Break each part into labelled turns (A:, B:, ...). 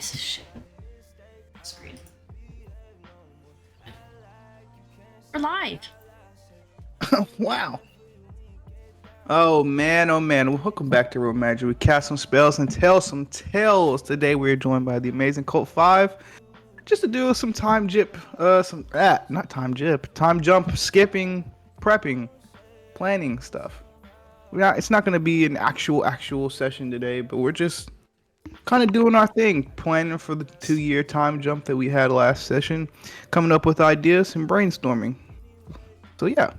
A: is this shit? Screen. We're live.
B: Wow. Oh man, oh man. Well, welcome back to Real Magic. We cast some spells and tell some tales. Today we're joined by the amazing Cult 5. Just to do some time jip, not time jip, time jump, skipping, prepping, planning stuff. It's not gonna be an actual session today, but we're just kind of doing our thing, planning for the 2-year time jump that we had last session, coming up with ideas and brainstorming. So yeah.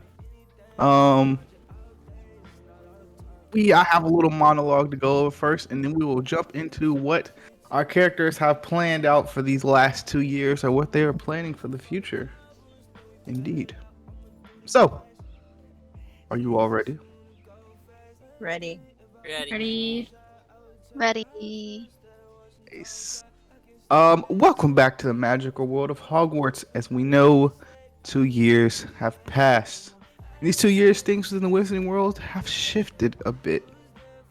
B: Um I have a little monologue to go over first, and then we will jump into what our characters have planned out for these last 2 years or what they are planning for the future. Indeed. So, are you all ready?
C: Ready.
A: Ready?
D: Ready.
B: Nice. Welcome back to the magical world of Hogwarts. As we know, 2 years have passed. In these 2 years, things within the Wizarding world have shifted a bit.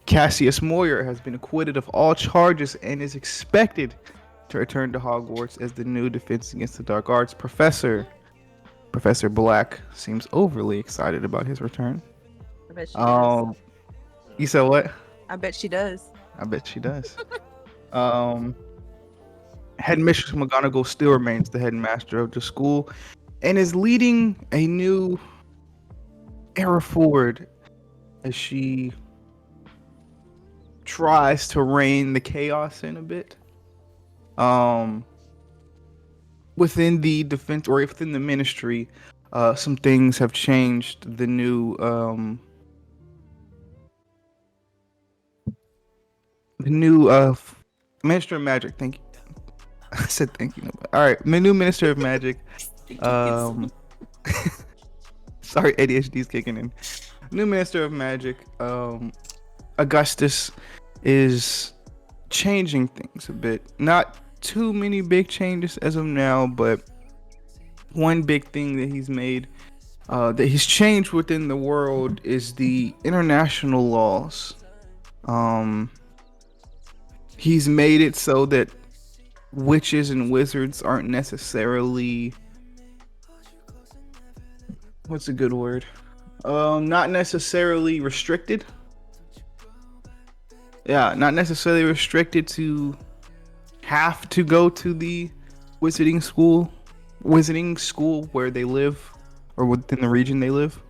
B: Cassius Moyer has been acquitted of all charges and is expected to return to Hogwarts as the new Defense Against the Dark Arts professor. Professor Black seems overly excited about his return.
C: I bet she does.
B: You said what?
C: I bet she does.
B: I bet she does. Headmistress McGonagall still remains the headmaster of the school and is leading a new era forward as she tries to rein the chaos in a bit. Within the defense or within the ministry, some things have changed. The new Minister of Magic. Thank you. I said thank you. All right, the new Minister of Magic. Sorry, ADHD's kicking in. New Minister of Magic. Augustus is changing things a bit. Not too many big changes as of now, but one big thing that he's made, that he's changed within the world, is the international laws. He's made it so that witches and wizards aren't necessarily, what's a good word? Not necessarily restricted. Yeah, not necessarily restricted to have to go to the wizarding school where they live or within the region they live.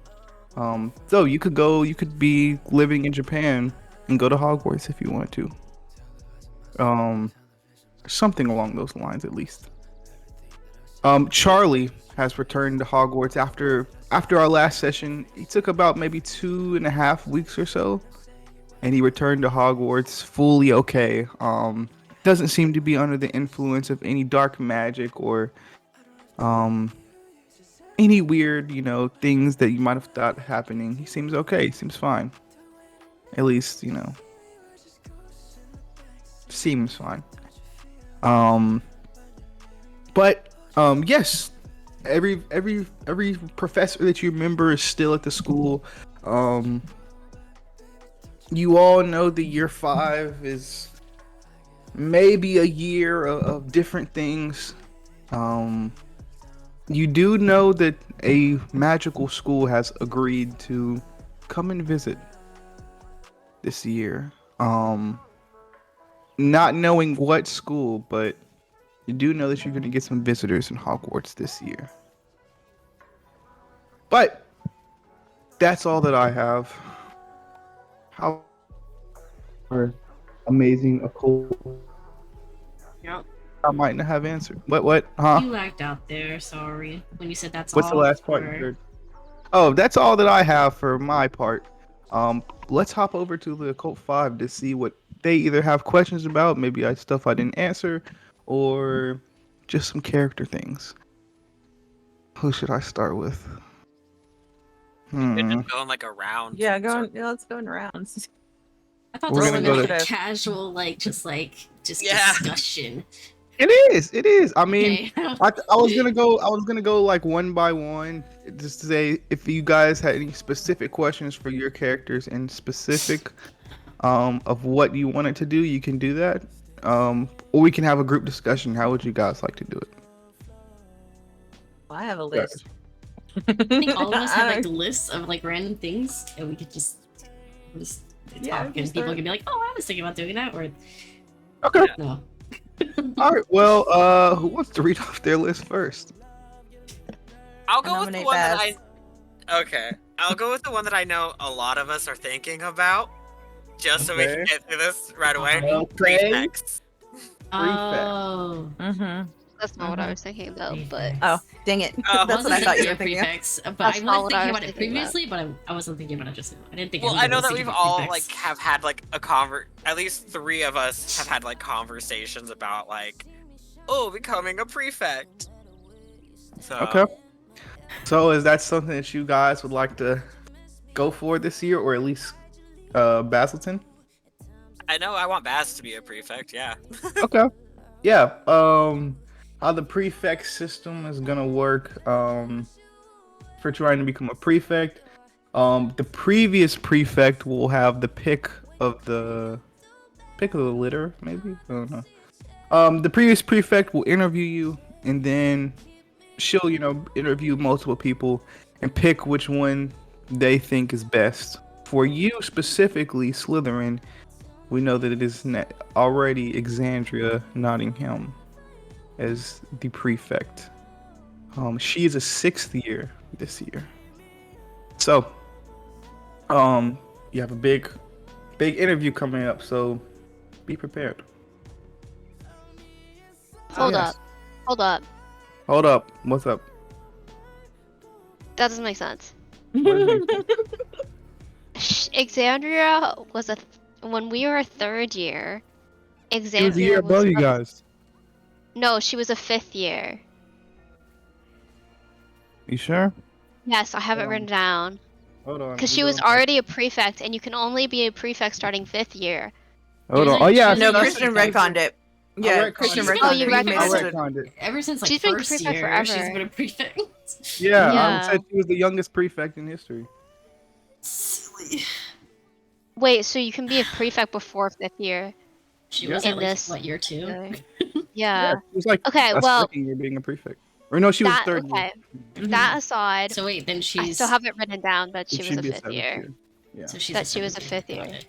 B: So you could be living in Japan and go to Hogwarts if you want to. Something along those lines at least. Charlie has returned to Hogwarts after our last session. He took about maybe 2.5 weeks or so. And he returned to Hogwarts fully okay. Doesn't seem to be under the influence of any dark magic or any weird, things that you might have thought happening. He seems okay. He seems fine. At least, seems fine. Yes, every professor that you remember is still at the school. You all know the year 5 is maybe a year of different things. You do know that a magical school has agreed to come and visit this year. Not knowing what school, but you do know that you're going to get some visitors in Hogwarts this year. But that's all that I have. How amazing occult.
A: Yep.
B: I might not have answered. What? Huh?
A: You lagged out there, sorry. When you said that's
B: What's
A: all.
B: the last part you heard? Oh, that's all that I have for my part. Let's hop over to the Occult 5 to see what they either have questions about, maybe stuff I didn't answer, or just some character things. Who should I start with?
E: They're just going like around.
C: Yeah, let's go in rounds.
A: I thought
B: We're
A: this
B: gonna
A: was
B: go
A: like
C: to-
A: a casual, just
E: Yeah.
A: discussion.
B: It is. I mean,
A: Okay.
B: I was gonna go like one by one, just to say if you guys had any specific questions for your characters and specific of what you wanted to do, you can do that. Or we can have a group discussion. How would you guys like to do it?
C: I have a list.
A: I think all of us have like lists of like random things, and we could just
C: Yeah,
A: talk,
C: we
A: and people
C: start-
A: can be like, "Oh, I was thinking about doing that," or
B: Okay.
A: no.
B: All right. Well, who wants to read off their list first?
E: I'll go with the
C: nominate
E: one that
C: Baz.
E: Okay. I'll go with the one that I know a lot of us are thinking about. Just so we can
B: Okay.
E: get through this right away.
B: Okay.
E: Prefects.
A: Oh,
C: Mm-hmm.
D: That's not what I was thinking about, but
A: prefects.
C: Oh, dang it.
E: Oh.
C: That's what I thought you were
A: of
C: thinking of.
A: prefects, but
D: That's
A: I
D: not
A: was
D: what I
A: thinking
D: was
A: about it
D: thinking about.
A: previously, but I wasn't thinking about it just now. I didn't think.
E: Well, I
A: anyone
E: know
A: was
E: that
A: thinking
E: we've
A: about
E: all
A: prefects.
E: like have had like at least 3 of us have had like conversations about like, oh, becoming a prefect. So
B: Okay. So is that something that you guys would like to go for this year, or at least Basilton?
E: I know I want Baz to be a prefect, yeah.
B: Okay. Yeah. How the prefect system is gonna work for trying to become a prefect. The previous prefect will have the pick of the litter, maybe. I don't know. The previous prefect will interview you, and then she'll, interview multiple people and pick which one they think is best. For you specifically, Slytherin, we know that it is already Exandria Nottingham as the prefect. She is a 6th year this year. So, you have a big interview coming up, so be prepared.
D: hold
B: Yes.
D: up. Hold up.
B: Hold up. What's up?
D: That doesn't make sense.
B: What does it mean?
D: Exandria was when we were a 3rd year.
B: She was a year
D: Exandria
B: above
D: was
B: you guys.
D: no, she was a 5th year.
B: You sure?
D: Yes, I have it
B: Hold on.
D: written down.
B: Hold on.
D: Because she was already a prefect, and you can only be a prefect starting 5th year.
B: Hold on.
A: She
B: Oh
A: was
B: yeah.
A: a-
C: No,
A: Yes,
C: Christian
A: okay.
C: retconned it. Yeah,
B: retconned
C: Christian
B: it.
C: retconned
D: Oh,
C: it.
D: you
C: He made
B: I
C: it
D: retconned
C: to-
D: it.
B: retconned it.
A: Ever since like
D: She's been
A: first
D: prefect
A: year, she's
D: forever.
A: been a prefect.
B: Yeah, I
D: Yeah.
B: said she was the youngest prefect in history.
A: Silly.
D: Wait, so you can be a prefect before 5th year?
A: She
B: Yeah.
A: was
D: In
A: at like
D: this-
A: what year 2?
D: Yeah.
B: She was like
D: Okay,
B: a
D: well,
B: 2nd year being a prefect. Or no, she was
D: that
B: 3rd
D: okay.
B: year.
D: That aside,
A: So wait, then
D: I
A: she's
D: still have it written down, but she was
B: She'd
D: a
B: be
D: 5th
B: 7th
D: year
B: Yeah.
A: so she's
D: that she was a
A: 7th
D: 5th
A: Got
D: year.
A: it.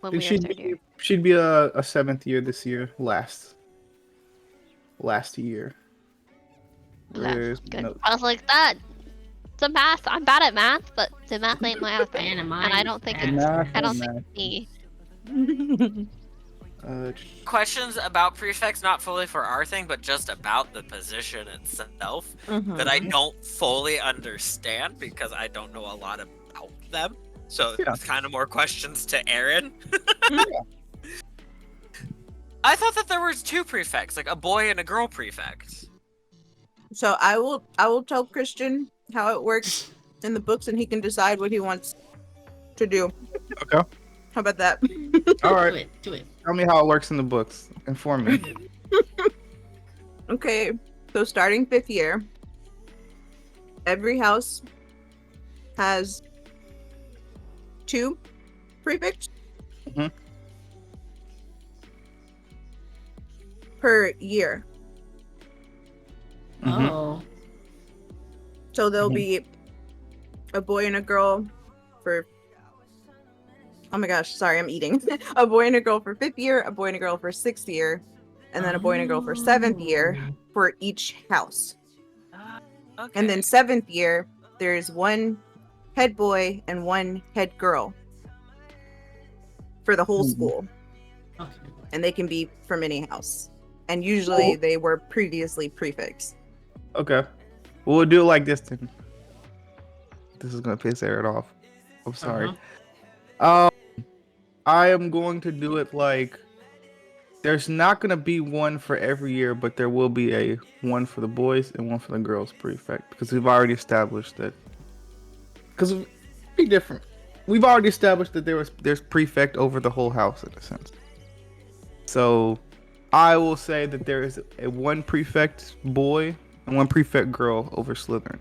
D: when we were
B: she'd
D: 3rd
B: be
D: year.
B: she'd be a 7th year this year. Last year.
D: Okay,
B: Where's
D: good.
B: notes?
D: I was like, that. The math. I'm bad at math, but the math ain't my thing, and I don't think
B: The
D: it's.
B: math
D: I don't
B: and
D: think
B: math.
D: it's me.
E: Questions about prefects, not fully for our thing, but just about the position itself
C: Mhm.
E: that I don't fully understand because I don't know a lot about them. So
B: Yeah.
E: it's kind of more questions to Aaron. I thought that there was 2 prefects, like a boy and a girl prefect.
C: So I will tell Christian how it works in the books, and he can decide what he wants to do.
B: Okay.
C: How about that?
B: All
A: Do
B: right.
A: it. Do it.
B: Tell me how it works in the books. Inform me.
C: Okay, so starting 5th year, every house has 2 prefects
B: Mhm.
C: per year.
B: Mhm.
A: Oh.
C: So there'll
B: Mhm.
C: be a boy and a girl for. Oh my gosh, sorry, I'm eating. A boy and a girl for 5th year, a boy and a girl for 6th year, and then a boy and a girl for 7th year
A: Oh.
C: for each house.
E: Okay.
C: And then 7th year, there's 1 head boy and 1 head girl for the whole
B: Mhm.
C: school.
A: Okay.
C: And they can be from any house. And usually
B: Oh.
C: they were previously prefects.
B: Okay. We'll do it like this then. This is gonna piss Aaron off. I'm sorry. I am going to do it like there's not gonna be one for every year, but there will be a one for the boys and one for the girls prefect because we've already established that. Because it'd be different. We've already established that there's prefect over the whole house in a sense. So I will say that there is a 1 prefect boy and 1 prefect girl over Slytherin.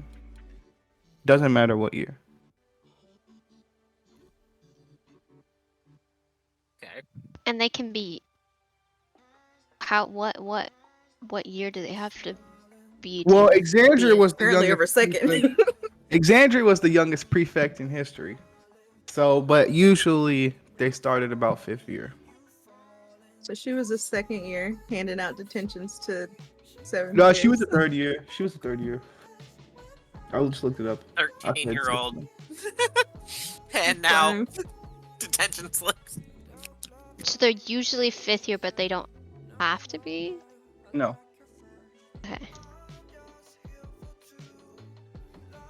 B: Doesn't matter what year.
E: Okay.
D: And they can be How? What year do they have to be?
B: Well,
D: To
B: Exandria
D: be
B: was the
C: Currently over
B: youngest.
C: second.
B: Exandria was the youngest prefect in history. So, but usually they started about 5th year.
C: So she was a second year handing out detentions to 7th
B: No,
C: years.
B: she was the 3rd year. She was the 3rd year. I just looked it up. I said
E: 13-year-old.
B: 6.
E: And now
C: Fine.
E: detention slips.
D: So they're usually 5th year, but they don't have to be.
B: No.
D: Okay.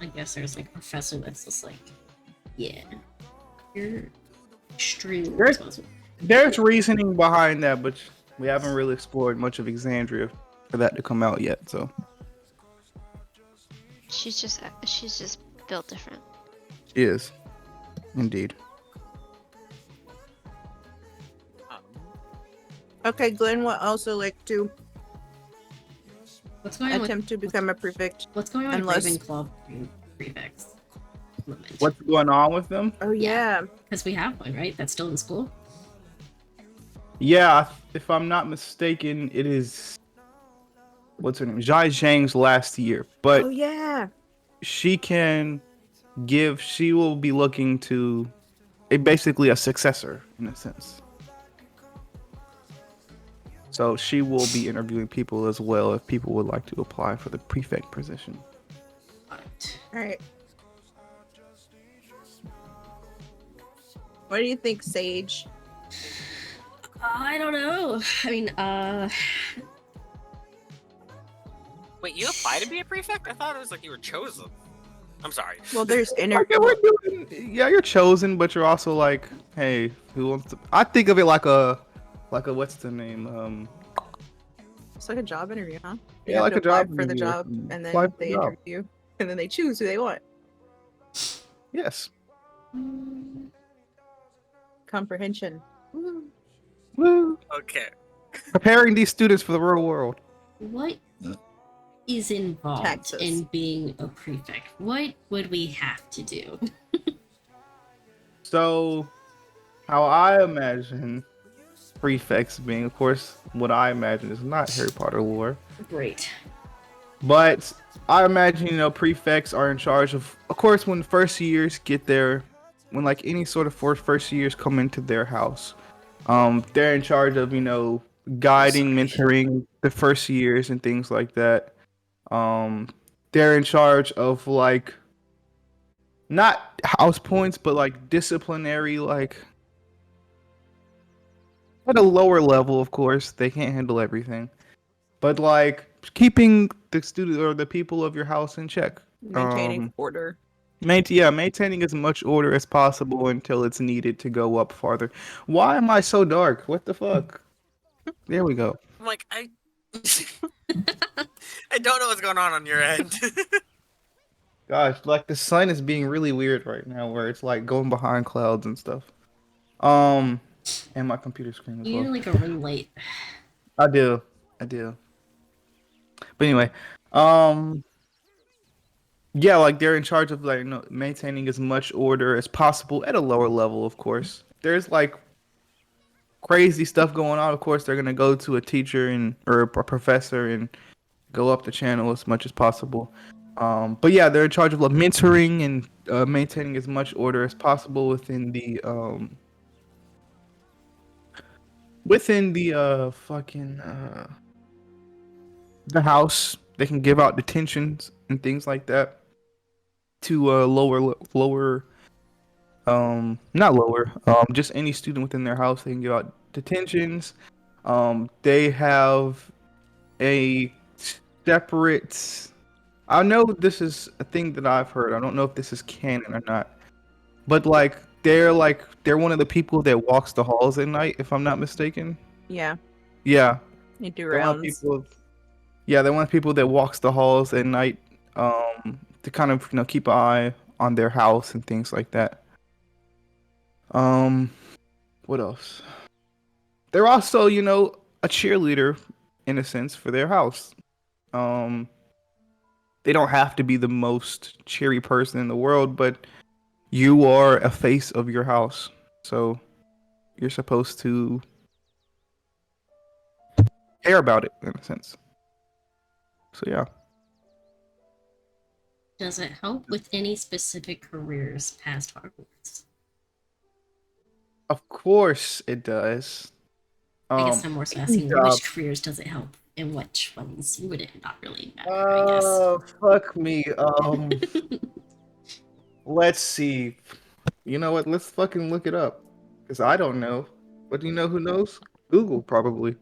A: I guess there's like a professor that's just like, yeah, you're extremely
B: There's-
A: responsible.
B: There's reasoning behind that, but we haven't really explored much of Exandria for that to come out yet. So
D: She's just built different.
B: she is, indeed.
E: Um,
C: Okay, Glenn will also like to
A: What's going on?
C: attempt to become a prefect.
A: What's going on
C: unless-
A: with Ravenclaw prefects?
B: What's going on with them?
C: Oh yeah.
A: Because we have one, right? That's still in school.
B: Yeah, if I'm not mistaken, it is. What's her name? Zhai Zhang's last year, but
C: Oh yeah.
B: she can give. She will be looking to basically a successor in a sense. So she will be interviewing people as well if people would like to apply for the prefect position.
A: But
C: All right. What do you think, Sage?
A: I don't know. I mean,
E: Wait, you apply to be a prefect? I thought it was like you were chosen. I'm sorry.
C: Well, there's
B: Okay,
C: interview.
B: we're doing, yeah, you're chosen, but you're also like, hey, who wants to? I think of it like a what's the name?
C: It's like a job interview, huh? You
B: Yeah,
C: have
B: like
C: to
B: a job
C: apply for the
B: interview.
C: job, and
B: Apply
C: then
B: for the
C: they
B: job.
C: interview, and then they choose who they want.
B: Yes.
C: Comprehension. Woo.
B: Woo.
E: Okay.
B: Preparing these students for the real world.
A: what is involved
C: Taxes.
A: in being a prefect? What would we have to do?
B: So, how I imagine prefects being, of course, what I imagine is not Harry Potter lore,
A: Great.
B: but I imagine, prefects are in charge of course, when first years get there, when like any sort of first years come into their house, they're in charge of, guiding, mentoring the first years and things like that. They're in charge of like not house points, but like disciplinary, like at a lower level, of course. They can't handle everything, but like keeping the student or the people of your house in check.
C: Maintaining order.
B: Maintaining as much order as possible until it's needed to go up farther. Why am I so dark? What the fuck? There we go.
E: I'm like, I don't know what's going on your end.
B: Gosh, like the sun is being really weird right now, where it's like going behind clouds and stuff. And my computer screen as
A: You need
B: well.
A: like a ring light.
B: I do. But anyway, yeah, like they're in charge of like maintaining as much order as possible at a lower level, of course. There's like crazy stuff going on. Of course, they're gonna go to a teacher or a professor and go up the channel as much as possible. But yeah, they're in charge of like mentoring and maintaining as much order as possible within the the house. They can give out detentions and things like that to not lower, just any student within their house. They can give out detentions. They have a separate. I know this is a thing that I've heard. I don't know if this is canon or not, but they're one of the people that walks the halls at night, if I'm not mistaken.
C: Yeah.
B: Yeah,
C: You do
B: they're one of
C: rounds.
B: people. Yeah, they're one of the people that walks the halls at night, to kind of keep an eye on their house and things like that. What else? They're also, a cheerleader in a sense for their house. They don't have to be the most cheery person in the world, but you are a face of your house. So you're supposed to care about it in a sense. So yeah.
A: Does it help with any specific careers past Hogwarts?
B: Of course it does.
A: I guess I'm more so
B: Any
A: asking
B: job.
A: which careers does it help and which ones would it not really matter, I guess.
B: Oh, fuck me. Let's see. You know what? Let's fucking look it up. Because I don't know. But do you know who knows? Google, probably.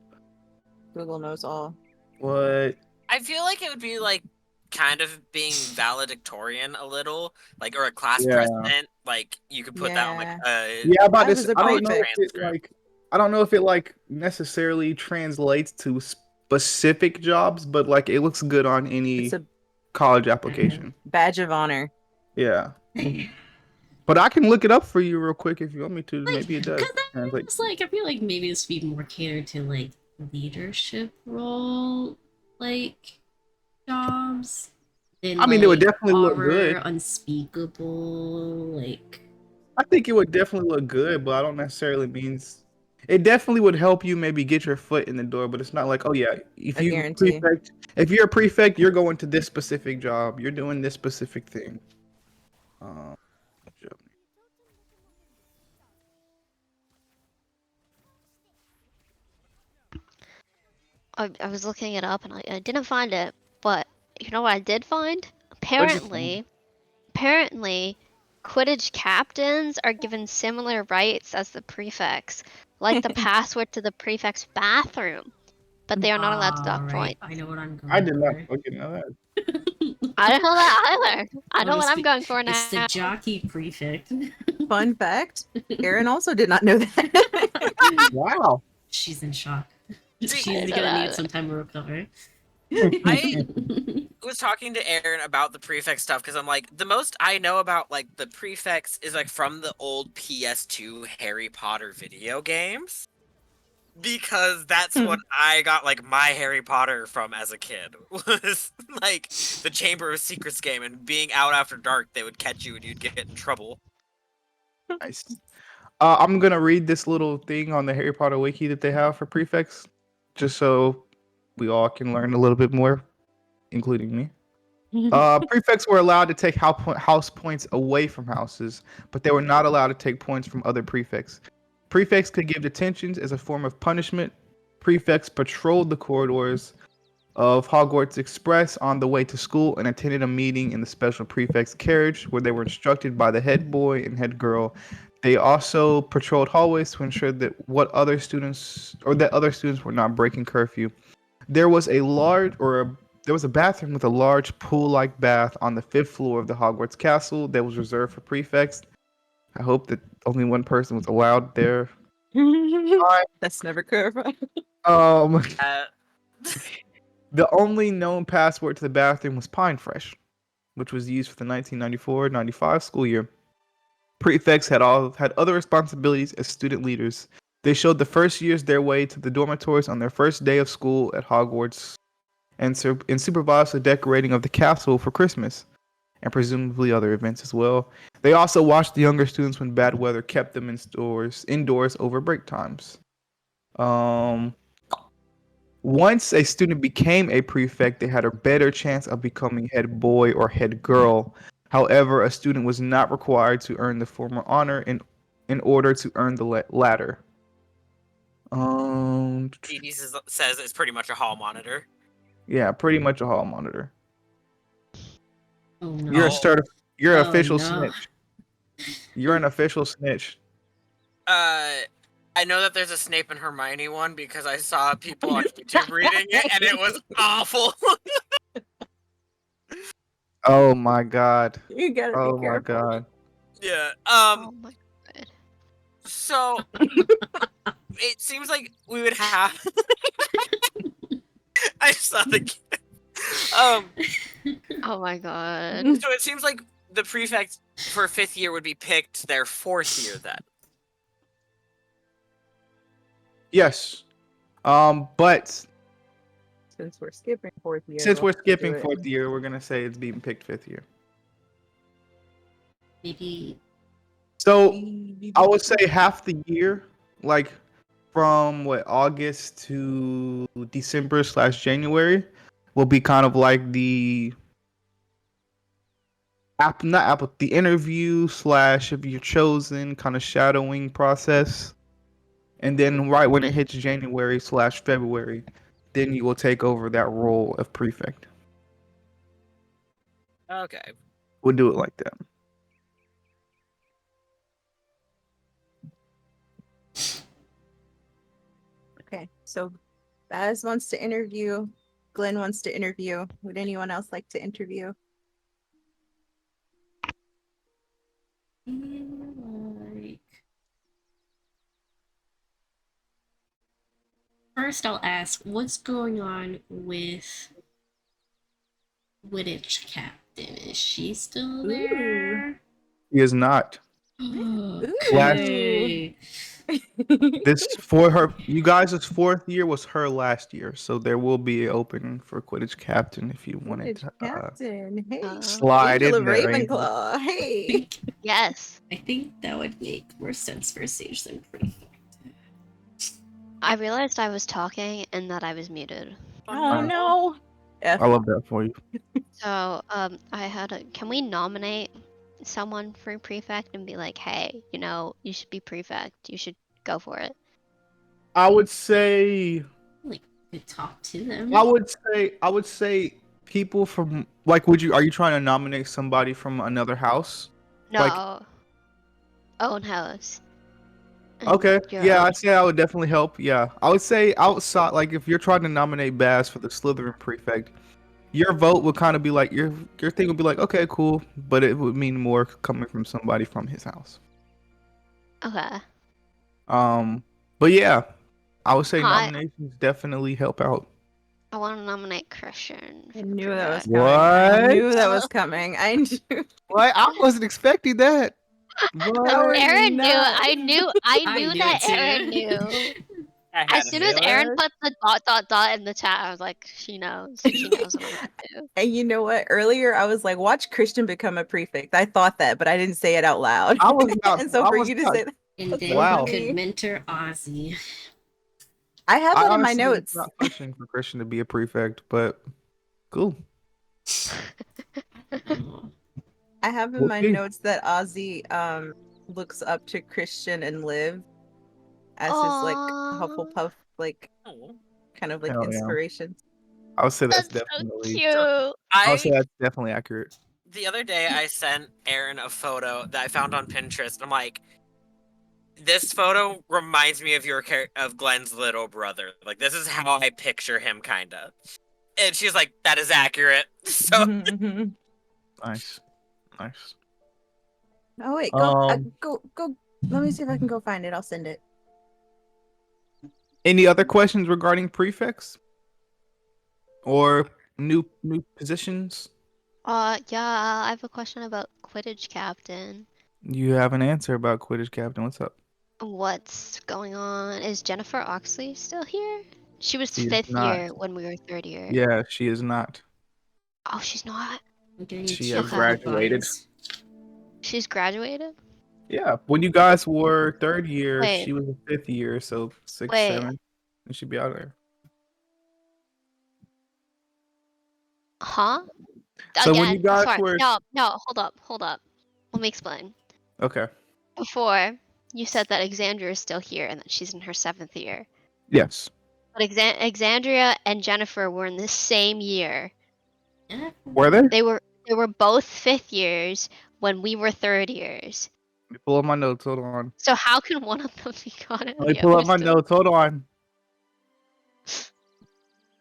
C: Google knows all.
B: What?
E: I feel like it would be like kind of being valedictorian a little, like, or a class
B: Yeah.
E: president. Like you could put that on like a
B: Yeah, about
C: I
B: this.
C: was a
B: I don't know if
C: prefect.
B: it like. I don't know if it like necessarily translates to specific jobs, but like it looks good on any
C: It's a
B: college application.
C: badge of honor.
B: Yeah. But I can look it up for you real quick if you want me to.
A: Like,
B: Maybe it does.
A: because
B: Translate.
A: it's like I feel like maybe this would be more catered to like leadership role, like jobs. Than,
B: I mean, it would
A: like,
B: definitely look
A: horror,
B: good.
A: unspeakable, like.
B: I think it would definitely look good, but I don't necessarily means it definitely would help you maybe get your foot in the door, but it's not like, oh yeah, if
C: A
B: you
C: guarantee.
B: prefect, if you're a prefect, you're going to this specific job, you're doing this specific thing. Um,
D: I was looking it up and I didn't find it, but you know what I did find?
B: What'd you find?
D: Apparently, Quidditch captains are given similar rights as the prefects, like the password to the prefect's bathroom, but they are not allowed to dock
A: Right.
D: points.
A: I know what I'm going
B: I did not
A: for.
B: fucking know that.
D: I don't know that either. I
A: Oh,
D: know what
A: it's
D: I'm going for now.
A: It's the jockey prefect.
C: Fun fact: Aaron also did not know that.
B: Wow.
A: She's in shock.
E: See,
A: She's
D: I
A: gonna
D: know
A: need
D: that.
A: some time to recover.
E: I was talking to Aaron about the prefect stuff because I'm like, the most I know about like the prefects is like from the old PS2 Harry Potter video games. Because that's what I got like my Harry Potter from as a kid was like the Chamber of Secrets game, and being out after dark they would catch you and you'd get in trouble.
B: Nice. I'm gonna read this little thing on the Harry Potter wiki that they have for prefects, just so we all can learn a little bit more, including me. Prefects were allowed to take house points away from houses, but they were not allowed to take points from other prefects. Prefects could give detentions as a form of punishment. Prefects patrolled the corridors of Hogwarts Express on the way to school and attended a meeting in the special prefect's carriage where they were instructed by the head boy and head girl. They also patrolled hallways to ensure that other students were not breaking curfew. There was a bathroom with a large pool-like bath on the 5th floor of the Hogwarts castle that was reserved for prefects. I hope that only one person was allowed there.
C: That's never clarified.
B: Um,
E: Uh,
B: the only known password to the bathroom was Pine Fresh, which was used for the 1994-95 school year. Prefects had other responsibilities as student leaders. They showed the first years their way to the dormitories on their first day of school at Hogwarts and supervised the decorating of the castle for Christmas and presumably other events as well. They also watched the younger students when bad weather kept them indoors over break times. Once a student became a prefect, they had a better chance of becoming head boy or head girl. However, a student was not required to earn the former honor in order to earn the latter.
E: Edie says it's pretty much a hall monitor.
B: Yeah, pretty much a hall monitor.
A: Oh no.
B: You're an
A: Oh,
B: official
A: no.
B: snitch. You're an official snitch.
E: I know that there's a Snape and Hermione one because I saw people on YouTube reading it and it was awful.
B: Oh my god.
C: You gotta
B: Oh
C: be
B: my
C: careful.
B: god.
E: Yeah.
D: Oh my god.
E: So it seems like we would have. I saw the.
D: Oh my god.
E: So it seems like the prefect for 5th year would be picked their 4th year then.
B: Yes. But
C: Since we're skipping 4th year.
B: since we're
C: we'll
B: skipping
C: do it.
B: 4th year, we're gonna say it's being picked 5th year.
A: Maybe
B: So I would say half the year, like from what August to December/January will be kind of like the the interview slash if you're chosen kind of shadowing process, and then right when it hits January/February, then you will take over that role of prefect.
E: Okay.
B: We'll do it like that.
C: Okay, so Baz wants to interview. Glenn wants to interview. Would anyone else like to interview?
A: Like, first, I'll ask, what's going on with Quidditch Captain? Is she still there?
B: He is not. Last
A: Okay.
B: this for her. You guys' fourth year was her last year, so there will be an opening for Quidditch captain if you wanted
C: Quidditch
B: to
C: captain. Hey,
B: slide
C: Angel
B: in
C: of
B: there. Angel.
C: Ravenclaw.
A: I
C: Hey.
A: think,
D: Yes.
A: I think that would make more sense for Sage than Prefect.
D: I realized I was talking and that I was muted.
C: Oh no. F.
B: I love that for you.
D: So, can we nominate someone for prefect and be like, hey, you know, you should be prefect. You should go for it.
B: I would say.
A: Like, could talk to them.
B: I would say people from like. Would you? Are you trying to nominate somebody from another house?
D: No.
B: Like-
D: Own house. And
B: Okay.
D: your
B: Yeah,
D: own-
B: I'd say I would definitely help. Yeah, I would say outside. Like if you're trying to nominate Baz for the Slytherin prefect, your vote would kind of be like your thing would be like, okay, cool, but it would mean more coming from somebody from his house.
D: Okay.
B: But yeah, I would say
D: Hi.
B: nominations definitely help out.
D: I want to nominate Christian.
C: I
D: For
C: knew that was
D: prefect.
C: coming. I
B: What?
C: knew that was coming. I knew.
B: What? I wasn't expecting that.
C: That was
B: What?
D: Aaron knew.
C: nuts.
D: I knew. I
A: I
D: knew
A: knew
D: that
A: it too.
D: Aaron knew.
E: I had
D: As
E: a
D: soon as Aaron
E: feeling.
D: put the ... in the chat, I was like, she knows. She knows what I'm gonna do.
C: And you know what? Earlier I was like, watch Christian become a prefect. I thought that, but I didn't say it out loud.
B: I was not.
C: And so
B: I
C: for
B: was
C: you to
B: not.
C: say that,
A: And
C: was
A: then
C: so
B: Wow.
A: he could
C: funny.
A: mentor Ozzy.
C: I have
B: I
C: that in my
B: honestly was
C: notes.
B: not pushing for Christian to be a prefect, but cool.
A: Oh.
C: I have in
B: We'll
C: my
B: see.
C: notes that Ozzy looks up to Christian and Liv as his like
D: Aw,
C: Hufflepuff like
E: Oh.
C: kind of like
B: Hell yeah.
C: inspiration.
B: I would say that's
D: that's so
B: definitely.
D: cute.
B: I would say
E: I
B: that's definitely accurate.
E: the other day I sent Aaron a photo that I found on Pinterest. I'm like, this photo reminds me of of Glenn's little brother. Like this is how I picture him, kinda. And she's like, that is accurate. So
B: Nice, nice.
C: Oh wait,
B: Um,
C: go. Let me see if I can go find it. I'll send it.
B: any other questions regarding prefects or new positions?
D: Yeah, I have a question about Quidditch captain.
B: You have an answer about Quidditch captain. What's up?
D: What's going on? Is Jennifer Oxley still here? She was
B: She is
D: fifth
B: not.
D: year when we were third year.
B: Yeah, she is not.
D: Oh, she's not.
A: I'm getting
B: She
A: too
B: has
D: Okay.
B: graduated.
A: biased.
D: She's graduated.
B: Yeah, when you guys were third year,
D: Wait.
B: she was a fifth year, so 6,
D: Wait.
B: 7, and she'd be out of there.
D: Huh?
B: So when you
D: Again,
B: guys
D: sorry.
B: were
D: No, hold up. Let me explain.
B: okay,
D: Before, you said that Exandria is still here and that she's in her 7th year.
B: yes,
D: But Exandria and Jennifer were in the same year.
A: Yeah.
B: were there?
D: They were both 5th years when we were 3rd years.
B: Let me pull up my notes. Hold on.
D: So how can one of them be gone and
B: Let me
D: the
B: pull up
D: other
B: my
D: still?
B: notes. Hold on.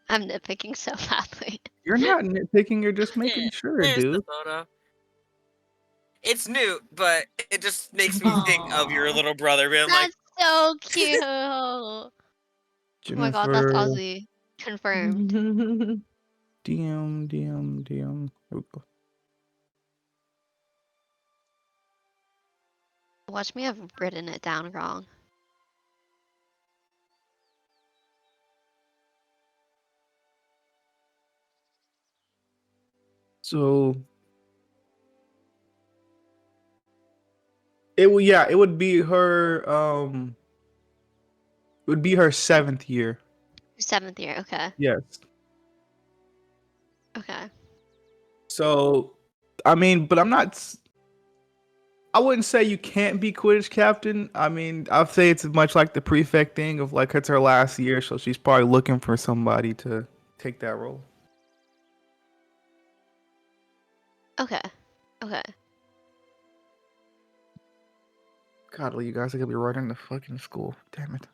D: I'm nitpicking so badly.
B: You're not nitpicking. You're just making sure,
E: there's the
B: dude.
E: photo. It's Newt, but it just makes me think of your
A: Aw.
E: little brother being like,
D: That's so cute. Oh my god, that's
B: Jennifer,
D: Ozzy. Confirmed.
B: DM. Here we go.
D: Watch me have written it down wrong.
B: So it would, yeah, it would be her. would be her 7th year.
D: 7th year. Okay.
B: Yes.
D: Okay.
B: So, I mean, but I'm not. I wouldn't say you can't be Quidditch captain. I mean, I'd say it's much like the prefect thing of like it's her last year, so she's probably looking for somebody to take that role.
D: Okay. Okay.
B: God, you guys are gonna be right in the fucking school. Damn it.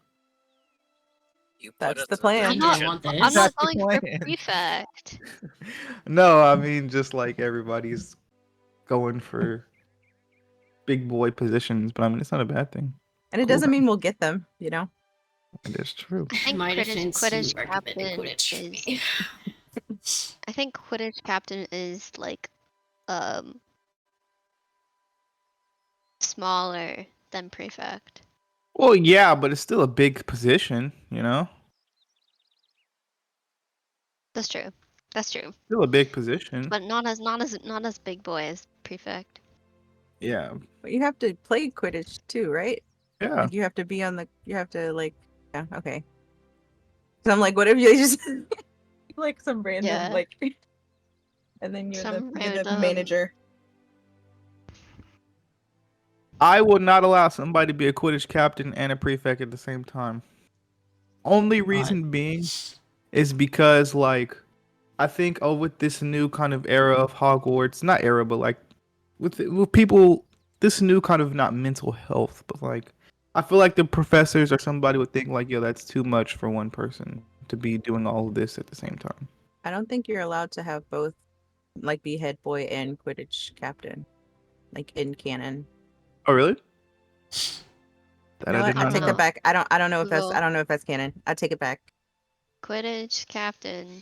E: You put
C: That's
E: us
C: the
E: in
C: plan.
A: I
C: I'm
A: didn't
E: position.
A: want
D: I'm
A: this.
D: not
B: That's the
D: going for
B: plan.
D: prefect.
B: No, I mean just like everybody's going for big boy positions, but I mean it's not a bad thing.
C: And it
B: Cool.
C: doesn't mean we'll get them, you know?
B: It is true.
D: I think
A: My
D: Quidditch,
A: defense,
D: Quidditch
A: you recommended
D: captain
A: Quidditch for
D: is.
A: me.
D: I think Quidditch captain is like smaller than prefect.
B: Well, yeah, but it's still a big position, you know?
D: That's true. That's true.
B: Still a big position.
D: But not as big boy as prefect.
B: Yeah.
C: But you have to play Quidditch too, right?
B: Yeah.
C: Like you have to be on the. You have to like. Yeah. Okay. So I'm like, what if you just like some random
D: Yeah.
C: like, and then you're
D: Some
C: you're the
D: random.
C: manager.
B: I would not allow somebody to be a Quidditch captain and a prefect at the same time. Only reason being is because like I think with this new kind of era of Hogwarts, not era, but like with people, this new kind of not mental health, but like I feel like the professors or somebody would think like, yo, that's too much for one person to be doing all of this at the same time.
C: I don't think you're allowed to have both, like be head boy and Quidditch captain, like in canon.
B: Oh, really? That
C: You know
B: I
C: what?
B: did
C: I
B: not
C: take
B: know.
C: that back. I don't know if that's.
D: Google.
C: I don't know if that's canon. I take it back.
D: Quidditch captain.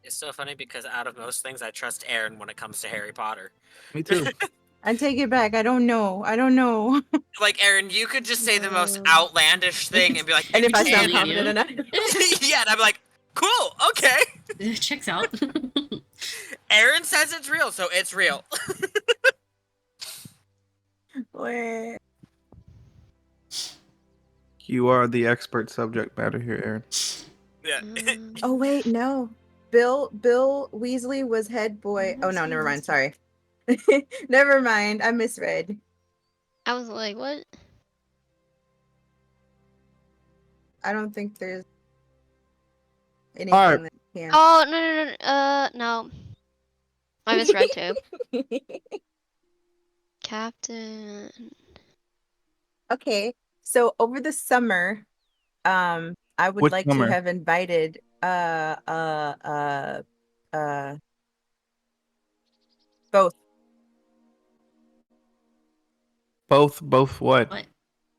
E: It's so funny because out of most things, I trust Aaron when it comes to Harry Potter.
B: Me too.
C: I take it back. I don't know. I don't know.
E: Like Aaron, you could just say the most
D: No.
E: outlandish thing and be like,
C: And if I
E: "You
C: sound
E: can't."
A: believe
C: confident
A: you.
C: enough.
E: Yeah, and I'm like, cool, okay.
A: It checks out.
E: Aaron says it's real, so it's real.
C: Wait.
B: You are the expert subject matter here, Aaron.
E: Yeah.
C: Oh wait, no. Bill Weasley was head boy. Oh no, never mind. Sorry. Never mind. I misread.
D: I was like, what?
C: I don't think there's anything
B: Alright.
C: that can.
D: Oh no. I misread too. Captain.
C: Okay. So over the summer, I would
B: Which
C: like
B: summer?
C: to have invited both
B: Both what?
A: What?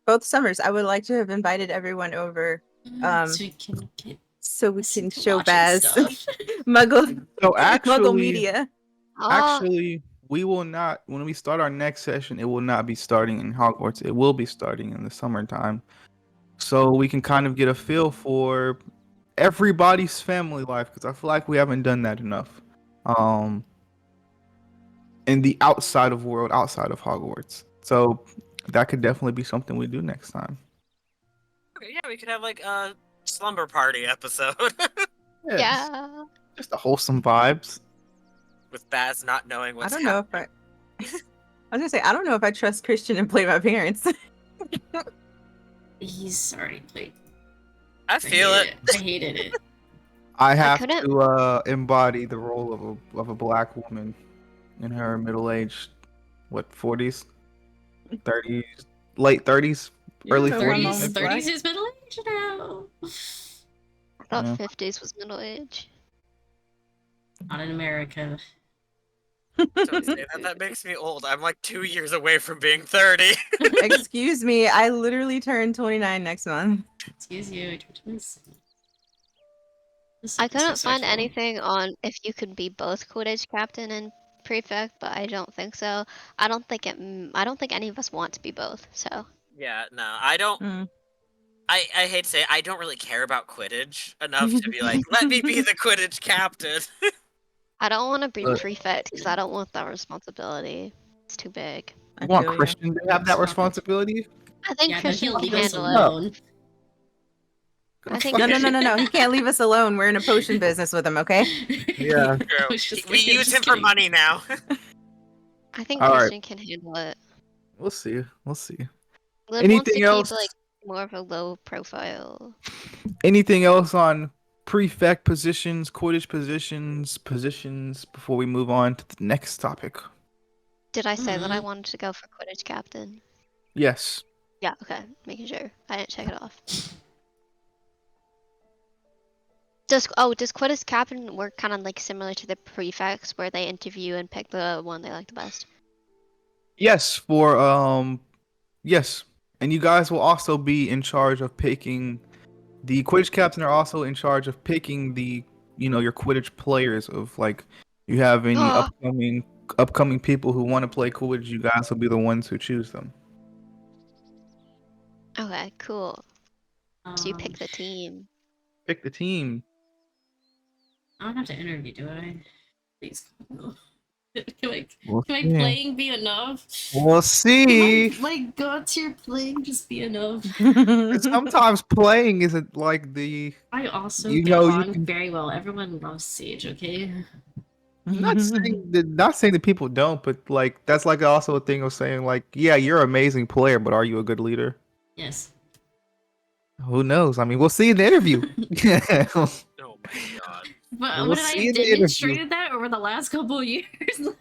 C: both summers. I would like to have invited everyone over
A: So we can get
C: so we
A: listen
C: can
A: to
C: show
A: watching
C: Baz
A: stuff.
C: Muggle
B: So
C: Muggle
B: actually,
C: media.
D: Oh,
B: actually, we will not. When we start our next session, it will not be starting in Hogwarts. It will be starting in the summertime, so we can kind of get a feel for everybody's family life because I feel like we haven't done that enough. In the outside of world, outside of Hogwarts. So that could definitely be something we do next time.
E: Okay, yeah, we could have like a slumber party episode
B: Yes.
D: yeah.
B: Just the wholesome vibes.
E: with Baz not knowing
C: I
E: what's
C: don't know if I was gonna say I don't know if I trust Christian and play my parents.
A: He's already played.
E: I feel it.
A: I hated it.
B: I have
D: couldn't-
B: to embody the role of a black woman in her middle age, what 40s, 30s, late 30s,
C: You
B: early
C: don't know my mom
B: 40s.
C: was black.
A: 30s is middle age now.
D: I thought
B: Yeah.
D: 50s was middle age.
A: Not in America.
E: Don't say that. That makes me old. I'm like 2 years away from being 30.
C: Excuse me, I literally turn 29 next month.
A: Excuse you. I turned 27. This
D: I
A: is
D: couldn't
A: so
D: find
A: sexual.
D: anything on if you could be both Quidditch captain and prefect, but I don't think so. I don't think any of us want to be both. So
E: Yeah, no, I don't.
C: Mm.
E: I hate to say it, I don't really care about Quidditch enough to be like, let me be the Quidditch captain.
D: I don't want to be
B: Look.
D: prefect because I don't want that responsibility. It's too big.
C: I
B: You want
C: feel you.
B: Christian to have that
A: Swap it.
B: responsibility?
D: I think
A: Yeah, no,
D: Christian
A: he'll
D: can
A: leave us
D: handle it.
A: alone.
D: I think
C: No, no, no,
D: Christian.
C: no, no. He can't leave us alone. We're in a potion business with him, okay?
B: Yeah.
A: I
E: True.
A: was just
E: We
A: kidding,
E: use
A: just
E: him for
A: kidding.
E: money now.
D: I think
B: All right.
D: Christian can handle it.
B: We'll see. We'll see.
D: Lib wants to
B: Anything
D: keep
B: else?
D: like more of a low profile.
B: Anything else on prefect positions, Quidditch positions before we move on to the next topic?
D: Did I say that I
A: Mhm.
D: wanted to go for Quidditch captain?
B: Yes.
D: Yeah, okay. Making sure. I didn't check it off. Does Quidditch captain work kind of like similar to the prefects where they interview and pick the one they like the best?
B: Yes, yes. And you guys will also be in charge of picking the Quidditch captain are also in charge of picking your Quidditch players of like you have any upcoming people who want to play Quidditch, you guys will be the ones who choose them.
D: Okay, cool. So you
A: Um,
D: pick the team.
B: Pick the team.
A: I don't have to interview, do I? Please. No.
B: We'll
A: Can my
B: see.
A: playing be enough?
B: We'll see.
A: Can my god tier playing just be enough?
B: Sometimes playing isn't like the
A: I also
B: you
A: get
B: know you
A: along
B: can
A: very well. Everyone loves Sage, okay?
B: not saying that people don't, but like that's like also a thing of saying like, yeah, you're an amazing player, but are you a good leader?
A: Yes.
B: Who knows? I mean, we'll see in the interview.
E: Oh my god.
A: But
B: We'll
A: would I
B: see
A: have
B: in the interview.
A: demonstrated that over the last couple of years?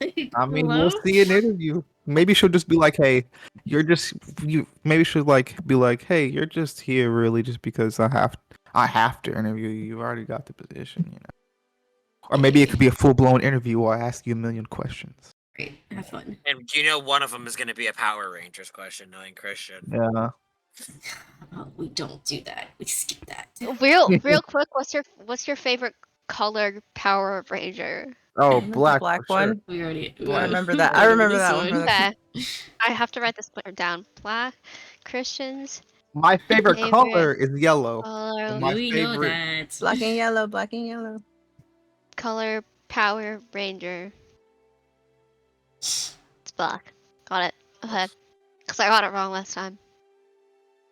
A: Like,
B: I mean,
A: hello?
B: we'll see in the interview. Maybe she'll just be like, "Hey, you're just you." Maybe she'll like be like, "Hey, you're just here really just because I have to interview you. You've already got the position, you know." Or maybe it could be a full blown interview where I ask you a million questions.
A: Great, have fun.
E: And you know one of them is going to be a Power Rangers question, knowing Christian.
B: Yeah.
A: Oh, we don't do that. We skip that.
D: Real quick, what's your favorite color Power Ranger?
B: Oh,
C: The
B: black,
C: black
B: for sure.
C: one.
A: We already.
C: I remember
A: we
C: that. I
A: went over
C: remember
A: this
C: that one for the-
D: Okay. I have to write this down. Black, Christian's
B: My favorite
D: favorite
B: color is yellow.
D: color,
B: And my
A: We know
B: favorite
A: that.
C: Black and yellow, black and yellow.
D: color Power Ranger. It's black. Got it. Okay. Because I got it wrong last time.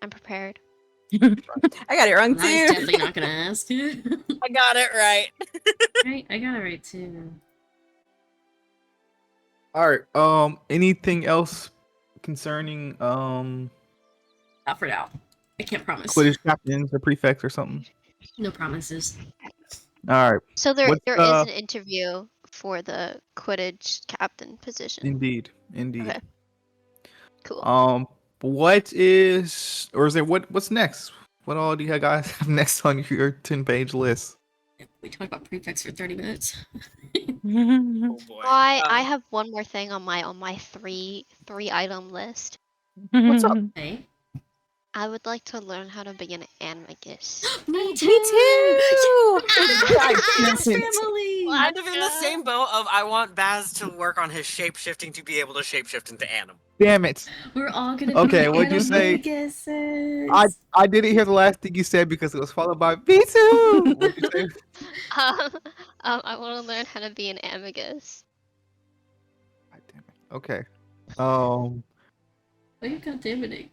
D: I'm prepared.
C: I got it wrong
A: I was
C: too.
A: definitely not gonna ask.
E: I got it right.
A: Right, I got it right too.
B: All right. Anything else concerning
A: Not for now. I can't promise.
B: Quidditch captains or prefects or something?
A: No promises.
B: All right.
D: So there
B: What's,
D: is an interview for the Quidditch captain position.
B: Indeed.
D: Okay. Cool.
B: What's next? What all do you guys have next on your 10-page list?
A: We talked about prefects for 30 minutes.
E: Oh boy.
D: I have one more thing on my three item list.
B: What's up?
A: Okay.
D: I would like to learn how to be an animagus.
A: Me too!
C: Me too.
A: Yes, family!
E: Kind of in the same boat of I want Baz to work on his shape shifting to be able to shape shift into animal.
B: Damn it.
A: We're all gonna
B: Okay,
A: be
B: what'd you say?
A: animaguses.
B: I didn't hear the last thing you said because it was followed by me too. What'd you say?
D: I want to learn how to be an animagus.
B: God damn it. Okay.
A: Why you condemning?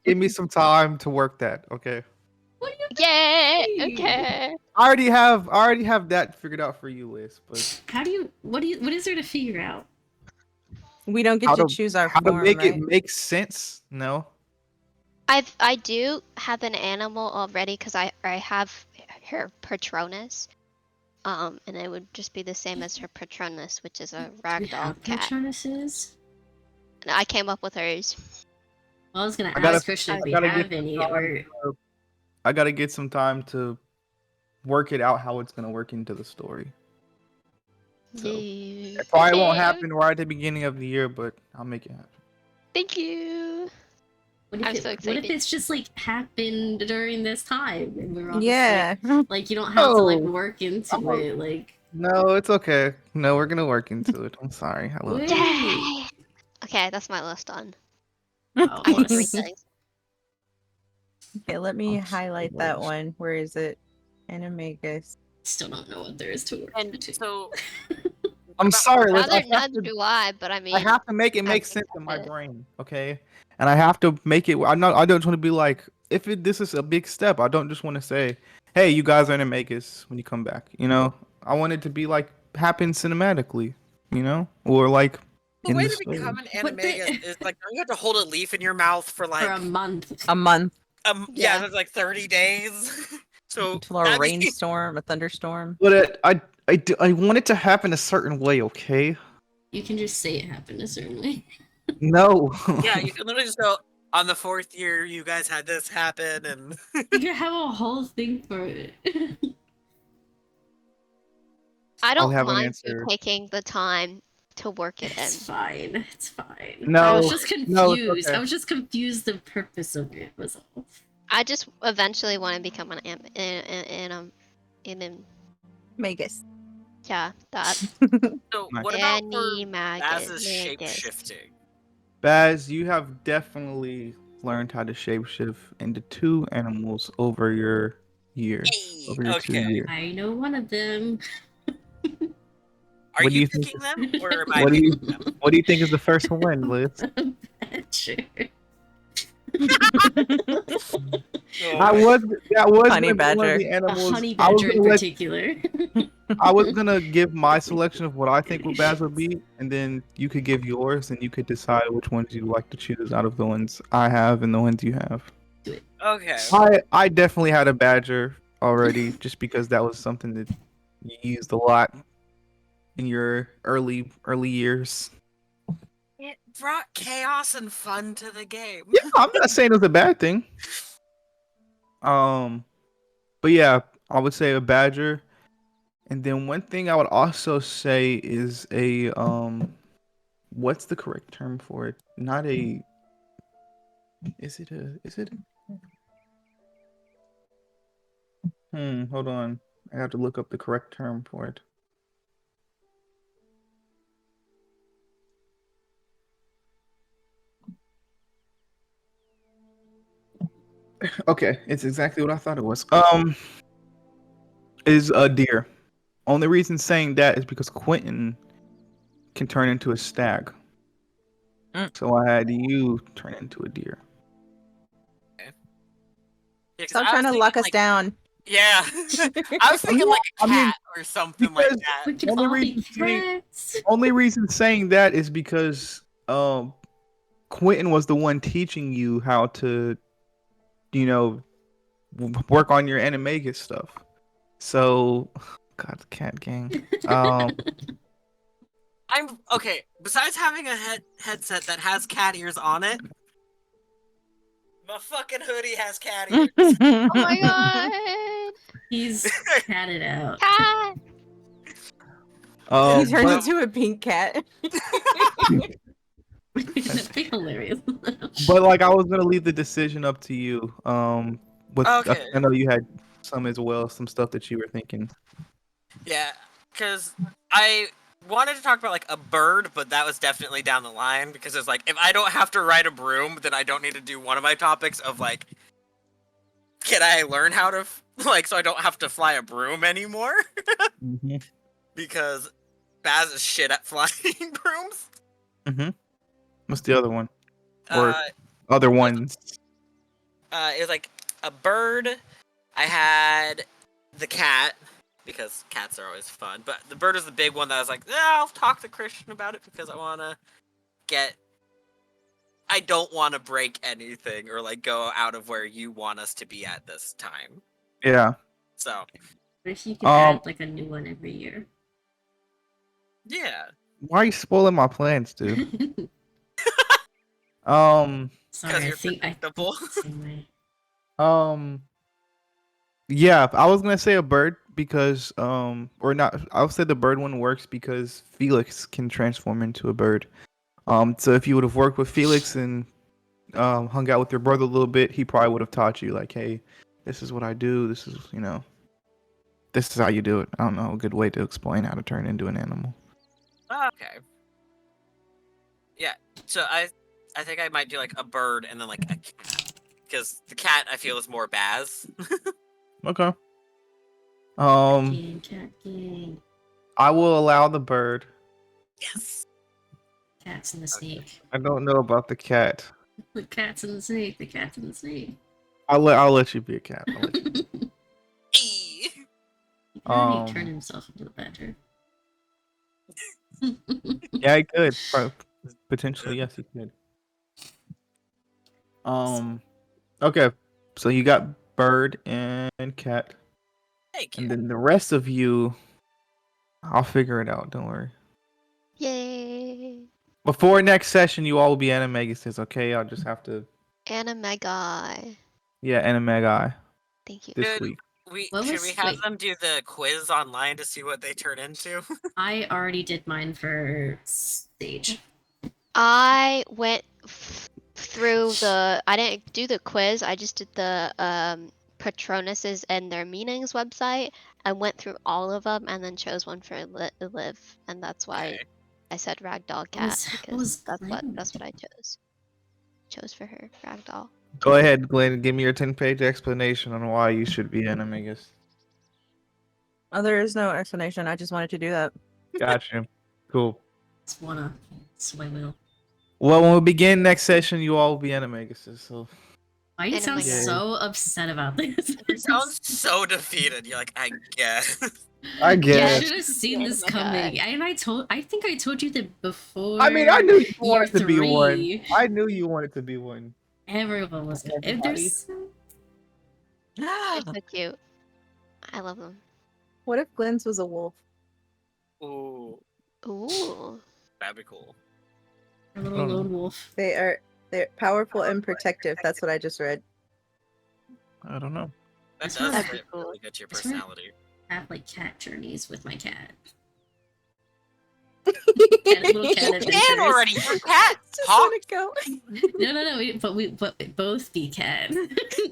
B: Give me some time to work that. Okay.
A: What do you
D: Yeah.
A: mean?
D: Okay.
B: I already have that figured out for you, Liz. But
A: How do you what is there to figure out?
C: We don't get
B: How
C: to
B: to-
C: choose our
B: how to
C: form,
B: make
C: right?
B: it make sense? No.
D: I do have an animal already because I have her Patronus. And it would just be the same as her Patronus, which is a
A: Do we
D: ragdoll
A: have
D: cat.
A: Patronuses?
D: And I came up with hers.
A: Well, I was gonna
B: I gotta-
A: ask Christian if
B: I
A: we
B: gotta
A: have
B: get
A: any,
B: some
A: or
B: I gotta get some time to work it out how it's gonna work into the story. So,
D: Yeah.
B: It probably won't happen right at the beginning of the year, but I'll make it happen.
D: Thank you.
A: what if,
D: I'm so
A: what if
D: excited.
A: it's just like happened during this time and we're all just,
C: Yeah.
A: like you don't have to like
B: Oh.
A: work into
B: Oh.
A: it, like
B: No, it's okay. No, we're gonna work into it. I'm sorry. I love
A: Wait.
B: you.
D: Yay! Okay, that's my list done.
A: oh,
D: I have 3
A: yes.
D: things.
C: Okay, let me
B: Oh,
C: highlight
B: so
C: that
B: worse.
C: one. Where is it? Animagus.
A: Still don't know what there is to work
E: And
A: into.
E: so
B: I'm sorry, Liz.
D: Rather neither do I, but I mean,
B: I have to make it
D: I
B: make
D: think
B: sense in my
D: that's it.
B: brain, okay? And I have to make it. I don't want to be like, this is a big step. I don't just want to say, hey, you guys are gonna make us when you come back. You know, I want it to be like happen cinematically, you know, or like
E: The
B: in
E: way
B: the
E: to
B: story.
E: become an
A: But
E: animagus is like, don't you have to hold a leaf in your mouth for
A: for
E: like
A: a month.
C: A month
E: yeah,
D: Yeah.
E: that's like 30 days. So
C: until a
E: that means-
C: rainstorm, a thunderstorm.
B: But I want it to happen a certain way, okay?
A: You can just say it happened a certain way.
B: No.
E: yeah, you can literally just go on the 4th year. You guys had this happen, and
A: You can have a whole thing for it.
D: I
B: I'll
D: don't
B: have an
D: mind
B: answer.
D: you taking the time to work it in.
A: It's fine. It's fine. I
B: No,
A: was just confused.
B: no, it's okay.
A: I was just confused the purpose of it was all.
D: I just eventually want to become an
C: Magus.
D: yeah, that
E: so
B: Nice.
E: what about for
D: animagus.
E: Baz's shape shifting?
B: Baz, you have definitely learned how to shapeshift into 2 animals over your year.
E: Hey,
B: Over your 2
E: okay.
B: years.
A: I know one of them.
E: Are
B: What do
E: you
B: you think-
E: picking them, or am I
B: What do you
E: picking them?
B: What do you think is the first one, Liz?
A: Badger.
E: Oh,
B: That
E: man.
B: was
C: Honey
B: gonna be one of
C: badger.
B: the
A: A
B: animals.
A: honey
B: I was
A: badger in
B: gonna let-
A: particular.
B: I was gonna give my selection of what I think what Baz would be, and then you could give yours, and you could decide which ones you'd like to choose out of the ones I have and the ones you have.
E: Okay.
B: I definitely had a badger already, just because that was something that you used a lot in your early years.
E: It brought chaos and fun to the game.
B: Yeah, I'm not saying it was a bad thing. But yeah, I would say a badger. And then one thing I would also say is a what's the correct term for it? Not a is it hold on. I have to look up the correct term for it. Okay, it's exactly what I thought it was. Is a deer. Only reason saying that is because Quentin can turn into a stag. So I had you turn into a deer.
E: Yeah, 'cause
C: Stop
E: I
C: trying
E: was
C: to luck
E: thinking,
C: us
E: like,
C: down.
E: Yeah, I was thinking like a
B: I mean,
E: cat or something like
B: because-
E: that.
A: We can
B: Only
A: all be
B: reason saying-
A: cats.
B: Only reason saying that is because Quentin was the one teaching you how to, work on your animagus stuff. So, God, the cat gang.
E: I'm okay. Besides having a headset that has cat ears on it, my fucking hoodie has cat ears.
D: Oh my god!
A: He's catted out.
D: Cat!
C: He turns
B: but,
C: into a pink cat.
A: That'd be hilarious.
B: but like I was gonna leave the decision up to you.
E: Okay.
B: I know you had some as well, some stuff that you were thinking.
E: Yeah, because I wanted to talk about like a bird, but that was definitely down the line because it's like if I don't have to ride a broom, then I don't need to do one of my topics of like, can I learn how to like so I don't have to fly a broom anymore?
B: Mm-hmm.
E: Because Baz is shit at flying brooms.
B: Mm-hmm. What's the other one? Or
E: Uh,
B: other ones?
E: it was like a bird. I had the cat because cats are always fun, but the bird is the big one that I was like, I'll talk to Christian about it because I don't want to break anything or like go out of where you want us to be at this time.
B: Yeah.
E: So
A: What if you could add like a new one every year?
E: yeah,
B: Why are you spoiling my plans, dude? Um.
A: Sorry, I
E: you're
A: think
E: predictable.
A: the same way.
B: Yeah, I was gonna say a bird because or not. I would say the bird one works because Felix can transform into a bird. So if you would have worked with Felix and hung out with your brother a little bit, he probably would have taught you like, hey, this is what I do. This is this is how you do it. I don't know a good way to explain how to turn into an animal.
E: Okay. Yeah, so I think I might do like a bird and then like a cat because the cat I feel is more Baz.
B: Okay.
A: Cat gang.
B: I will allow the bird
E: Yes.
A: Cats and the snake.
B: I don't know about the cat.
A: The cat's and the snake. The cat's and the snake.
B: I'll let you be a cat. I'll let you be.
E: Hey.
A: He can already turn
B: Um,
A: himself into a badger.
B: Yeah, he could. Potentially, yes, he could. Okay. So you got bird and cat,
E: Thank
B: and
E: you.
B: then the rest of you, I'll figure it out. Don't worry.
D: Yay!
B: Before next session, you all will be animaguses. Okay, I'll just have to.
D: Anime guy.
B: Yeah, anime guy
D: Thank you.
B: this
E: Should
B: week.
E: should we have
A: wait,
E: them do the quiz online to see what they turn into?
A: I already did mine for stage.
D: I went through the. I didn't do the quiz. I just did the Patronuses and their meanings website. I went through all of them and then chose one for Liv, and that's why
E: Okay.
D: I said ragdoll
A: What
D: cat
A: was
D: because that's
A: Glenn?
D: what I chose. Chose for her ragdoll.
B: Go ahead, Glenn. Give me your 10-page explanation on why you should be animagus.
C: Oh, there is no explanation. I just wanted to do that.
B: Gotcha. Cool.
A: Just wanna sway wheel.
B: Well, when we begin next session, you all will be animaguses. So
A: Why do you sound
D: Anime.
A: so upset about this?
E: You sound so defeated. You're like, I guess.
B: I
A: You
B: guess.
A: should have seen this
D: Anime guy.
A: coming. And I think I told you that before.
B: I mean, I knew you
A: year
B: wanted to be one.
A: 3.
B: I knew you wanted to be one.
A: Everyone was good. If
B: Everybody.
A: there's
D: They're so cute. I love them.
C: What if Glenn's was a wolf?
E: Ooh,
D: Ooh.
E: that'd be cool.
A: a little lone wolf.
C: They're powerful and protective. That's what I just read.
B: I don't know.
E: That
A: That's
E: does
A: right.
E: fit really good to your
A: That's right.
E: personality.
A: Have like cat journeys with my cat. Little cat
E: You
A: adventures.
E: can already. Your cat
C: Just
E: talk.
C: let it go.
A: No. But both be cat.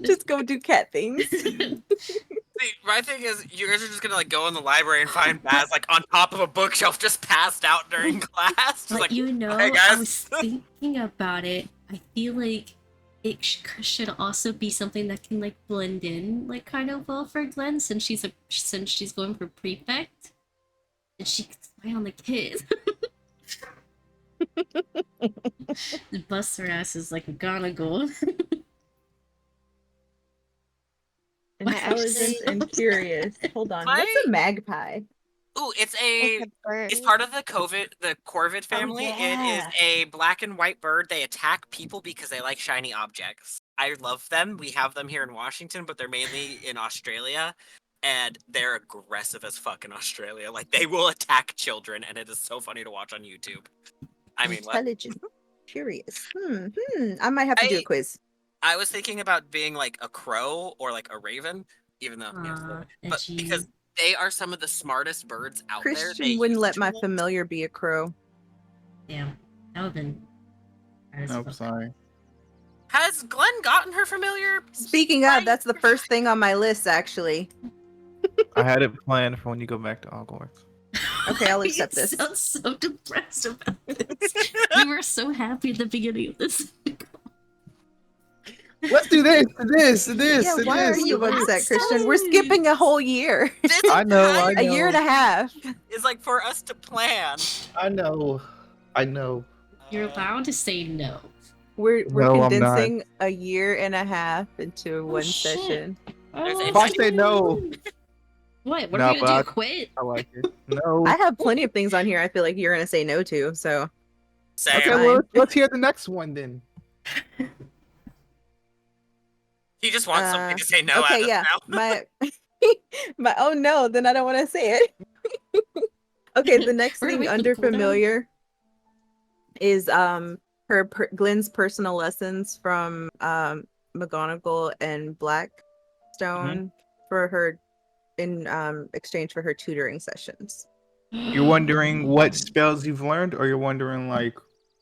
C: Just go do cat things.
E: See, my thing is, you guys are just gonna like go in the library and find Baz like on top of a bookshelf, just passed out during class. Just
A: But
E: like,
A: you know,
E: "Hey,
A: I
E: guys."
A: was thinking about it. I feel like it should also be something that can like blend in like kind of well for Glenn since she's going for prefect, and she can spy on the kids. Bust her ass is like a McGonagall.
C: Intelligent and curious. Hold on.
E: My-
C: What's a magpie?
E: Ooh, it's
D: It's a bird.
E: It's part of the Corvid family. It is
C: yeah.
E: a black and white bird. They attack people because they like shiny objects. I love them. We have them here in Washington, but they're mainly in Australia. And they're aggressive as fuck in Australia. Like they will attack children, and it is so funny to watch on YouTube. I mean, what?
C: Intelligent. Curious. I might have to do a quiz.
E: I was thinking about being like a crow or like a raven, even though but
A: Edgy.
E: because they are some of the smartest birds out there.
C: Christian
E: They
C: wouldn't
E: use
C: let my
E: tools.
C: familiar be a crow.
A: Damn, that would've been. hard as
B: Nope,
A: fuck.
B: sorry.
E: Has Glenn gotten her familiar?
C: Speaking of, that's the first thing on my list, actually.
B: I had it planned for when you go back to Hogwarts.
C: Okay, I'll
A: You
C: accept this.
A: sound so depressed about this. You were so happy at the beginning of this.
B: Let's do this.
C: Yeah, why are you upset, Christian? We're skipping a whole year.
E: This
B: I know,
E: time
B: I
C: A year and a half.
E: is like for us to plan.
B: I know.
A: You're allowed to say no.
C: We're
B: No, I'm not.
C: condensing a year and a half into one
A: shit.
C: session.
E: There's a
B: If I say no,
A: What? What
B: No,
A: are we
B: but
A: gonna do? Quit?
B: I like it. No.
C: I have plenty of things on here I feel like you're gonna say no to, so
E: Sam.
B: Okay,
C: Fine.
B: well, let's hear the next one then.
E: He just wants something to say no
C: okay,
E: at us
C: yeah.
E: now.
C: My oh no, then I don't want to say it. Okay, the next
A: We're gonna
C: thing
A: make
C: under
A: them cool down.
C: familiar is Glenn's personal lessons from McGonagall and Blackstone for her in exchange for her tutoring sessions.
B: You're wondering what spells you've learned, or you're wondering like,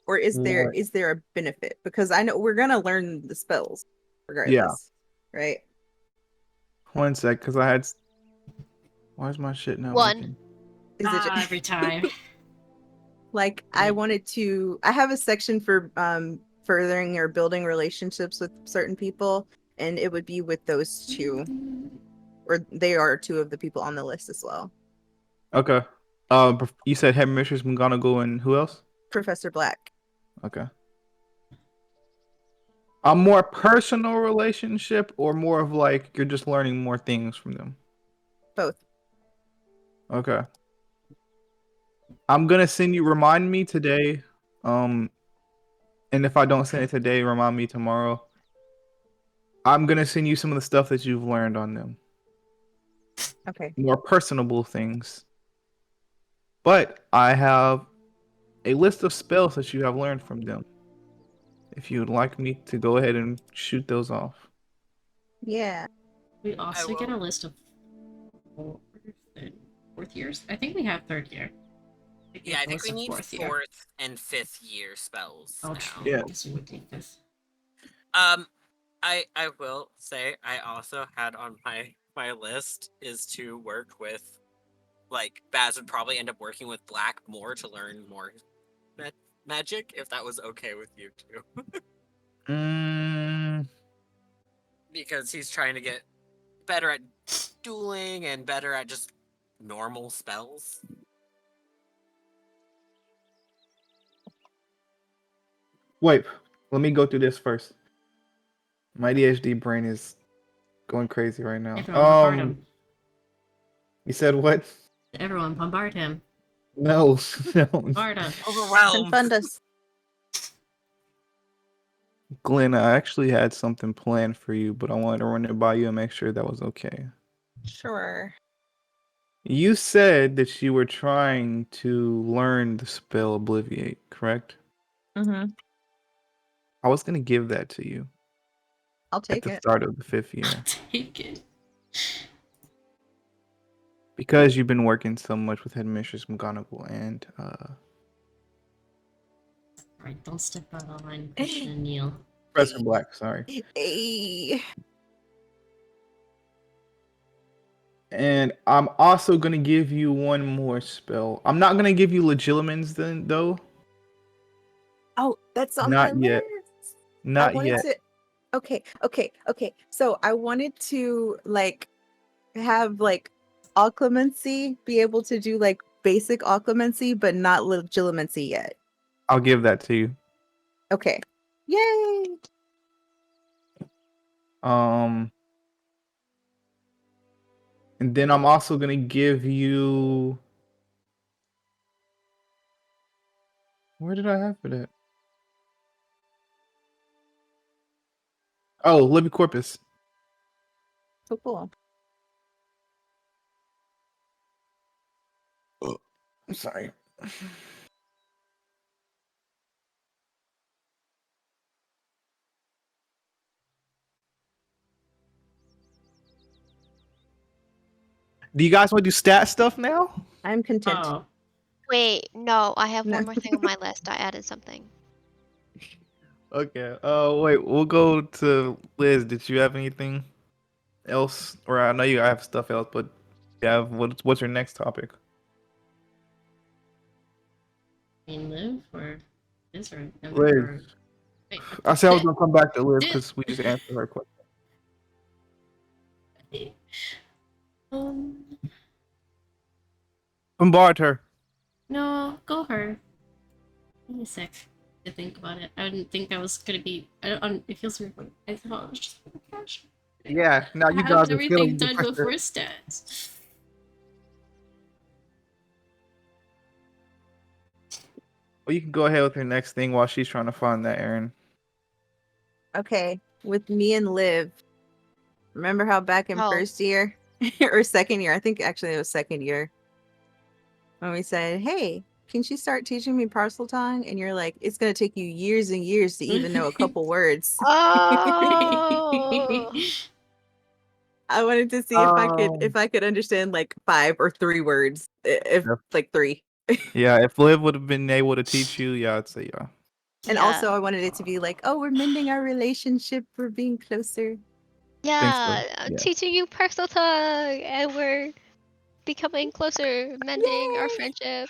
C: Or is there
B: What?
C: a benefit? Because I know we're gonna learn the spells regardless. Right?
B: one sec, because I had. Why is my shit not
D: One.
B: working?
C: Is it just,
A: Every time.
C: like I wanted to I have a section for furthering or building relationships with certain people, and it would be with those two. Or they are two of the people on the list as well.
B: Okay. You said Headmistress McGonagall and who else?
C: Professor Black.
B: Okay. A more personal relationship, or more of like you're just learning more things from them?
C: Both.
B: Okay. I'm gonna send you. Remind me today. Um, and if I don't send it today, remind me tomorrow. I'm gonna send you some of the stuff that you've learned on them.
C: Okay.
B: More personable things. But I have a list of spells that you have learned from them. If you would like me to go ahead and shoot those off.
C: Yeah.
A: We also get a list of fourth and fourth years. I think we have third year.
E: Yeah, I
A: a
E: think
A: list
E: we
A: of
E: need
A: fourth year.
E: fourth and fifth year spells
A: Oh,
E: now.
A: true.
B: Yeah.
A: I guess we would take this.
E: I will say I also had on my list is to work with, like, Baz would probably end up working with Black more to learn more magic, if that was okay with you too. Because he's trying to get better at dueling and better at just normal spells.
B: Wait, let me go through this first. My ADHD brain is going crazy right now.
A: Everyone bombard him.
B: You said what?
A: Everyone bombard him.
B: No, no.
A: Bombard him.
E: Overwhelmed.
C: Confund us.
B: Glenn, I actually had something planned for you, but I wanted to run it by you and make sure that was okay.
C: Sure.
B: You said that you were trying to learn the spell Obliviate, correct?
C: Mm-hmm.
B: I was gonna give that to you
C: I'll
B: at
C: take
B: the
C: it.
B: start of the 5th year.
A: Take it.
B: Because you've been working so much with Headmistress McGonagall and
A: Alright, don't step out of line, Christian and Neil.
B: Professor Black, sorry.
C: Hey.
B: And I'm also gonna give you one more spell. I'm not gonna give you Legilimens then, though.
C: Oh, that's on
B: Not
C: my
B: yet.
C: list. I
B: Not
C: wanted
B: yet.
C: to. Okay. So I wanted to like have like occlumency, be able to do like basic occlumency, but not legilimency yet.
B: I'll give that to you.
C: Okay. Yay!
B: And then I'm also gonna give you. Where did I have it at? Oh, Libby Corpus.
C: So cool.
B: I'm sorry. Do you guys want to do stat stuff now?
C: I'm content.
A: Oh,
D: Wait, no, I have
C: No.
D: one more thing on my list. I added something.
B: Okay. Wait. We'll go to Liz. Did you have anything else? Or I know you have stuff else, but yeah. What's your next topic?
A: Liv or Israel?
B: Liz.
A: Wait,
B: I said I was gonna come back to Liz because we just answered her question.
A: Um,
B: Bombard her.
A: no, go her. Give me a sec to think about it. I didn't think I was gonna be. It feels weird. I thought it was just cash.
B: Yeah. Now you
A: I
B: guys
A: have
B: are
A: everything
B: feeling
A: done
B: the pressure.
A: before stats.
B: Well, you can go ahead with your next thing while she's trying to find that, Aaron.
C: Okay. With me and Liv. Remember how back in
D: Oh.
C: first year or second year? I think actually it was second year. When we said, "Hey, can she start teaching me parcel tongue?" And you're like, "It's gonna take you years and years to even know a couple words."
D: Oh,
C: I wanted to see if I could understand like 5 or 3 words. If
B: Yep.
C: like 3.
B: Yeah, if Liv would have been able to teach you, yeah, I'd say yeah.
C: And
D: yeah.
C: also I wanted it to be like, "Oh, we're mending our relationship. We're being closer."
D: Yeah, I'm
B: Yeah.
D: teaching you personal tongue, and we're becoming closer, mending our
C: Yay!
D: friendship.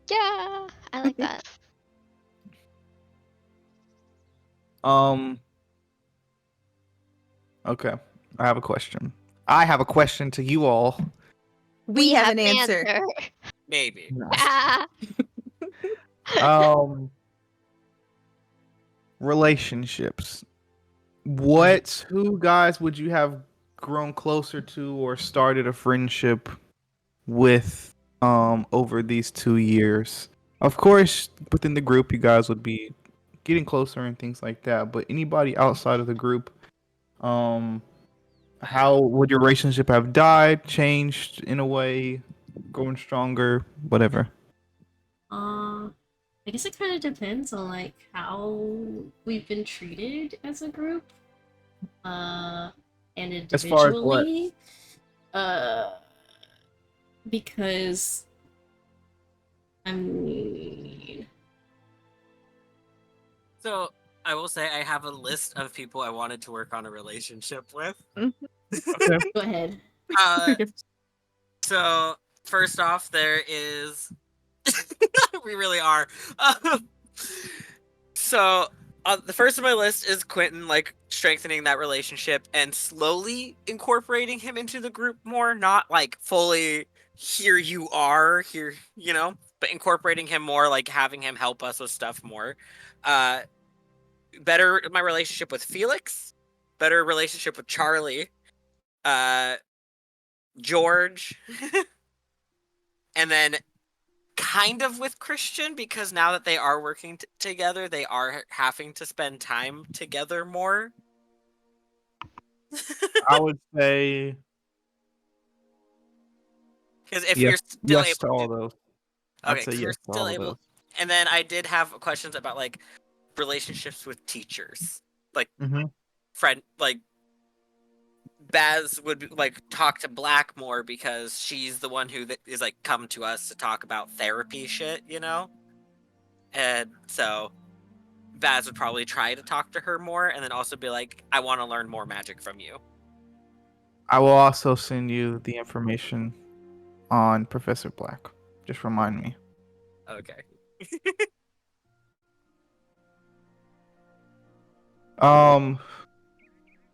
D: Yeah, I like that.
B: Okay. I have a question. I have a question to you all.
C: We have an answer.
E: Maybe.
D: Ah.
B: Um, relationships. Who guys would you have grown closer to or started a friendship with over these 2 years? Of course, within the group, you guys would be getting closer and things like that. But anybody outside of the group, um, how would your relationship have died, changed in a way, grown stronger, whatever?
A: I guess it kind of depends on like how we've been treated as a group, and
B: As far as what?
A: individually. Uh, because I mean,
E: So I will say I have a list of people I wanted to work on a relationship with.
B: Okay.
A: go ahead.
E: Uh, so first off, there is. We really are. So the first on my list is Quentin, like strengthening that relationship and slowly incorporating him into the group more, not like fully here you are here, but incorporating him more, like having him help us with stuff more. Uh, better my relationship with Felix, better relationship with Charlie, uh, George, and then kind of with Christian, because now that they are working together, they are having to spend time together more.
B: I would say
E: Because if
B: yes,
E: you're still
B: yes
E: able
B: to
E: to
B: all
E: do,
B: those. I'd
E: okay,
B: say
E: because we're
B: yes to
E: still
B: all of
E: able,
B: those.
E: and then I did have questions about like relationships with teachers, like
B: Mm-hmm.
E: friend, like Baz would like talk to Black more because she's the one who is like come to us to talk about therapy shit, and so Baz would probably try to talk to her more, and then also be like, I want to learn more magic from you.
B: I will also send you the information on Professor Black. Just remind me.
E: Okay.
B: Um,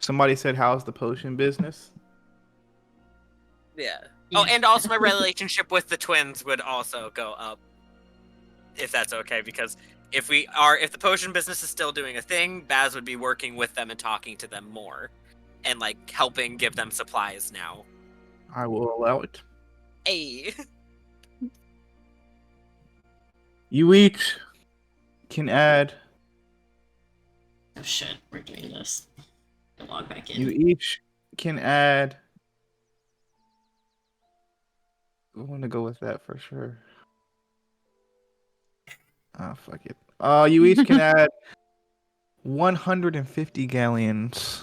B: somebody said, "How's the potion business?"
E: Yeah. Oh, and also my relationship with the twins would also go up, if that's okay, because if the potion business is still doing a thing, Baz would be working with them and talking to them more, and like helping give them supplies now.
B: I will allow it.
E: Hey.
B: You each can add.
A: Oh shit, we're doing this. I'll log back
B: You
A: in.
B: each can add. I want to go with that for sure. Ah, fuck it. You each can add 150 galleons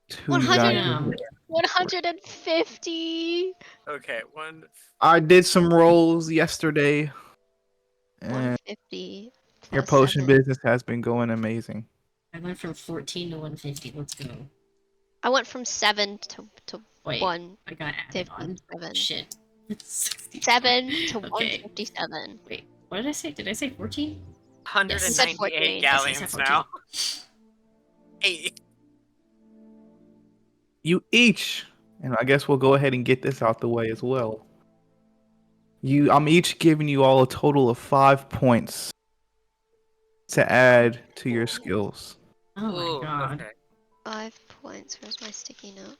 B: to you guys.
D: 100,
A: Damn.
D: 150.
E: Okay. One.
B: I did some rolls yesterday, and
D: 150
B: your
D: plus
B: potion
D: 7.
B: business has been going amazing.
A: I went from 14 to 150. Let's go.
D: I went from 7 to
A: Wait,
D: 157.
A: I got added on. Shit.
D: 7 to
A: Okay.
D: 157.
A: Wait, what did I say? Did I say 14?
D: Yes, you said
E: 198
D: 14.
A: Yes, I said
E: galleons
A: 14.
E: now. Hey.
B: You each, and I guess we'll go ahead and get this out the way as well. I'm each giving you all a total of 5 points to add to your skills.
A: Oh my
E: Ooh,
A: god.
E: okay.
D: 5 points. Where's my sticky notes?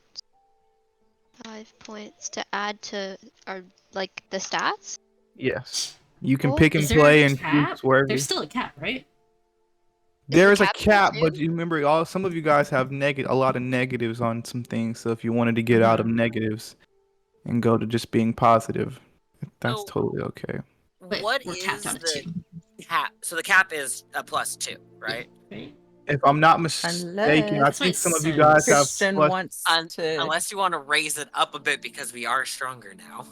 D: 5 points to add to our, like, the stats?
B: Yes. You can
D: Oh,
B: pick and
A: Is there
B: play
A: a
B: and
A: cap?
B: choose wherever.
A: There's still a cap, right?
D: Is the
B: There is a
D: cap still
B: cap,
D: 2?
B: but you remember, some of you guys have a lot of negatives on some things. So if you wanted to get out of negatives and go to just being positive, that's
E: So-
B: totally okay.
A: But
E: What
A: we're capped
E: is
A: on a
E: the
A: 2,
E: cap? So the cap is a +2, right?
A: right?
B: If I'm not mistaken, I
C: Unless
A: That's what
B: think
A: it
B: some of you
A: says.
B: guys have
C: Christian
B: plus.
C: wants to.
E: Unless you want to raise it up a bit because we are stronger now.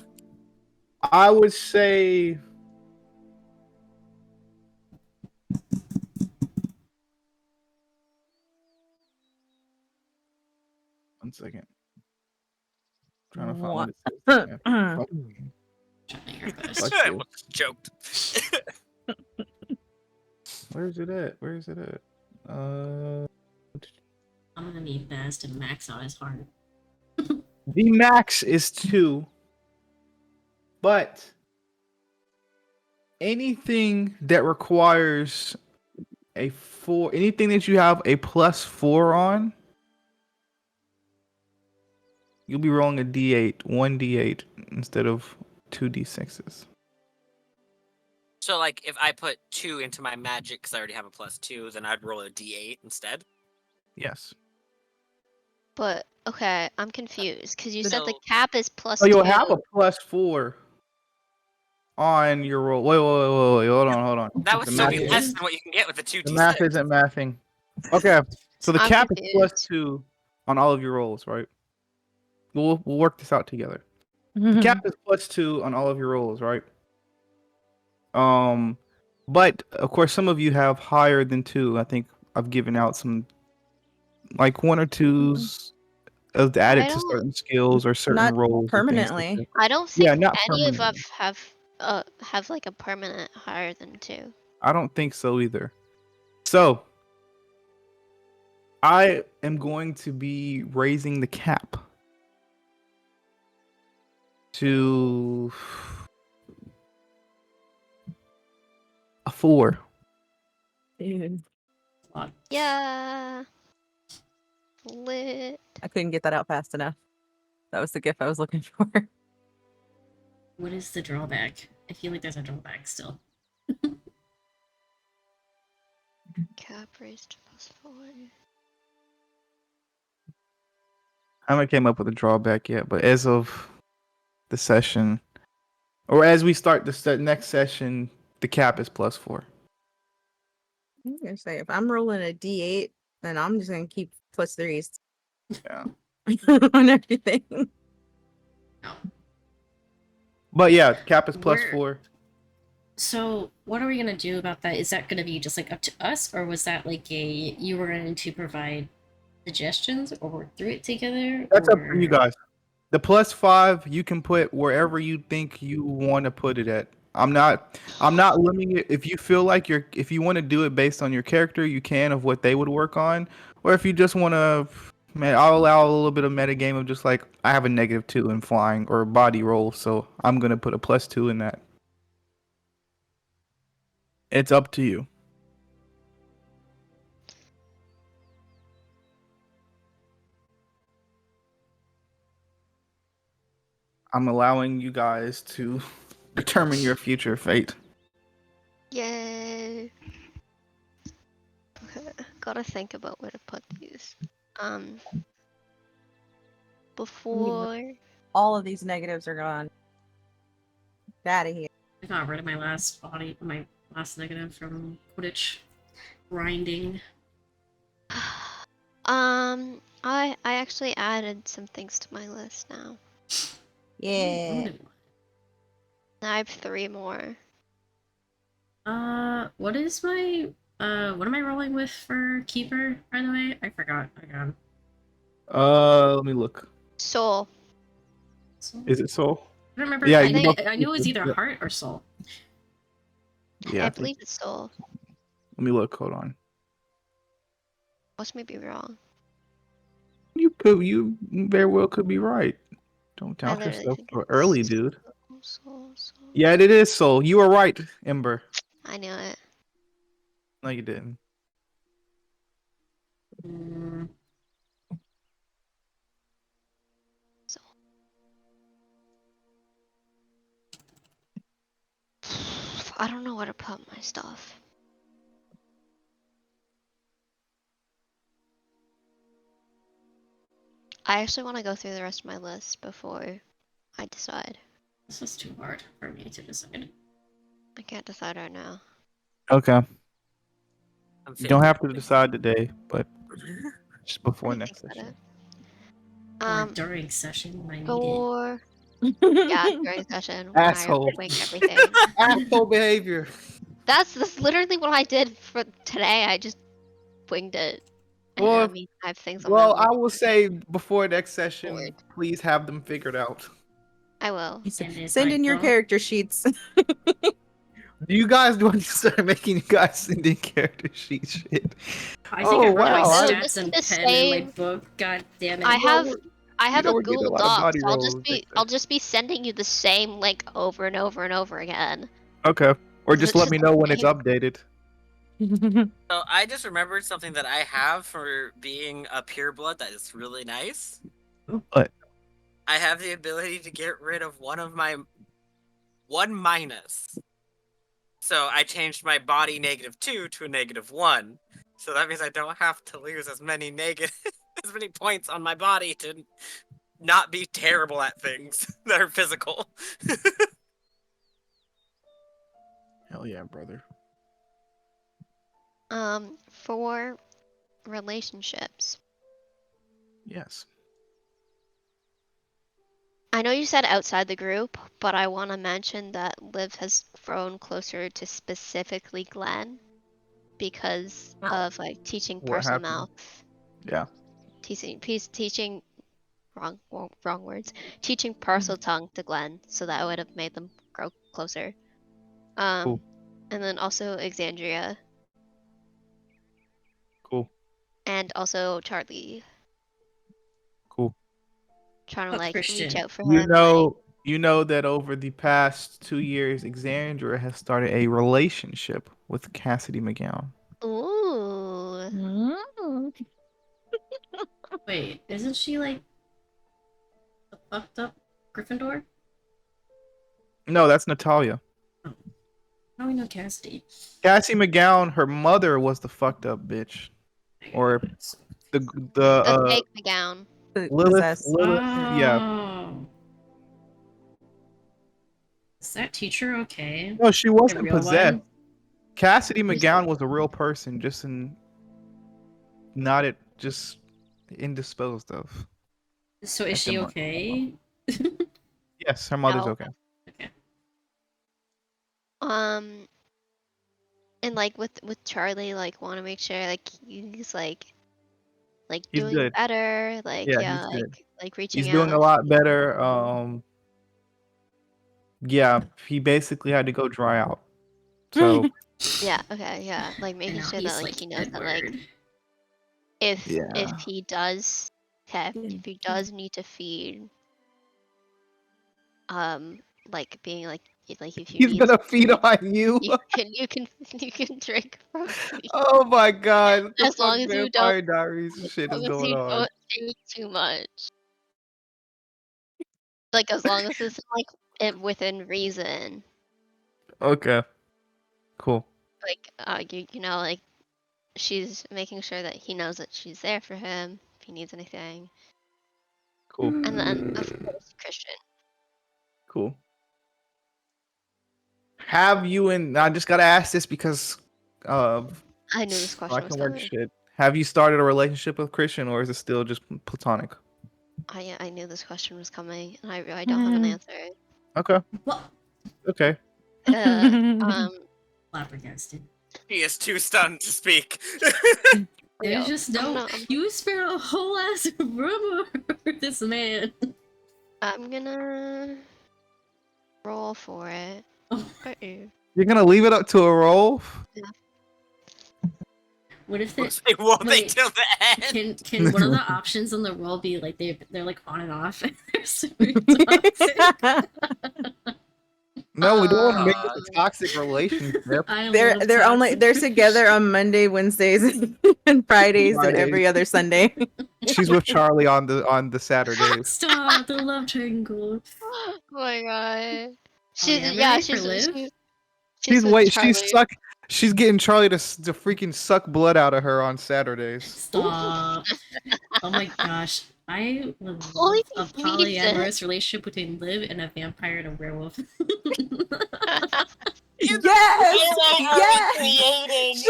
B: I would say. One second. Trying to find what it says. Yeah, fuck me.
A: Trying your best.
B: Fuck
E: I
B: you.
E: almost joked.
B: Where's it at? Uh,
A: I'm gonna need Baz to max out his heart.
B: the max is 2, but anything that requires anything that you have a +4 on, you'll be rolling a D8, 1d8 instead of 2d6s.
E: So, like, if I put 2 into my magic because I already have a +2, then I'd roll a D8 instead.
B: Yes.
D: But okay, I'm confused because you said the
E: So-
D: cap is plus
B: So you'll
D: 2.
B: have a +4 on your roll. Wait, hold on.
E: That would
B: The
E: still
B: math,
E: be
A: is-
E: less than what you can get with a 2d6.
B: the math isn't mathing. Okay, so the
D: I'm
B: cap is
D: confused.
B: +2 on all of your rolls, right? We'll work this out together. The cap is +2 on all of your rolls, right? But of course, some of you have higher than 2. I think I've given out some, like 1 or 2s of added to
D: don't-
B: certain skills or certain
C: Not
B: roles. or things like
C: permanently.
B: that.
D: I don't think
B: Yeah, not
D: any of
B: permanently.
D: us have like a permanent higher than 2.
B: I don't think so either. So I am going to be raising the cap to a 4.
C: Dude,
D: Yeah. Lit.
C: I couldn't get that out fast enough. That was the gif I was looking for.
A: What is the drawback? I feel like there's a drawback still.
D: Cap raised to +4.
B: I haven't came up with a drawback yet, but as of the session, or as we start the next session, the cap is +4.
C: I'm gonna say if I'm rolling a D8, then I'm just gonna keep +3s.
B: Yeah.
C: On everything.
B: But yeah, the cap is
A: Where-
B: +4.
A: So, what are we gonna do about that? Is that gonna be just like up to us, or was that like you were going to provide suggestions or work through it together?
B: That's up
A: or...
B: to you guys. The +5 you can put wherever you think you want to put it at. I'm not limiting it. If you feel like if you want to do it based on your character, you can, of what they would work on. Or if you just want to, man, I'll allow a little bit of metagame of just like I have a -2 in flying or body roll, so I'm gonna put a +2 in that. It's up to you. I'm allowing you guys to determine your future fate.
D: Yay. Okay, gotta think about where to put these. Before
C: All of these negatives are gone. Get out of here.
A: I got rid of my last negative from Quidditch grinding.
D: I actually added some things to my list now.
C: Yeah.
D: Now I have 3 more.
A: What is my what am I rolling with for keeper? By the way, I forgot again.
B: Let me look.
D: Soul.
A: So,
B: Is it soul?
A: I don't remember.
B: Yeah,
A: I,
B: you
A: think
B: both-
A: I knew it was either
B: yeah.
A: heart or soul.
B: Yeah,
D: I believe it's soul.
B: Let me look. Hold on.
D: Watch me be wrong.
B: You very well could be right. Don't
D: I
B: doubt
D: literally
B: yourself
D: think
B: so
D: it's
B: early, dude.
D: Soul.
B: Yeah, it is soul. You were right, Ember.
D: I knew it.
B: No, you didn't.
A: Mm,
D: I don't know where to put my stuff. I actually want to go through the rest of my list before I decide.
A: this is too hard for me to decide.
D: I can't decide right now.
B: Okay.
E: I'm
B: You don't have to
E: 50-50.
B: decide today, but just before
D: Let me
B: next
D: think
B: session.
A: Or
D: about
A: during session when I need it.
D: For yeah, during session when
B: Asshole.
D: I wing everything.
B: Asshole behavior.
D: That's literally what I did for today. I just winged it. And
B: Well,
D: I mean, I have things on
B: Well,
D: my
B: I
D: list.
B: will say before next session,
D: Bored.
B: please have them figured out.
D: I will.
A: And if
C: Send
A: I
C: in your
A: don't-
C: character sheets.
B: You guys do I need to start making you guys send in character sheet shit?
A: I think I
B: Oh,
A: wrote my
B: wow,
D: I-
A: stats and
D: This is the
A: pen in my
D: same-
A: book. God damn it.
D: I have
B: know
D: a
B: we're getting a
D: Google
B: lot of
D: Doc,
B: body
D: so
B: rolls
D: I'll
B: next
D: just be sending you the same link over and over and over again.
B: Okay. Or
D: Is
B: just
D: it
B: let me know when it's
D: like-
B: updated.
E: So I just remembered something that I have for being a pureblood that is really nice.
B: What?
E: I have the ability to get rid of one of my one minus. So I changed my body -2 to a -1. So that means I don't have to lose as many as many points on my body to not be terrible at things that are physical.
B: Hell yeah, brother.
D: For relationships.
B: Yes.
D: I know you said outside the group, but I want to mention that Liv has grown closer to specifically Glenn because of like teaching
B: What
D: parcel
B: happened?
D: mouth,
B: Yeah.
D: teaching wrong words, teaching parcel tongue to Glenn, so that would have made them grow closer.
B: Cool.
D: And then also Exandria
B: Cool.
D: and also Charlie,
B: Cool.
D: trying to
A: Fuck
D: like reach
A: Christian.
D: out for
B: You
D: him.
B: know that over the past 2 years, Exandria has started a relationship with Cassidy McGowan.
D: Ooh.
A: Wait, isn't she like a fucked up Gryffindor?
B: No, that's Natalia.
A: How do we know Cassidy?
B: Cassie McGowan, her mother was the fucked up bitch. Or the
D: The fake McGown.
B: Lilith. Yeah.
A: Oh. Is that teacher okay?
B: No, she
A: The
B: wasn't
A: real
B: possessed.
A: one?
B: Cassidy McGowan was a real person, just just indisposed of.
A: So is
B: At the
A: she
B: moment.
A: okay?
B: Yes, her mother's
D: No.
B: okay.
A: Okay.
D: And like with Charlie, like want to make sure like he's like
B: He's
D: doing
B: good.
D: better, like
B: Yeah,
D: yeah,
B: he's good.
D: like reaching
B: He's
D: out.
B: doing a lot better. Yeah, he basically had to go dry out. So
D: Yeah, okay, yeah, like
A: And
D: making
A: now
D: sure that
A: he's
D: like
A: like
D: he knows that like
A: Edward.
D: if
B: Yeah.
D: he does if he does need to feed, like being like if you
B: He's
D: need
B: gonna feed on you.
D: you can drink from me
B: Oh my god, what the
D: as
B: fuck
D: long as you don't
B: Vampire Diaries
D: as
B: shit is
D: long as
B: going
D: you
B: on?
D: don't do too much. Like as long as it's like within reason.
B: Okay. Cool.
D: Like you know like she's making sure that he knows that she's there for him if he needs anything.
B: Cool.
D: And then of course Christian.
B: Cool. Have you I just gotta ask this because
D: I knew this
B: so I
D: question was
B: can work
D: coming.
B: shit. Have you started a relationship with Christian or is it still just platonic?
D: I knew this question was coming, and I don't have an answer.
B: Okay.
A: What?
B: Okay.
A: Flabbergasted.
E: He is too stunned to speak.
A: There's just no.
D: I'm
A: You spent a whole ass room over this man.
D: I'm gonna roll for it.
A: Oh,
B: You're gonna leave it up to a roll?
A: what if they
E: Say, won't they
A: wait,
E: till the end?
A: can one of the options on the roll be like they're like on and off? They're super toxic.
B: No, we don't want to make this a toxic relationship.
A: I
C: They're
A: love
C: they're only
A: toxic
C: they're together on Monday, Wednesdays, and Fridays, and
B: Fridays.
C: every other Sunday.
B: She's with Charlie on the Saturdays.
A: Stop the love triangle.
D: Oh my god.
A: Oh,
D: She
A: yeah,
D: yeah,
A: ready for Liv?
B: She's
D: with
B: wait,
D: Charlie.
B: she's getting Charlie to freaking suck blood out of her on Saturdays.
A: Stop. Oh my gosh. I would
D: Holy
A: love a
D: Jesus.
A: polyamorous relationship between Liv and a vampire and a werewolf.
C: Yes, yes,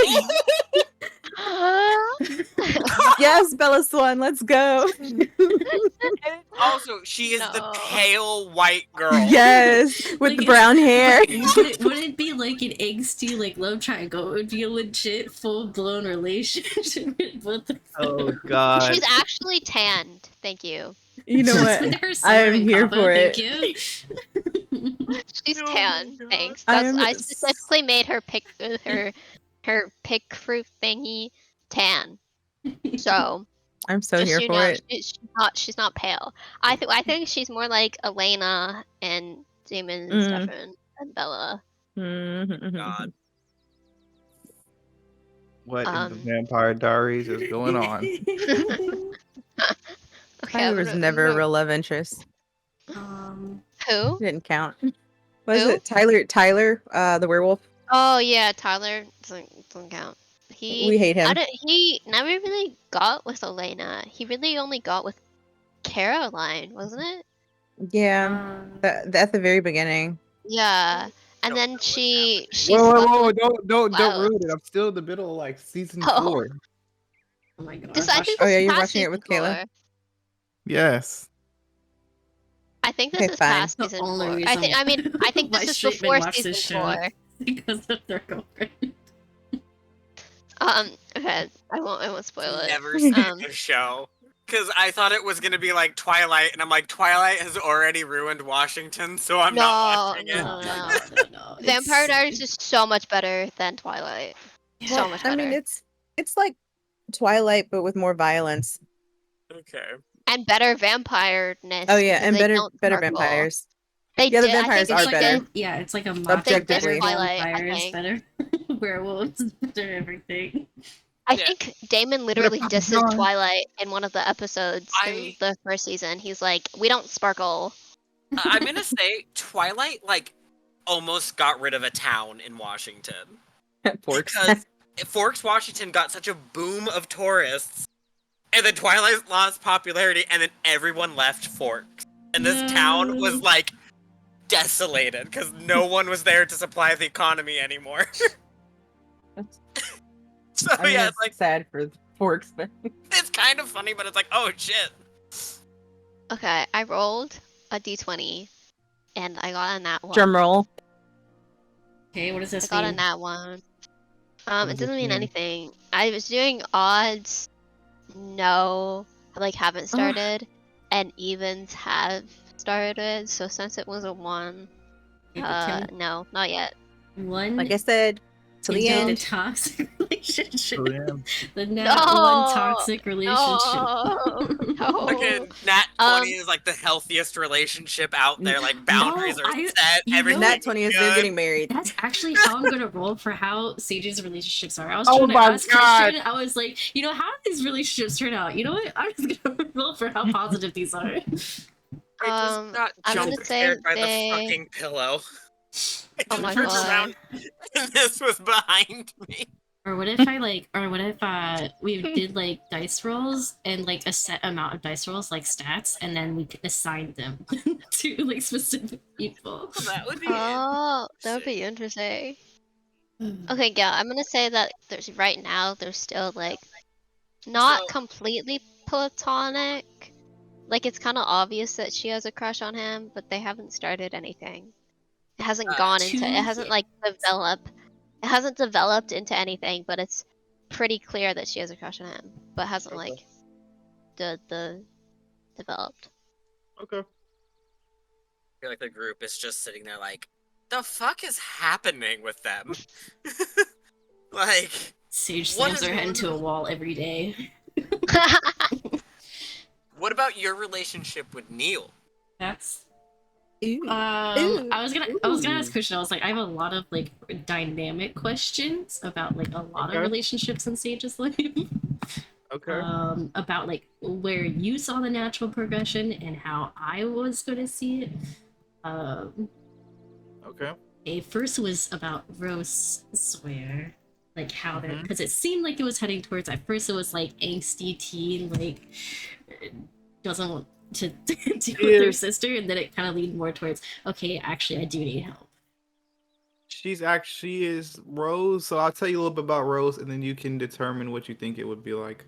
C: yes, Bella Swan, let's go.
E: Also, she is the
D: No.
E: pale white girl.
C: Yes, with
A: Like,
C: the brown hair.
A: Would it be like an angsty like love triangle? It would be a legit full blown relationship with both of
B: Oh
A: them.
B: god.
D: She's actually tanned. Thank you.
C: You know
A: Just
C: what?
A: with her
C: I
A: summer
C: am
A: in
C: here
A: Cabo,
C: for
A: thank
C: it.
A: you.
D: She's
E: Oh my
D: tan.
E: God.
D: Thanks.
C: I
D: That's
C: am
D: I specifically made her pick her pick fruit thingy tan. So
C: I'm so
D: just
C: here
D: so you
C: for
D: know,
C: it.
D: she's not pale. I think she's more like Elena and Damon and Stefan and Bella.
E: God.
B: What in the
D: Um.
B: Vampire Diaries is going on?
D: Okay,
C: Tyler was never a real love interest.
D: Who?
C: Didn't count. Was
D: Who?
C: it Tyler? Tyler, the werewolf.
D: Oh yeah, Tyler doesn't count. He
C: We hate
D: I
C: him.
D: don't he never really got with Elena. He really only got with Caroline, wasn't it?
C: Yeah,
A: Um,
C: at the very beginning.
D: Yeah. And
E: Don't know
D: then
E: what's
D: she
B: Whoa,
D: slept
B: whoa, whoa!
D: with
B: Don't
D: Twilight.
B: ruin it. I'm still in the middle of like season
D: Oh,
B: 4.
A: oh my god.
D: I think
C: Oh
D: this
C: yeah,
D: is
C: you're
D: past
C: watching it
D: season
C: with Kayla.
D: 4.
B: Yes.
D: I think this
C: Okay,
D: is
C: fine.
D: past
A: The
D: season
A: only
D: 4.
A: reason
D: I think
A: why
D: this is
A: straight men
D: before
A: watch
D: season
A: this show
D: 4.
A: is because of their girlfriend.
D: Okay, I won't spoil it.
E: Never seen
D: Um,
E: the show. Because I thought it was going to be like Twilight, and I'm like, Twilight has already ruined Washington, so I'm not
D: no,
E: watching
D: no,
E: it.
D: no, no.
A: No.
D: Vampire Diaries is so much better than Twilight. So
C: Well,
D: much
C: I
D: better.
C: mean, it's like Twilight, but with more violence.
E: Okay.
D: And better vampire-ness
C: Oh yeah,
D: because
C: and
D: they
C: better
D: don't sparkle.
C: vampires.
D: They
C: Yeah, the
D: did. I think
C: vampires
D: they
C: are
A: It's like
C: better.
D: did.
A: yeah, it's like a
D: They
A: mock
D: did
C: Objectively.
D: Twilight, I
A: vampires
D: think.
A: better. Werewolves better everything.
D: I
E: Yeah.
D: think Damon
B: Better
D: literally
B: Papa
D: disses
B: John.
D: Twilight in one of the episodes in the first season. He's like, "We don't sparkle."
E: I'm going to say Twilight, like, almost got rid of a town in Washington.
C: Forks.
E: Because Forks, Washington got such a boom of tourists, and then Twilight lost popularity, and then everyone left Forks. And this town was, like, desolated, because no one was there to supply the economy anymore. So
C: I mean,
E: yeah,
C: it's
E: it's like,
C: sad for Forks, but
E: it's kind of funny, but it's like, oh shit.
D: Okay, I rolled a d20, and I got a nat 1.
C: drum roll.
A: Okay, what does
D: I
A: this
D: got a
A: mean?
D: nat 1.
B: What
D: It
B: does
D: doesn't
B: this
D: mean
B: mean?
D: anything. I was doing odds, no, like haven't started, and evens have started. So since it was a 1,
A: Okay, but can
D: no, not yet.
A: one
C: Like I said, to the
A: into the
C: end.
A: toxic relationship.
B: Oh, yeah.
A: The nat one toxic relationship.
D: No.
E: Okay, Nat 20
D: Um,
E: is like the healthiest relationship out there. Like
A: No,
E: boundaries are
A: I-
E: set.
A: you know
E: Everything
C: Nat
A: what?
E: is
C: 20 is
E: good.
C: they're getting married.
A: That's actually how I'm gonna roll for how Sage's relationships are. I was
B: Oh
A: trying to
B: my
A: ask
B: God.
A: Christian, I was like, how do these relationships turn out? You know what? I'm just gonna roll for how positive these are.
E: I just
D: Um,
E: got
D: I'm
E: jump
D: gonna say
E: scared by
D: they-
E: the fucking pillow. I
D: Oh
E: just
D: my
E: turned
D: God.
E: around and this was behind me.
A: Or what if we did like dice rolls and like a set amount of dice rolls, like stats, and then we could assign them to like specific people.
E: That would be
D: Oh, that would be interesting. Okay, yeah, I'm gonna say that there's right now there's still like not
E: So-
D: completely platonic. Like it's kind of obvious that she has a crush on him, but they haven't started anything. It hasn't gone into. It hasn't like developed. It hasn't developed into anything, but it's pretty clear that she has a crush on him, but hasn't
B: Okay.
D: like the developed.
B: Okay.
E: I feel like the group is just sitting there like, the fuck is happening with them? Like,
A: Sage
E: What
A: slams
E: is
A: her head
E: going
A: into a
E: on?
A: wall every day.
E: what about your relationship with Neil?
A: That's
C: Ooh.
A: I was gonna ask Christian. I was like, I have a lot of like dynamic questions about like a lot
B: Okay.
A: of relationships in Sage's life.
B: Okay.
A: About like where you saw the natural progression and how I was gonna see it.
B: Okay.
A: First was about Rose Swear, like how they're
B: Mhm.
A: because it seemed like it was heading towards. At first, it was like angsty teen, like doesn't want to deal with her sister, and then it kind of leaned more towards okay, actually, I do need help.
B: She is Rose. So I'll tell you a little bit about Rose, and then you can determine what you think it would be like.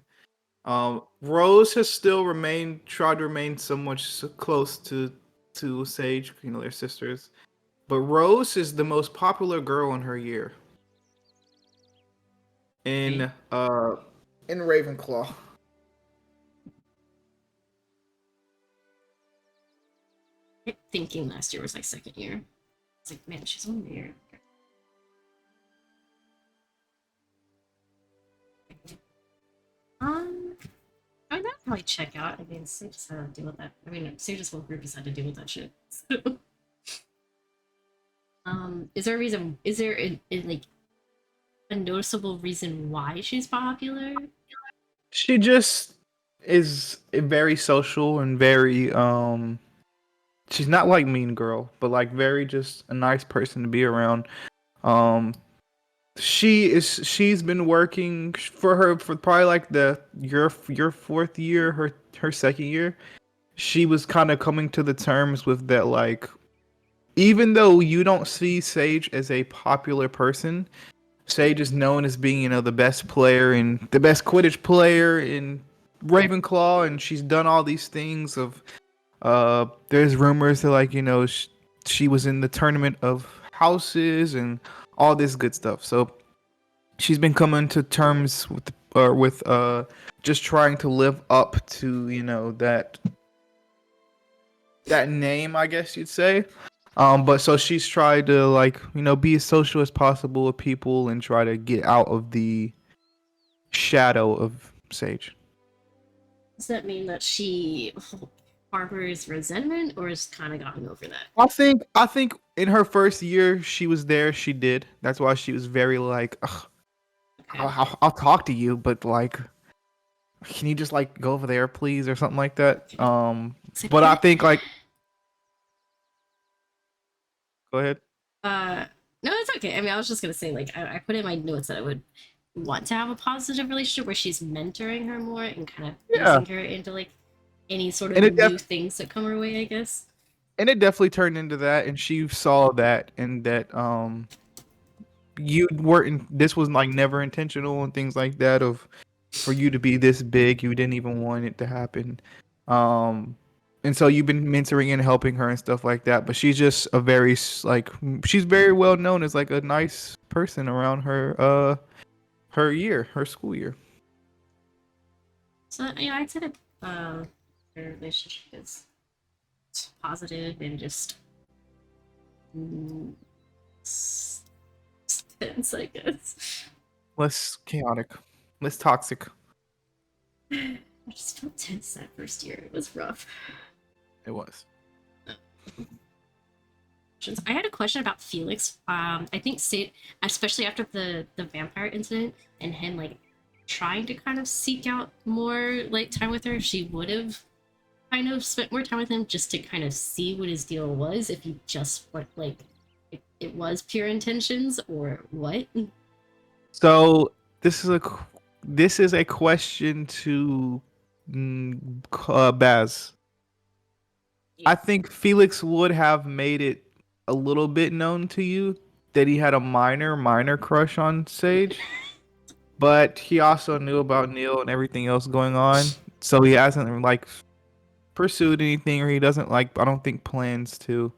B: Rose has still tried to remain somewhat close to Sage. They're sisters. But Rose is the most popular girl in her year. In Ravenclaw.
A: I kept thinking last year was like second year. It's like, man, she's only a year. I mean, that'd probably check out. I mean, Sage just had to deal with that. I mean, Sage's whole group just had to deal with that shit. So. Is there a reason? Is there like a noticeable reason why she's popular?
B: She just is very social and very she's not like Mean Girl, but like very just a nice person to be around. Um she's been working for her for probably like the your fourth year, her second year. She was kind of coming to the terms with that, like, even though you don't see Sage as a popular person, Sage is known as being, the best player and the best Quidditch player in Ravenclaw, and she's done all these things. There's rumors that, like, she was in the tournament of houses and all this good stuff. So she's been coming to terms with just trying to live up to, that name, I guess you'd say. But so she's tried to, like, be as social as possible with people and try to get out of the shadow of Sage.
A: Does that mean that she harbors resentment, or has kind of gotten over that?
B: I think in her first year she was there. She did. That's why she was very like, "Ugh,
A: Okay.
B: I'll talk to you, but like, can you just like go over there, please, or something like that." But I think like, go ahead.
A: Uh, no, it's okay. I mean, I was just gonna say, like, I put in my notes that I would want to have a positive relationship where she's mentoring her more and kind of
B: Yeah,
A: easing her into like any sort
B: and
A: of new things that come her way, I guess.
B: it definitely turned into that, and she saw that, and that you weren't. This was like never intentional and things like that. Of For you to be this big, you didn't even want it to happen. Um, and so you've been mentoring and helping her and stuff like that. But she's just a very she's very well known as like a nice person around her school year.
A: So yeah, I'd say that their relationship is positive and just mm, tense, I guess.
B: Less chaotic, less toxic.
A: I just felt tense that first year. It was rough.
B: It was.
A: I had a question about Felix. I think Sid, especially after the vampire incident and him like trying to kind of seek out more like time with her, she would have kind of spent more time with him just to kind of see what his deal was. If he just what like it was pure intentions or what.
B: So this is a question to Baz. I think Felix would have made it a little bit known to you that he had a minor crush on Sage, but he also knew about Neil and everything else going on, so he hasn't like pursued anything, or he doesn't like. I don't think plans to.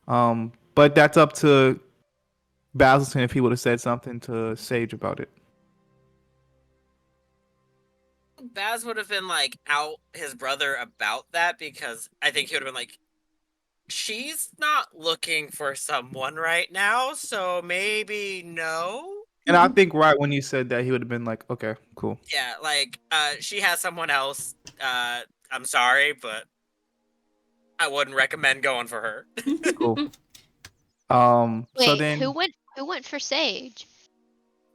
B: But that's up to Basilton if he would have said something to Sage about it.
E: Baz would have been like out his brother about that because I think he would have been like, she's not looking for someone right now, so maybe no.
B: And I think right when you said that, he would have been like, "Okay, cool."
E: Yeah, like she has someone else. I'm sorry, but I wouldn't recommend going for her.
B: Cool. So
D: Wait,
B: then
D: who went for Sage?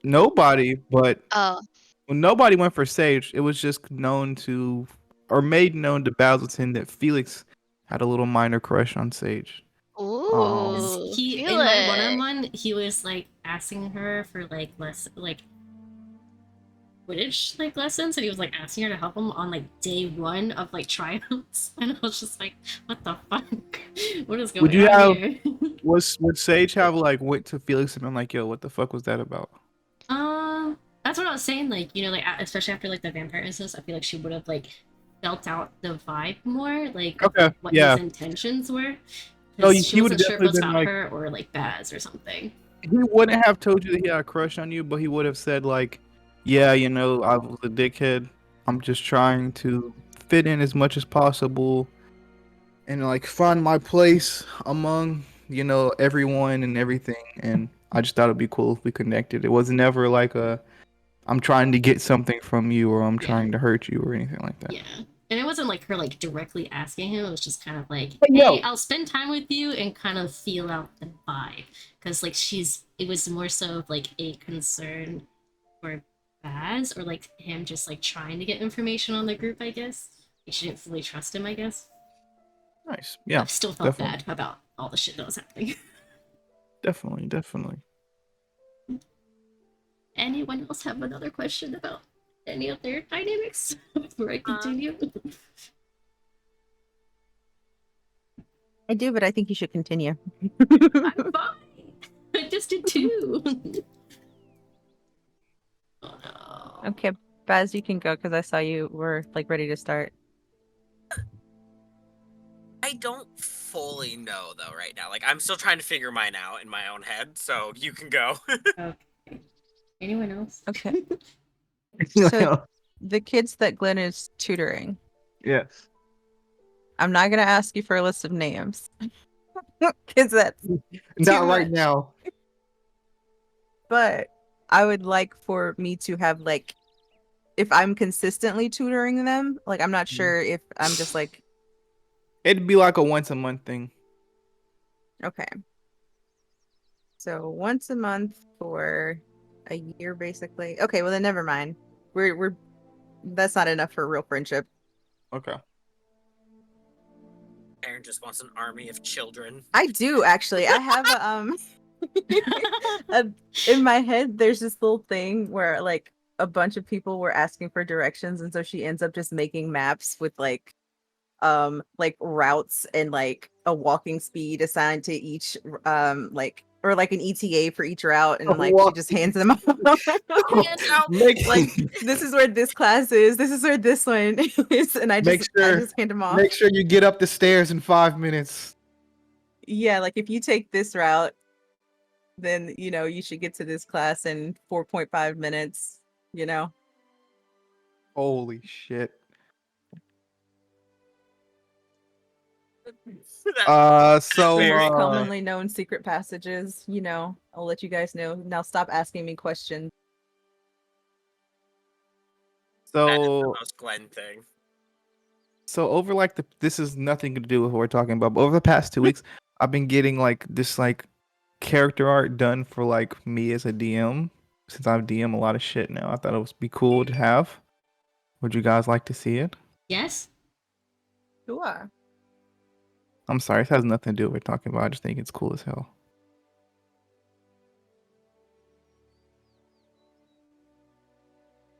B: nobody, but
D: Oh.
B: well, nobody went for Sage. It was just known to, or made known to Basilton that Felix had a little minor crush on Sage.
D: Ooh.
A: He
D: Feel
A: in my
D: it.
A: one-on-one, he was like asking her for like less like Quidditch like lessons, and he was like asking her to help him on like day one of like tryouts, and I was just like, what the fuck? What is
B: Would
A: going
B: you
A: on
B: have
A: here?
B: would Sage have like went to Felix and been like, "Yo, what the fuck was that about?"
A: That's what I was saying. Like, like especially after like the vampire instance, I feel like she would have like felt out the vibe more, like
B: Okay,
A: what
B: yeah.
A: his intentions were,
B: So
A: because she
B: he would have
A: wasn't sure if it
B: definitely
A: was
B: been
A: about
B: like,
A: her or like Baz or something.
B: he wouldn't have told you that he had a crush on you, but he would have said like, "Yeah, I was a dickhead. I'm just trying to fit in as much as possible and like find my place among, everyone and everything." And I just thought it'd be cool if we connected. It was never like I'm trying to get something from you, or I'm
A: Yeah.
B: trying to hurt you, or anything like that.
A: Yeah. And it wasn't like her like directly asking him. It was just kind of like,
B: But
A: "Hey,
B: no,
A: I'll spend time with you," and kind of feel out the vibe. Because like it was more so of like a concern for Baz, or like him just like trying to get information on the group. I guess she didn't fully trust him. I guess.
B: nice.
A: I
B: Yeah,
A: still felt
B: definitely,
A: bad about all the shit that was happening.
B: definitely.
A: Anyone else have another question about any of their dynamics before I continue?
C: I do, but I think you should continue.
A: I'm fine. I just did two. Oh no.
C: Okay, Baz, you can go because I saw you were like ready to start.
E: I don't fully know though right now. Like I'm still trying to figure mine out in my own head, so you can go.
A: Okay. Anyone else?
C: Okay. So the kids that Glenn is tutoring,
B: Yes.
C: I'm not gonna ask you for a list of names because that's
B: Not
C: too
B: right
C: much.
B: now.
C: But I would like for me to have like, if I'm consistently tutoring them, like I'm not sure if I'm just like,
B: It'd be like a once a month thing.
C: okay. So once a month for a year, basically. Okay, well then never mind. We're that's not enough for a real friendship.
B: Okay.
E: Aaron just wants an army of children.
C: I do actually. I have a, in my head. There's this little thing where like a bunch of people were asking for directions, and so she ends up just making maps with like routes and like a walking speed assigned to each like or like an ETA for each route, and like she just hands them out.
E: And now,
B: Make
C: Like this is where this class is, this is where this one is, and I
B: make
C: just
B: sure
C: hand them off.
B: make sure you get up the stairs in 5 minutes.
C: Yeah, like if you take this route, then you know you should get to this class in 4.5 minutes, you know.
B: Holy shit. So
C: The
E: very
C: most
E: good.
C: commonly known secret passages, you know. I'll let you guys know. Now stop asking me questions.
E: That is the
B: so
E: most Glenn thing.
B: so over like this is nothing to do with what we're talking about, but over the past 2 weeks, I've been getting like this like character art done for like me as a DM. Since I've DM a lot of shit now, I thought it would be cool to have. Would you guys like to see it?
A: Yes?
C: Sure.
B: I'm sorry, this has nothing to do with what we're talking about. I just think it's cool as hell.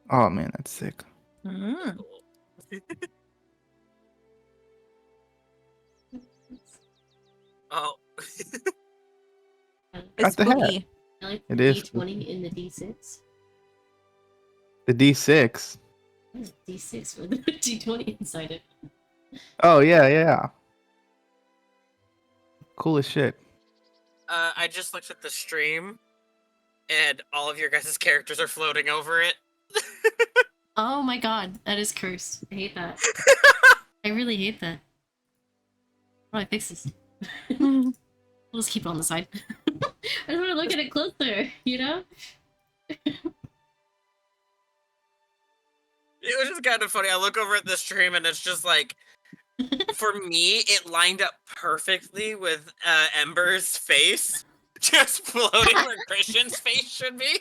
B: Oh man, that's sick.
C: Mm.
E: Oh,
C: It's
B: Got the hat.
C: spooky.
A: I like
B: It
A: the
B: is
A: D20 in the D6.
B: The D6.
A: D6 with the D20 inside it.
B: Oh yeah. Cool as shit.
E: I just looked at the stream, and all of your guys' characters are floating over it.
A: Oh my god, that is cursed. I hate that. I really hate that. How do I fix this? We'll just keep it on the side. I just want to look at it closer, you know?
E: It was just kind of funny. I look over at the stream, and it's just like, for me, it lined up perfectly with Ember's face, just floating where Christian's face should be.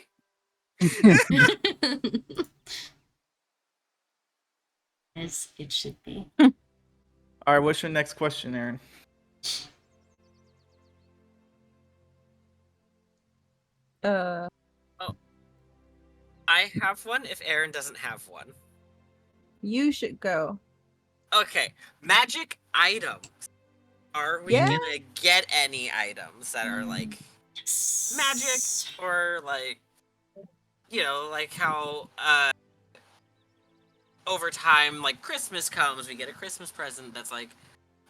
A: As it should be.
B: All right, what's your next question, Aaron?
E: I have one if Aaron doesn't have one.
C: You should go.
E: Okay, magic items. Are we
C: Yeah.
E: gonna get any items that are like
A: Yes.
E: magic or like, you know, like how over time, like Christmas comes, we get a Christmas present that's like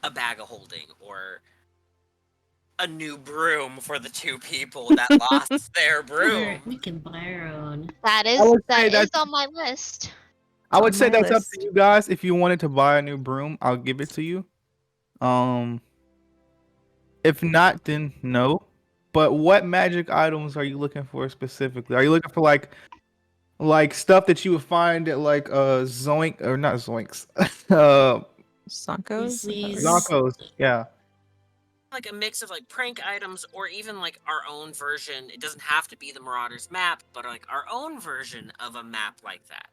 E: a bag of holding or a new broom for the two people that lost their broom.
A: We can buy our own.
D: That is
B: would say
D: that is
B: that's-
D: on my list.
B: I would
C: On
B: say
C: my
B: that's up
C: list.
B: to you guys. If you wanted to buy a new broom, I'll give it to you. If not, then no. But what magic items are you looking for specifically? Are you looking for like like stuff that you would find at like Zoink or not Zoinks, uh
C: Sonkos?
A: Weasley's.
B: Zonkos. Yeah.
E: Like a mix of like prank items or even like our own version. It doesn't have to be the Marauders map, but like our own version of a map like that.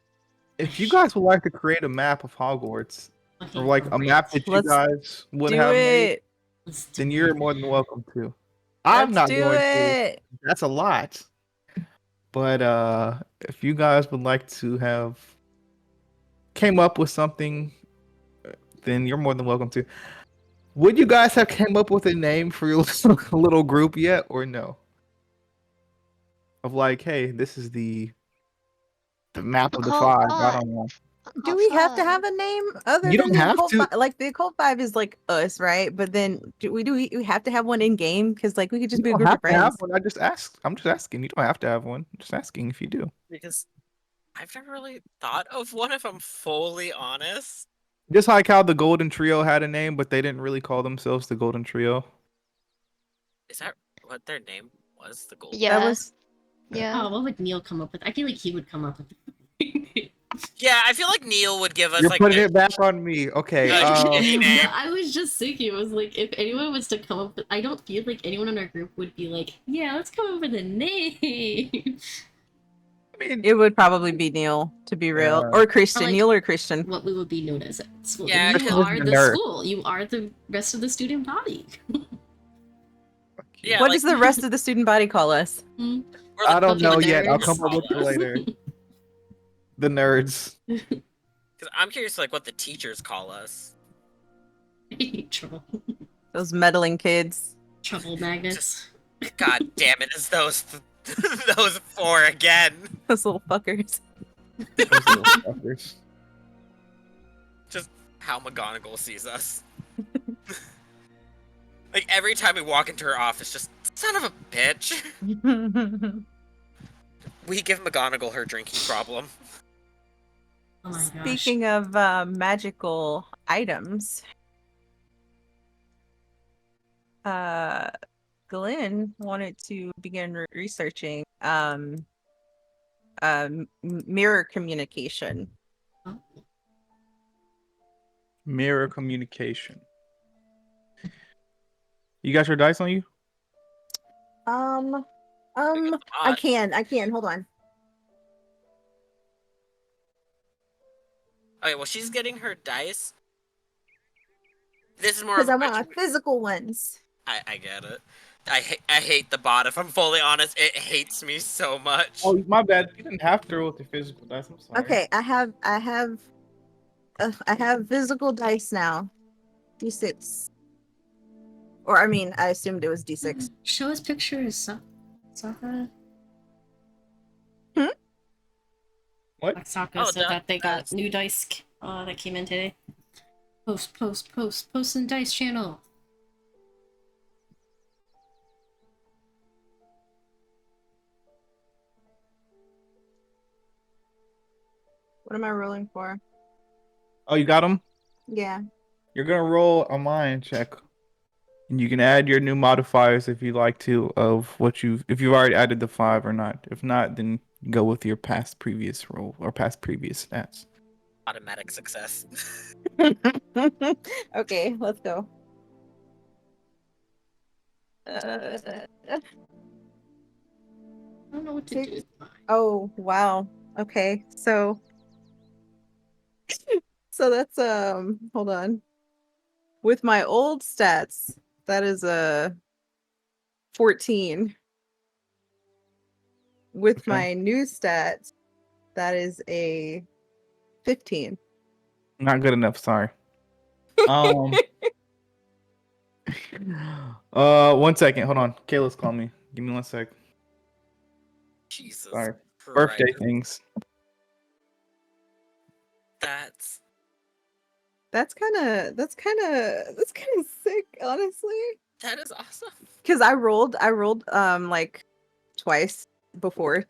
B: If you guys would like to create a map of Hogwarts, or
A: Fucking
B: like a map
A: great.
B: that you
C: Let's
B: guys would
C: Do
B: have made,
C: it.
A: Let's do
B: then you're
A: it.
B: more than welcome to. I'm
C: Let's
B: not
C: do
B: going to.
C: it.
B: That's a lot. But if you guys would like to have came up with something, then you're more than welcome to. Would you guys have came up with a name for your little group yet, or no? Of like, hey, this is the map of the
D: Occult
B: five. I
D: 5.
B: don't know.
C: Do
D: Occult
C: we have to
D: 5.
C: have a name other
B: You
C: than
B: don't
C: the
B: have
C: Occult
B: to.
C: 5? Like the Occult 5 is like us, right? But then we have to have one in game because like we could just
B: You
C: be a
B: don't
C: group of
B: have to have
C: friends.
B: one. I just ask. I'm just asking. You don't have to have one. I'm just asking if you do.
E: Because I've never really thought of one if I'm fully honest.
B: Just like how the Golden Trio had a name, but they didn't really call themselves the Golden Trio.
E: Is that what their name was? The gold.
D: Yeah.
C: That was
D: Yeah.
A: Oh, what would Neil come up with? I feel like he would come up with.
E: Yeah, I feel like Neil would give us
B: You're
E: like
B: putting
E: a,
B: it back on me. Okay.
E: a shitty
A: No,
E: name.
A: I was just thinking. It was like if anyone was to come up with, I don't feel like anyone in our group would be like, yeah, let's come up with a name.
B: I mean,
C: it would probably be Neil, to be real.
B: Yeah.
C: Or Christian.
A: Or, like,
C: Neil or Christian.
A: What we would be known as at school.
E: Yeah,
A: you
E: 'cause
A: are
B: the
A: the
B: nerd.
A: school. You are the rest of the student body.
E: Yeah,
C: What
E: like,
C: does the rest of the student body call us?
E: or,
B: I
E: like,
B: don't
A: the
B: know yet. I'll
A: nerds.
B: come up with it later. The nerds.
E: Because I'm curious, like, what the teachers call us.
A: Trouble,
C: Those meddling kids.
A: trouble magnets.
E: God damn it, it's those those four again.
C: Those little fuckers.
B: Those little fuckers.
E: Just how McGonagall sees us. Like every time we walk into her office, just son of a bitch. We give McGonagall her drinking problem.
A: Oh my gosh.
C: Speaking of magical items, Glenn wanted to begin researching mirror communication.
A: Oh.
B: Mirror communication. You got your dice on you?
C: I
E: Odd.
C: can. Hold on.
E: Okay, well, she's getting her dice. This is more
C: Because
E: of
C: I
E: a
C: want my
E: question.
C: physical ones.
E: I get it. I hate the bot. If I'm fully honest, it hates me so much.
B: Oh, my bad. You didn't have to roll with your physical dice. I'm sorry.
C: Okay, I have physical dice now. D6. Or I mean, I assumed it was D6.
A: Show us pictures, Sokka.
B: What?
A: Like Sokka
E: Oh,
A: said that they got
E: that's-
A: new dice that came in today. Post in dice channel.
C: What am I rolling for?
B: Oh, you got them?
C: Yeah.
B: You're gonna roll a mind check, and you can add your new modifiers if you like to of what if you've already added the 5 or not. If not, then go with your past previous roll or past previous stats.
E: Automatic success.
C: Okay, let's go.
A: I don't know what to do.
C: Oh wow. Okay, so that's hold on. With my old stats, that is a 14. With
B: Okay.
C: my new stats, that is a 15.
B: Not good enough. Sorry. 1 second. Hold on. Kayla's calling me. Give me 1 sec.
E: Jesus.
B: Sorry.
E: Christ.
B: Birthday things.
C: That's kind of sick, honestly.
E: That is awesome.
C: Cuz I rolled like twice before.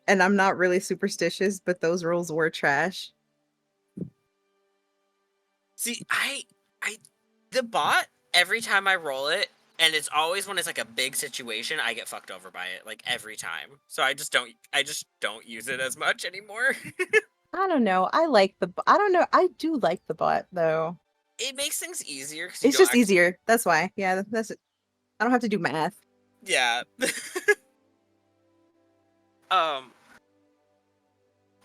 C: And I'm not really superstitious, but those rolls were trash.
E: See, the bot, every time I roll it, and it's always when it's like a big situation, I get fucked over by it, like every time. So I just don't use it as much anymore.
C: I don't know. I don't know. I do like the bot though.
E: It makes things easier because you
C: It's
E: don't
C: just easier. That's why. Yeah, that's it. I don't have to do math.
E: Yeah. um.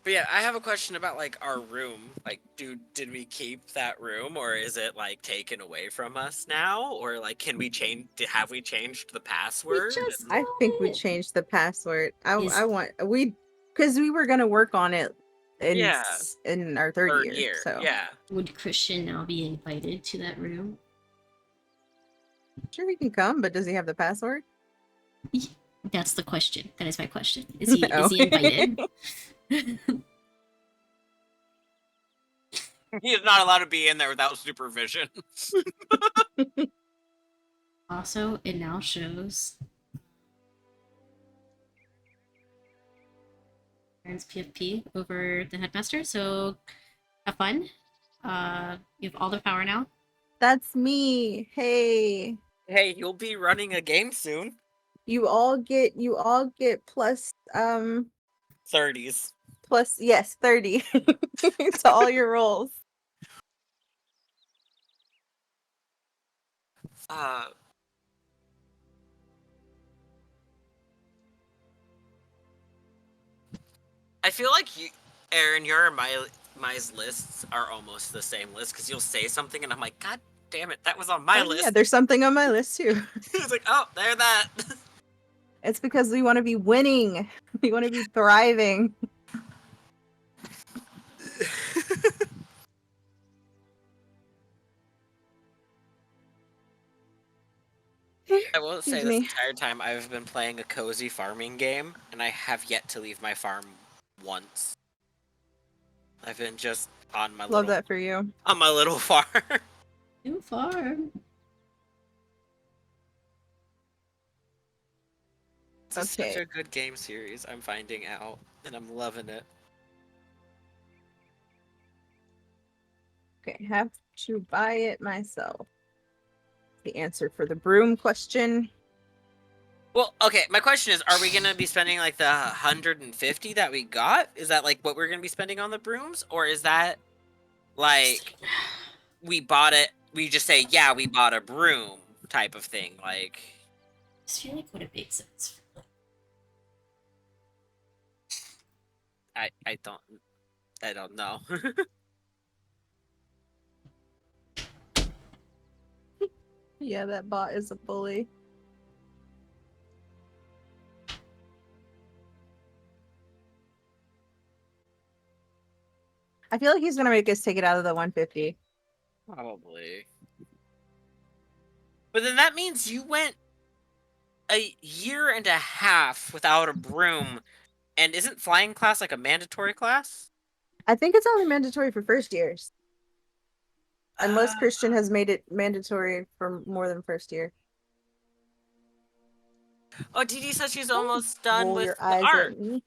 E: But yeah, I have a question about like our room. Like, did we keep that room, or is it like taken away from us now, or like can we change? Have we changed the password?
A: just
C: I think we
A: it.
C: changed the password.
A: Is-
C: I want because we were gonna work on it
E: Yeah.
C: in our third
E: Third
C: year.
E: year.
C: So
E: Yeah.
A: Would Christian now be invited to that room?
C: sure he can come, but does he have the password?
A: That's the question. That is my question. Is he
C: No.
A: is he invited?
E: He is not allowed to be in there without supervision.
A: Also, it now shows Aaron's PFP over the headmaster. So have fun. You have all the power now.
C: That's me. Hey.
E: Hey, you'll be running a game soon.
C: You all get plus
E: 30s.
C: plus yes, 30 to all your rolls.
E: I feel like you, Aaron, your and my lists are almost the same list because you'll say something and I'm like, God damn it, that was on my
C: Oh,
E: list.
C: yeah, there's something on my list too.
E: It's like, oh, there that.
C: It's because we want to be winning. We want to be thriving.
E: I will say
C: Excuse
E: this
C: me.
E: entire time I've been playing a cozy farming game and I have yet to leave my farm once. I've been just on my
C: Love that for you.
E: little farm.
A: Too far.
E: This is such
C: Okay.
E: a good game series, I'm finding out, and I'm loving it.
C: Okay, have to buy it myself. The answer for the broom question.
E: Well, okay, my question is, are we gonna be spending like the 150 that we got? Is that like what we're gonna be spending on the brooms? Or is that like we bought it, we just say, yeah, we bought a broom type of thing? Like,
A: I just feel like would it make sense?
E: I don't know.
C: Yeah, that bot is a bully. I feel like he's gonna make us take it out of the 150.
E: Probably. But then that means you went a year and a half without a broom. And isn't flying class like a mandatory class?
C: I think it's only mandatory for first years. Unless Christian has made it mandatory for more than first year.
E: Oh, Dee Dee said she's almost done
C: Roll
E: with
C: your
E: the
C: eyes
E: art.
C: at me.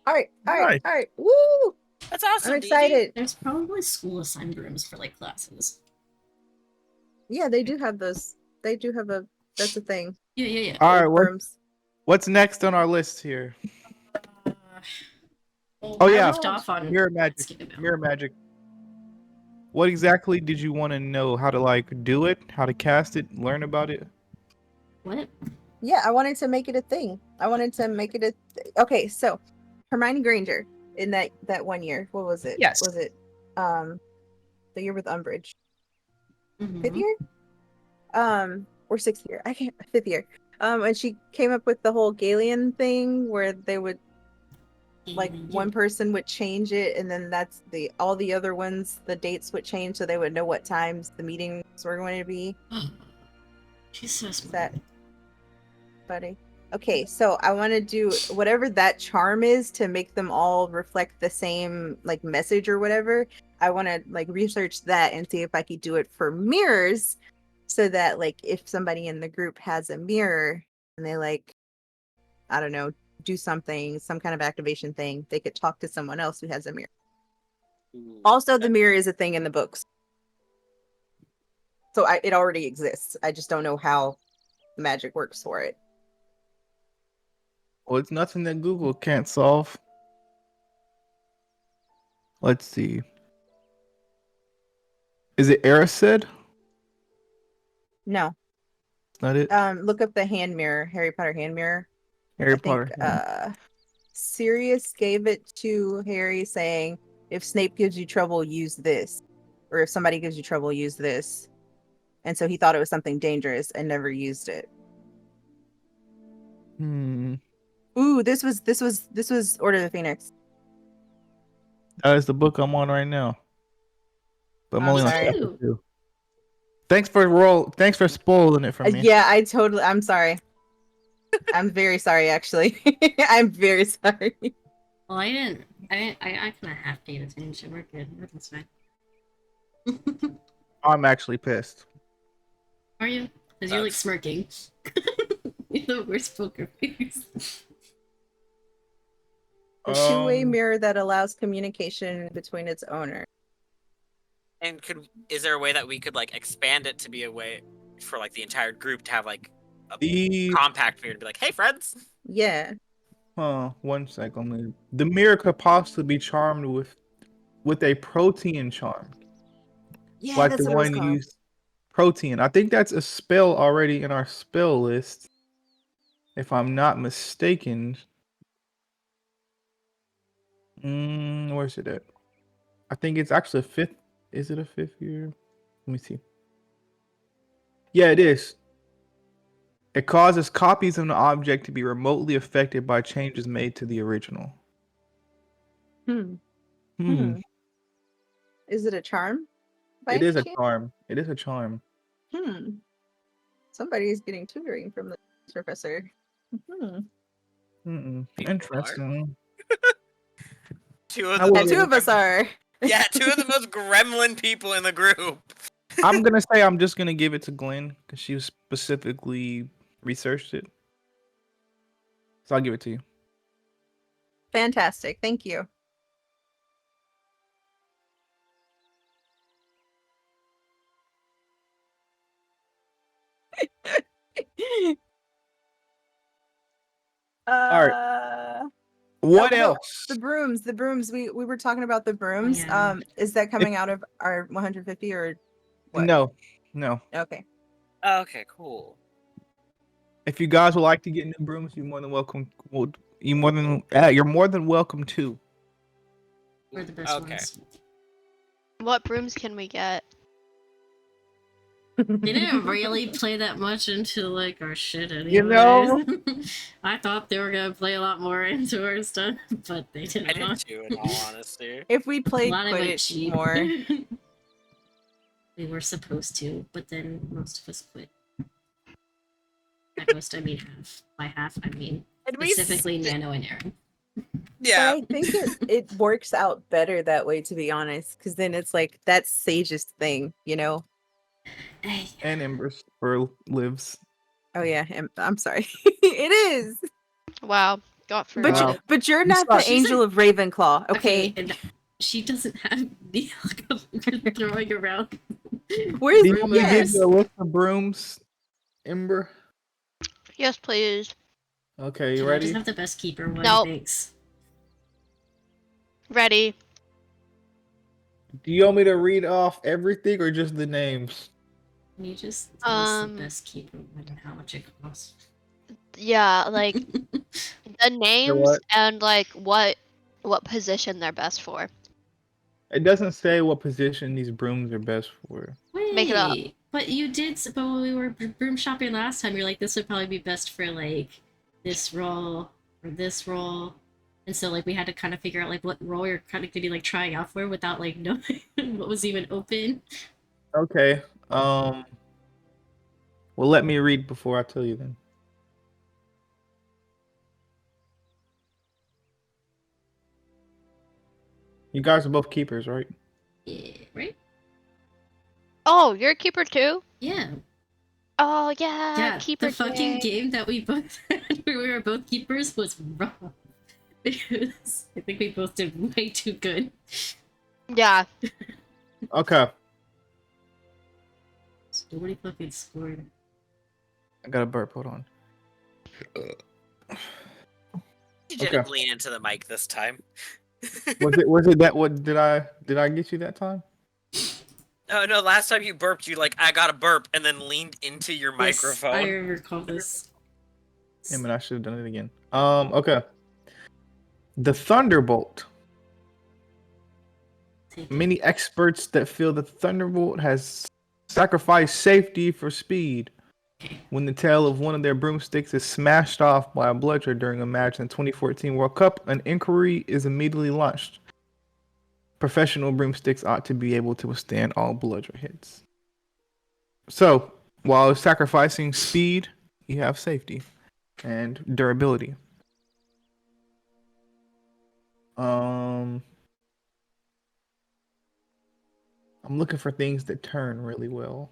C: Alright,
B: Nice.
C: alright. Woo!
E: That's awesome.
C: I'm
E: Dee Dee.
C: excited.
A: There's probably school assigned rooms for like classes.
C: Yeah, they do have those. They do have that's a thing.
A: Yeah.
B: All right,
C: Rooms.
B: what's next on our list here?
A: Well,
B: Oh,
A: I
B: yeah.
A: left off on
B: Mirror magic.
A: skipping out.
B: Mirror magic. What exactly did you want to know? How to like do it? How to cast it? Learn about it?
A: What?
C: Yeah, I wanted to make it a thing. I wanted to make it okay, so Hermione Granger in that 1 year. What was it?
B: Yes.
C: Was it the year with Umbridge?
A: Mhm.
C: 5th year? Or 6th year. I can't 5th year. And she came up with the whole Galilean thing where they would like one person would change it and then that's all the other ones, the dates would change so they would know what times the meetings were going to be.
A: She's so
C: Is
A: smart.
C: that buddy? Okay, so I want to do whatever that charm is to make them all reflect the same like message or whatever. I want to like research that and see if I could do it for mirrors so that like if somebody in the group has a mirror and they like, I don't know, do something, some kind of activation thing, they could talk to someone else who has a mirror. Also, the mirror is a thing in the books. So it already exists. I just don't know how the magic works for it.
B: Well, it's nothing that Google can't solve. Let's see. Is it Erised?
C: No.
B: Not it.
C: Look up the hand mirror, Harry Potter hand mirror.
B: Harry
C: I think
B: Potter.
C: Sirius gave it to Harry saying, if Snape gives you trouble, use this. Or if somebody gives you trouble, use this. And so he thought it was something dangerous and never used it. Ooh, this was Order of the Phoenix.
B: That is the book I'm on right now. But I'm
C: I'm
B: only on
C: sorry.
B: chapter 2. Thanks for spoiling it for me.
C: Yeah, I'm sorry. I'm very sorry, actually. I'm very sorry.
A: Well, I kind of half paid attention. We're good. That's fine.
B: I'm actually pissed.
A: Are you? Because you're like smirking. You're the worst poker face.
C: A two-way mirror that allows communication between its owner.
E: And is there a way that we could like expand it to be a way for like the entire group to have like a compact mirror to be like, hey friends?
C: Yeah.
B: 1 second. The mirror could possibly be charmed with a protein charm.
C: Yeah,
B: like
C: that's
B: the
C: what it was
B: one
C: called.
B: used protein. I think that's a spell already in our spell list. If I'm not mistaken. Where's it at? I think it's actually a 5th. Is it a 5th year? Let me see. Yeah, it is. It causes copies of an object to be remotely affected by changes made to the original.
C: Is it a charm? By
B: It is
C: any
B: a
C: chance?
B: charm. It is a charm.
C: Somebody's getting tutoring from the professor.
B: Interesting.
E: Two of
C: us are.
E: Yeah, two of the most gremlin people in the group.
B: I'm gonna say I'm just gonna give it to Glenn because she specifically researched it. So I'll give it to you.
C: Fantastic. Thank you.
B: All right. What else?
C: The brooms. The brooms. We were talking about the brooms.
A: yeah.
C: Is that coming out of our 150 or what?
B: No.
C: Okay.
E: Okay, cool.
B: If you guys would like to get new brooms, you're more than welcome. You're more than welcome to.
A: We're the best ones.
D: What brooms can we get?
A: They didn't really play that much into like our shit anyways.
B: You know?
A: I thought they were gonna play a lot more into our stuff, but they didn't.
E: I did too, in all honesty.
C: If we played
A: A lot of it
C: Quidditch
A: cheap.
C: more.
A: We were supposed to, but then most of us quit. By most, I mean half. By half, I mean specifically Nano and Aaron.
E: Yeah.
C: But I think it works out better that way, to be honest, because then it's like that's Sage's thing, you know?
B: And Ember lives.
C: Oh yeah, I'm sorry. It is.
D: Wow, got through
C: But
D: it.
C: but you're not the angel of Ravenclaw, okay?
A: And she doesn't have the helicopter throwing around.
C: Where's
B: Do you want me to give you a list of brooms, Ember?
D: Yes, please.
B: Okay, you
A: I
B: ready?
A: just have the best keeper one,
D: Nope.
A: thanks.
D: Ready.
B: Do you want me to read off everything or just the names?
A: Can you just tell us the best keeper one and how much it costs?
D: Yeah, like the names
B: what?
D: and like what position they're best for.
B: It doesn't say what position these brooms are best for.
A: Wait,
D: Make it up.
A: but you did. But when we were broom shopping last time, you're like, this would probably be best for like this role or this role, and so like we had to kind of figure out like what role you're kind of gonna be like trying out for without like knowing what was even open.
B: Okay. Well, let me read before I tell you then. You guys are both keepers, right?
A: Yeah, right?
D: Oh, you're a keeper too?
A: Yeah.
D: Oh yeah,
A: Yeah,
D: keeper.
A: the fucking
D: day.
A: game that we both had where we were both keepers was wrong. Because I think we both did way too good.
D: Yeah.
B: Okay.
A: Nobody fucking scored.
B: I got a burp. Hold on.
E: You
B: Okay.
E: didn't lean into the mic this time.
B: Was it that? What did I get you that time?
E: Oh no! Last time you burped, you like I got a burp, and then leaned into your
A: Yes,
E: microphone.
A: I recall this.
B: Damn it! I should have done it again. Okay. The Thunderbolt.
A: Take it.
B: Many experts that feel the Thunderbolt has sacrificed safety for speed. When the tail of one of their broomsticks is smashed off by a bludger during a match in the 2014 World Cup, an inquiry is immediately launched. Professional broomsticks ought to be able to withstand all bludger hits. So, while sacrificing speed, you have safety and durability. I'm looking for things that turn really well.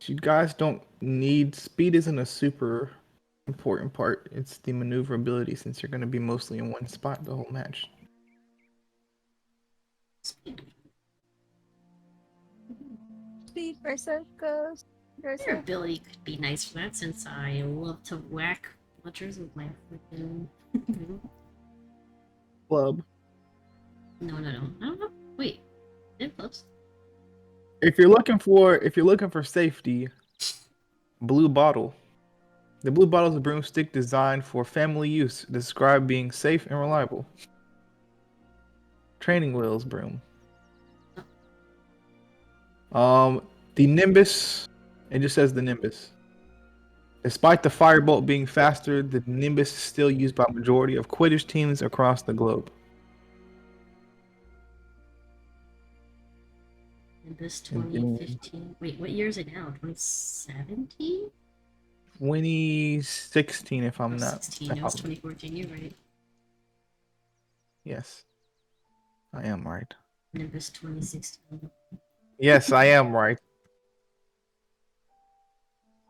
B: You guys don't need speed isn't a super important part. It's the maneuverability since you're going to be mostly in one spot the whole match.
C: Speed versus ghost.
A: Their ability could be nice for that since I love to whack bludgers with my freaking.
B: Club.
A: No. I don't know. Wait. It clubs.
B: If you're looking for safety, blue bottle. The blue bottle is a broomstick designed for family use, described being safe and reliable. Training wheels broom. The Nimbus. It just says the Nimbus. Despite the firebolt being faster, the Nimbus is still used by a majority of Quidditch teams across the globe.
A: Nimbus 2015. Wait, what year is it now? 2017?
B: 2016, if I'm not.
A: 16. It was 2014. You're right.
B: Yes, I am right.
A: Nimbus 2016.
B: Yes, I am right.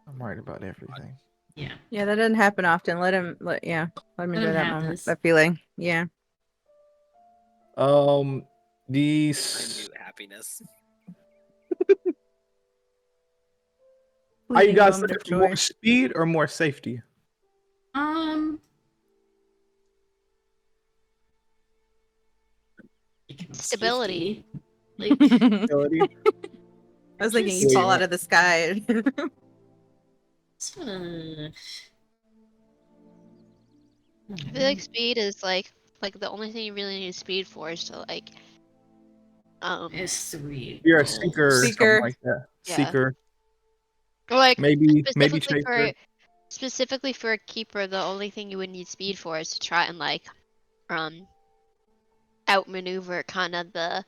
B: I'm right about everything.
A: Yeah.
C: Yeah, that doesn't happen often. Let him enjoy
A: him
C: that
A: have
C: moment,
A: this.
C: that feeling. Yeah.
B: These.
E: Happiness.
B: Are you
C: Fleeting
B: guys
C: moment
B: looking
C: of
B: for more
C: joy.
B: speed or more safety?
D: Stability.
A: Like,
B: Ability?
C: I was thinking you
B: Just-
C: fall out of the sky.
D: I feel like speed is like the only thing you really need speed for is to like
A: it's 3.
B: You're a
A: goals.
B: seeker or something
C: Seeker.
B: like that.
D: Yeah.
B: Seeker.
D: or like
B: Maybe
D: specifically
B: chaser.
D: specifically for a keeper, the only thing you would need speed for is to try and like outmaneuver kind of the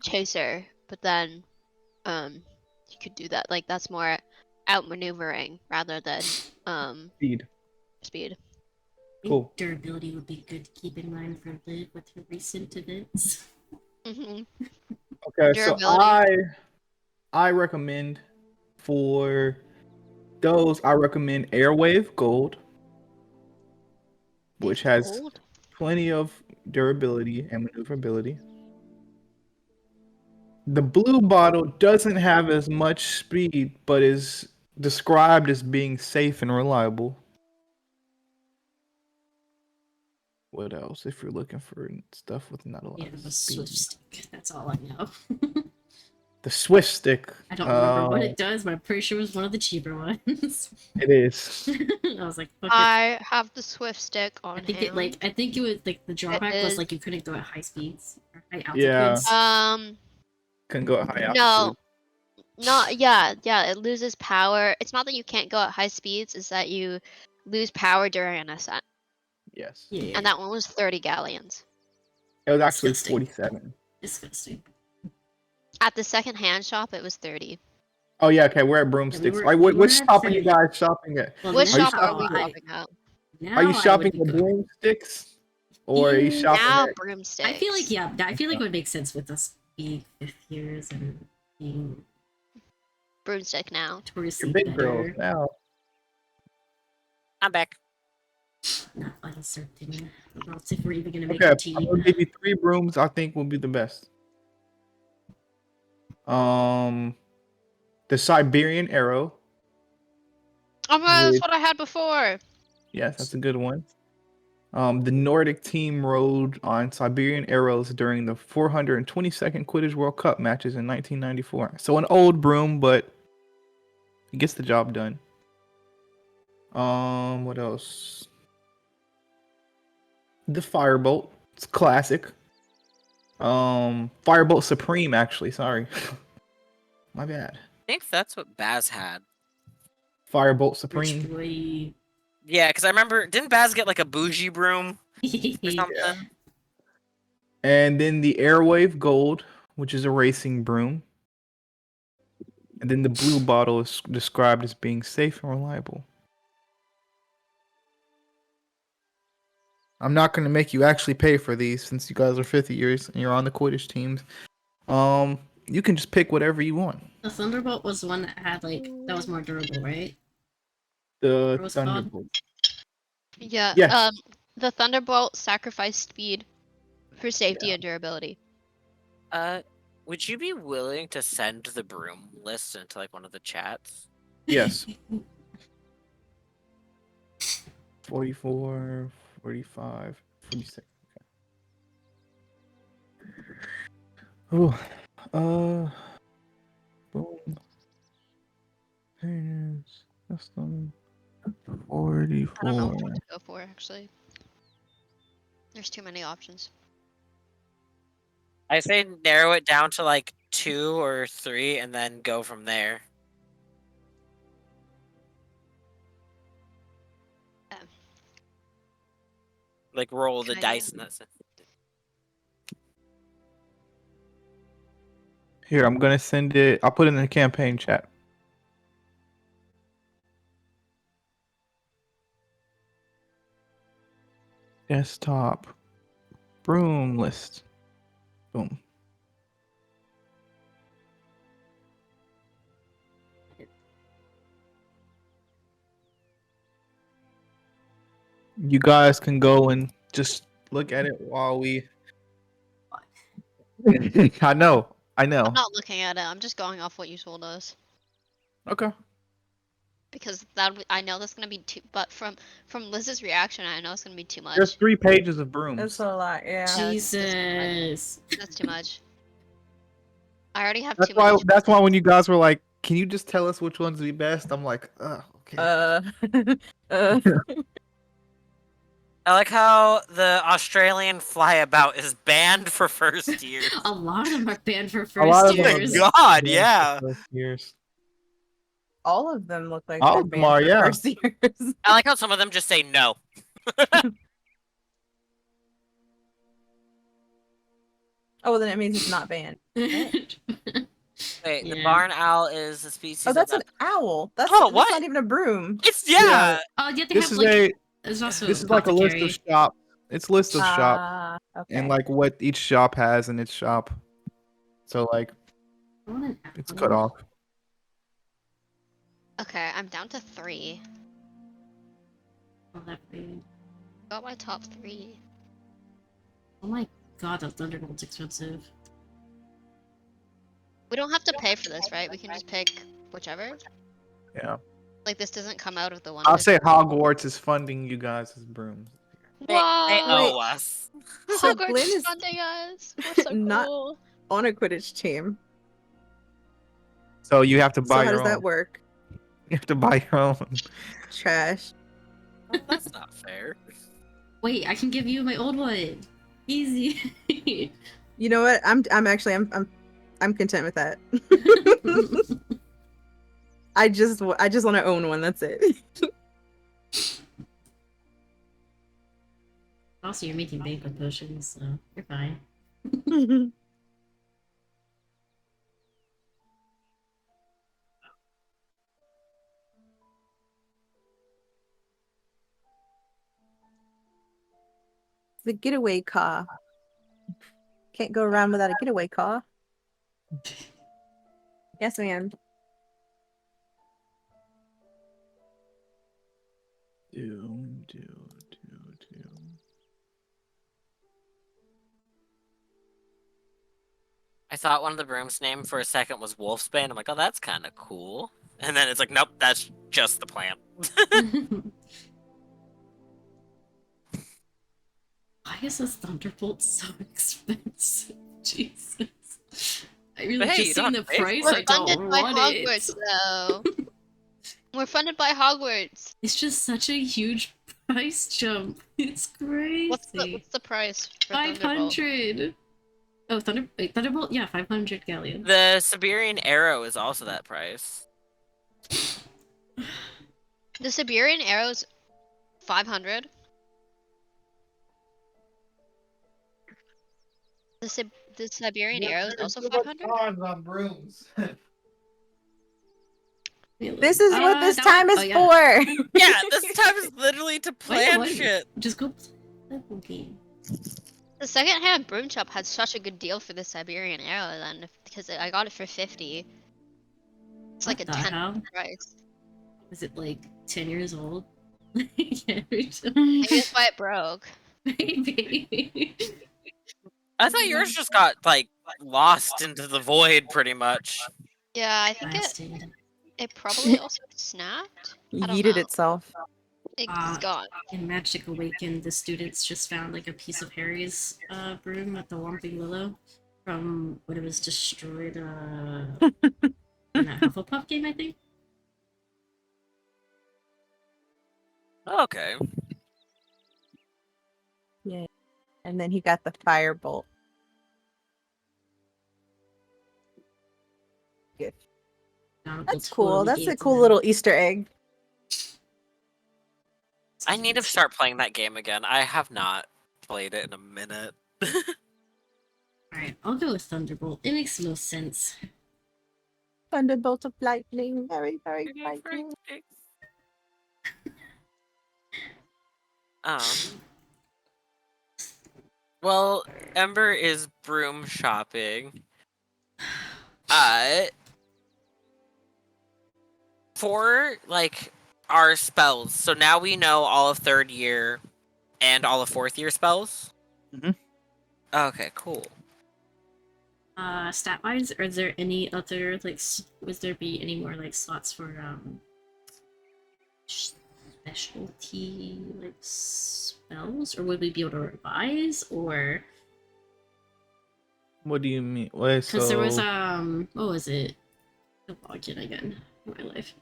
D: chaser, but then you could do that, like that's more outmaneuvering rather than speed.
B: Cool.
A: Durability would be good to keep in mind for Liv with her recent events.
D: Hmm.
B: Okay, so
D: Durability.
B: I recommend for those, I recommend Airwave Gold, which has
D: Gold?
B: plenty of durability and maneuverability. The blue bottle doesn't have as much speed, but is described as being safe and reliable. What else? If you're looking for stuff with not a lot
A: Yeah,
B: of
A: the
B: speed.
A: Swift stick. That's all I know.
B: The Swift stick.
A: I don't remember what it does, but I'm pretty sure it was one of the cheaper ones.
B: It is.
A: I was like, fuck it.
D: I have the Swift stick on
A: I think
D: hand.
A: I think it was like the drawback was
D: is-
A: like you couldn't go at high speeds or high
B: Yeah.
A: altitudes.
B: Can go at high altitude.
D: No. Not yeah, it loses power. It's not that you can't go at high speeds, it's that you lose power during an ascent.
B: Yes.
A: Yeah.
D: And that one was 30 galleons.
B: It was actually
A: Disgusting.
B: 47.
A: Disgusting.
D: At the second hand shop it was 30.
B: Oh yeah, okay. We're at broomsticks.
A: were-
B: Right,
A: we were
B: which
A: at
B: shop are you
A: 30.
B: guys shopping at?
A: Well,
D: What
B: Are you
D: shop are we
A: now I-
D: shopping at?
A: now
B: Are you
A: I
B: shopping
A: would
B: at
A: go-
B: broomsticks, or are you
A: Mm,
B: shopping
D: Now
B: at?
D: broomsticks.
A: I feel like I feel like it would make sense with us being 5th years and being
D: Broomstick now.
A: notoriously
B: You're big girls
A: better.
B: now.
E: I'm back.
A: Not uncertain. Not if we're even gonna make
B: Okay,
A: a
B: I'm
A: team.
B: gonna give you 3 brooms. I think will be the best. The Siberian Arrow.
D: Oh my god, that's
B: With-
D: what I had before.
B: Yes, that's a good one. The Nordic team rode on Siberian Arrows during the 422nd Quidditch World Cup matches in 1994. So an old broom, but he gets the job done. What else? The Firebolt. It's classic. Firebolt Supreme, actually. Sorry. My bad.
E: I think that's what Baz had.
B: Firebolt Supreme.
A: Destroy.
E: Yeah, because I remember, didn't Baz get like a bougie broom or
A: Yeah.
E: something?
B: And then the Airwave Gold, which is a racing broom. And then the blue bottle is described as being safe and reliable. I'm not going to make you actually pay for these since you guys are 50 years and you're on the Quidditch teams. You can just pick whatever you want.
A: The Thunderbolt was the one that had that was more durable, right?
B: The
A: What was it called?
B: Thunderbolt.
D: Yeah.
B: Yes.
D: The Thunderbolt sacrificed speed for safety and durability.
E: Would you be willing to send the broom list into like one of the chats?
B: Yes. 44, 45, 46. Okay. Oh, boom. There's custom
D: I don't know
B: 44.
D: what to go for actually. There's too many options.
E: I say narrow it down to like 2 or 3 and then go from there. Like roll the
D: Can I do
E: dice in that sense.
B: Here, I'm gonna send it. I'll put it in the campaign chat. Desktop broom list. Boom. You guys can go and just look at it while we. I know.
D: I'm not looking at it. I'm just going off what you told us
B: Okay.
D: because I know that's gonna be too. But from Liz's reaction, I know it's gonna be too much.
B: There's 3 pages of brooms.
C: That's a lot, yeah.
A: Jesus.
D: That's too much. I already have
B: That's
D: too many.
B: That's why when you guys were like, "Can you just tell us which one's the best?" I'm like, okay.
C: Uh,
E: I like how the Australian flyabout is banned for first years.
A: A lot of them are banned for
B: A lot
A: first
B: of them are
A: years.
B: banned.
E: God, yeah.
B: Years.
C: all of them look like
B: All
C: they're
B: of them
C: banned
B: are,
C: for
B: yeah.
C: first years.
E: I like how some of them just say no.
C: Oh, well, then it means it's not banned.
E: Wait, the
A: Yeah.
E: barn owl is a species
C: Oh, that's
E: of
C: an owl. That's,
E: Oh,
C: that's
E: what?
C: not even a broom.
E: It's
B: Yeah.
A: Oh, yeah, they
B: This
A: have
B: is
A: like. There's also
B: this is like a list
A: apothecary.
B: of shop. It's a list of shop
C: Okay.
B: and like what each shop has in its shop. So like
A: I want an
B: it's
A: apple.
B: cut off.
D: Okay, I'm down to 3.
A: Oh, that thing.
D: Got my top 3.
A: Oh my god, that Thunderbolt's expensive.
D: We don't have to pay for this, right? We can just pick whichever.
B: Yeah.
D: Like this doesn't come out of the one.
B: I'll say Hogwarts is funding you guys as brooms.
E: They
D: Wow.
E: owe us.
C: So
D: Hogwarts
C: Glenn
D: is
C: is
D: funding us. We're so
C: not-
D: cool.
C: On a Quidditch team.
B: So you have to
C: So
B: buy
C: how
B: your
C: does
B: own.
C: that work?
B: You have to buy your own.
C: Trash.
E: Oh, that's not fair.
A: Wait, I can give you my old one. Easy.
C: You know what? I'm content with that. I just want to own one. That's it.
A: Also, you're making banquet potions, so you're fine.
C: The getaway car. Can't go around without a getaway car. Yes, ma'am.
B: Do.
E: I thought one of the brooms' name for a second was Wolfsbane. I'm like, oh, that's kind of cool. And then it's like, nope, that's just the plant.
A: Why is this Thunderbolt so expensive? Jesus. I really
E: But hey,
A: just
E: you don't
A: seen the
E: have to pay for
A: price.
E: it.
A: I
D: We're funded
A: don't
D: by
A: want
D: Hogwarts,
A: it.
D: though. We're funded by Hogwarts.
A: It's just such a huge price jump. It's
D: What's
A: crazy.
D: the price for Thunderbolt?
A: 500. Oh, Thunderbolt? Yeah, 500 galleon.
E: The Siberian Arrow is also that price.
D: The Siberian Arrow's 500. The Siberian Arrow is also 500.
B: on brooms.
C: This is what this
A: that
C: time
A: one-
C: is
A: oh, yeah.
C: for.
E: Yeah, this time is literally to
A: Why you
E: plan
A: won?
E: shit.
A: Just go play the whole game.
D: The second-hand broom shop had such a good deal for the Siberian Arrow then, because I got it for 50. It's like a
A: What the
D: 10
A: hell?
D: price.
A: Was it like 10 years old? Yeah,
D: Maybe that's why it broke.
A: maybe.
E: I thought yours just got, like, lost into the void, pretty much.
D: Yeah, I think
A: Blasted.
D: it probably also snapped. I don't
C: Yeeted
D: know.
C: itself.
D: It's gone.
A: In Magic Awakened, the students just found like a piece of Harry's broom at the Whomping Willow from when it was destroyed in that Hufflepuff game, I think.
E: Okay.
C: Yeah. And then he got the firebolt. That's cool. That's a cool little Easter egg.
E: I need to start playing that game again. I have not played it in a minute.
A: Alright, I'll go with Thunderbolt. It makes the most sense.
C: Thunderbolt of lightning. Very, very frightening.
E: Um. Well, Ember is broom shopping. For like our spells. So now we know all of 3rd year and all of 4th year spells.
B: Mhm.
E: Okay, cool.
A: Stat wise, are there any other like would there be any more like slots for specialty like spells, or would we be able to revise, or
B: What do you mean? Wait, so
A: because there was what was it? I'll log in again in my life.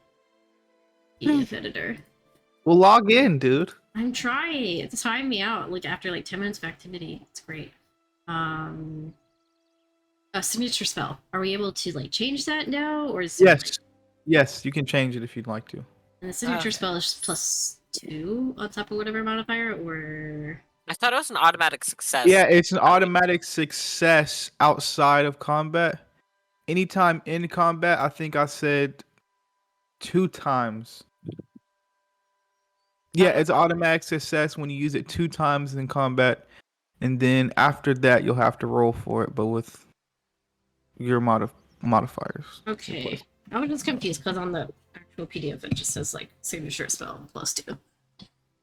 A: PDF editor.
B: we'll log in, dude.
A: I'm trying. It's timing me out like after like 10 minutes of activity. It's great. A signature spell. Are we able to like change that now, or is there,
B: Yes, yes, you can change it if you'd like to.
A: and the signature
E: Okay.
A: spell is +2 on top of whatever modifier, or
E: I thought it was an automatic success.
B: Yeah, it's an automatic success outside of combat. Anytime in combat, I think I said 2 times. Yeah, it's automatic success when you use it 2 times in combat, and then after that you'll have to roll for it, but with your modifiers.
A: okay. I was just confused because on the actual PDF it just says like signature spell +2.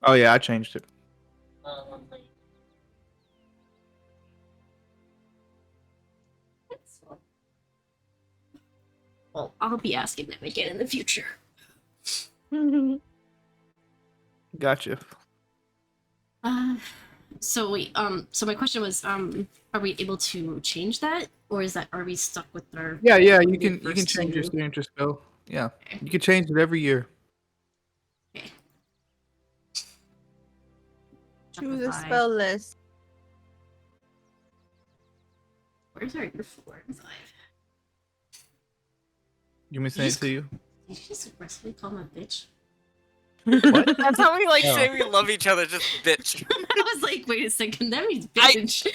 B: Oh yeah, I changed it.
A: Well, I'll be asking them again in the future.
B: Gotcha.
A: So wait, so my question was, are we able to change that, or are we stuck with our?
B: Yeah, you
A: when we
B: can
A: first
B: change your
A: do?
B: signature spell. Yeah,
A: Okay.
B: you can change it every year.
A: Okay.
C: Choose a
A: Shopify.
C: spell list.
A: Where's our year 4 and 5?
B: You want me to send it to you?
A: Did you just aggressively call him a bitch?
B: What?
E: That's how we like
B: Oh.
E: say we love each other, just bitch.
A: I was like, wait a second, that means bitch.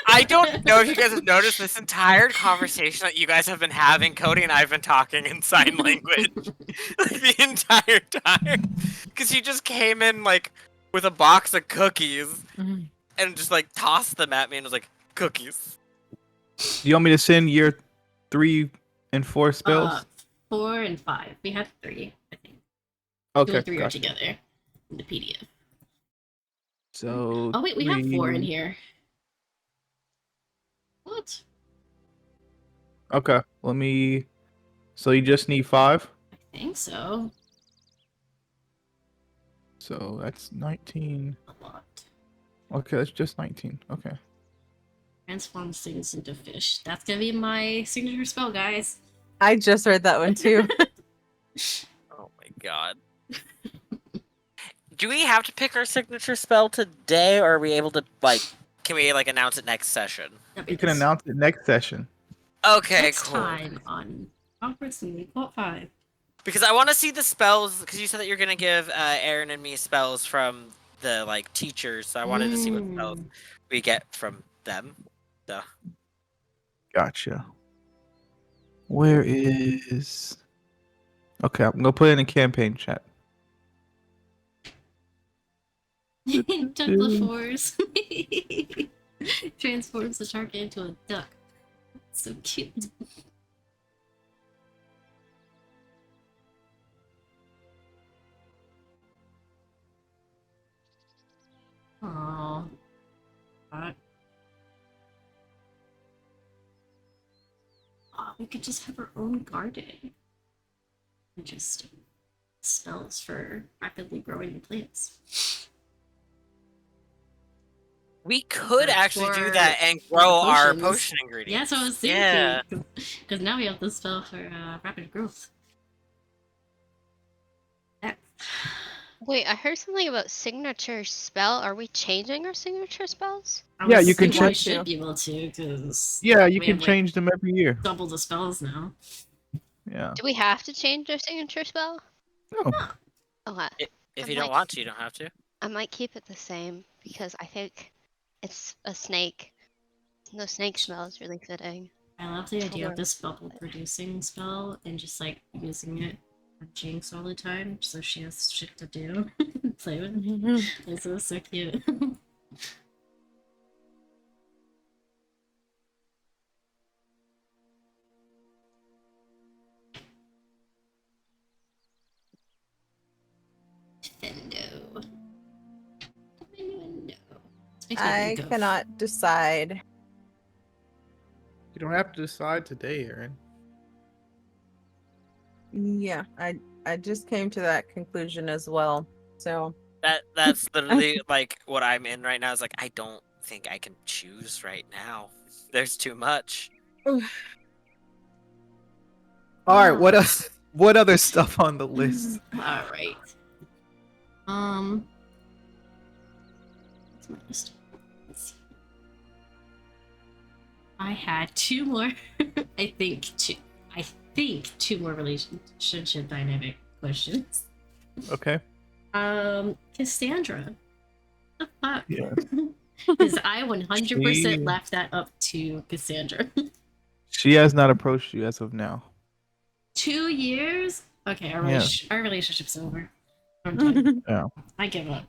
E: I don't know if you guys have noticed this entire conversation that you guys have been having. Cody and I have been talking in sign language like, the entire time. Because he just came in like with a box of cookies and just like tossed them at me and was like, cookies.
B: Do you want me to send year 3 and 4 spells?
A: 4 and 5. We had 3, I think. 2
B: Okay,
A: and 3 are
B: gotcha.
A: together in the PDF.
B: So
A: Oh wait, we have 4 in
B: 3
A: here. What?
B: Okay, let me. So you just need 5.
A: I think so.
B: So that's 19.
A: A lot.
B: Okay, that's just 19. Okay.
A: Transforms things into fish. That's gonna be my signature spell, guys.
C: I just read that one too.
E: Oh my god. Do we have to pick our signature spell today, or are we able to can we announce it next session?
B: You can announce it next session.
E: Okay,
A: next
E: cool.
A: time on Hogwarts and Occult 5.
E: Because I want to see the spells. Because you said that you're gonna give Aaron and me spells from the teachers, so I wanted to see what spells we get from them. So.
B: Gotcha. Where is? Okay, I'm gonna put it in a campaign chat.
A: Ducklifores. Transforms the shark into a duck. So cute. Aww. Oh, we could just have our own garden. And just spells for rapidly growing plants.
E: We could
A: Or
E: actually do
A: for-
E: that and
A: for
E: grow our
A: potions.
E: potion ingredients.
A: Yeah, that's what I was thinking.
E: Yeah.
A: Because now we have the spell for rapid growth. That-
D: Wait, I heard something about signature spell. Are we changing our signature spells?
A: I
B: Yeah,
A: was
B: you can
A: thinking we
C: check-
A: should be able to, because
B: Yeah, you
A: we
B: can
A: have,
B: change them every year.
A: double the spells now.
B: Yeah.
D: Do we have to change our signature spell?
B: No.
D: Okay.
E: If
D: I'm
E: you don't
D: like-
E: want to, you don't have to.
D: I might keep it the same because I think it's a snake. The snake smell is really fitting.
A: I love the idea of
D: Or-
A: this bubble producing spell and just using it on Jinx all the time so she has shit to do. Play with it. It's so cute. Defendo. Defendo. This makes me
C: I
A: think of-
C: cannot decide.
B: You don't have to decide today, Aaron.
C: Yeah, I just came to that conclusion as well. So
E: That's literally what I'm in right now. Is I don't think I can choose right now. There's too much.
B: All right. What else? What other stuff on the list?
A: All right. What's my list? Let's see. I had 2 more. I think 2 more relationship dynamic questions.
B: Okay.
A: Cassandra. What the fuck?
B: Yeah.
A: Because I 100%
B: She-
A: left that up to Cassandra.
B: She has not approached you as of now.
A: 2 years? Okay, our,
B: Yeah.
A: our relationship's over. I'm done.
B: Yeah.
A: I give up.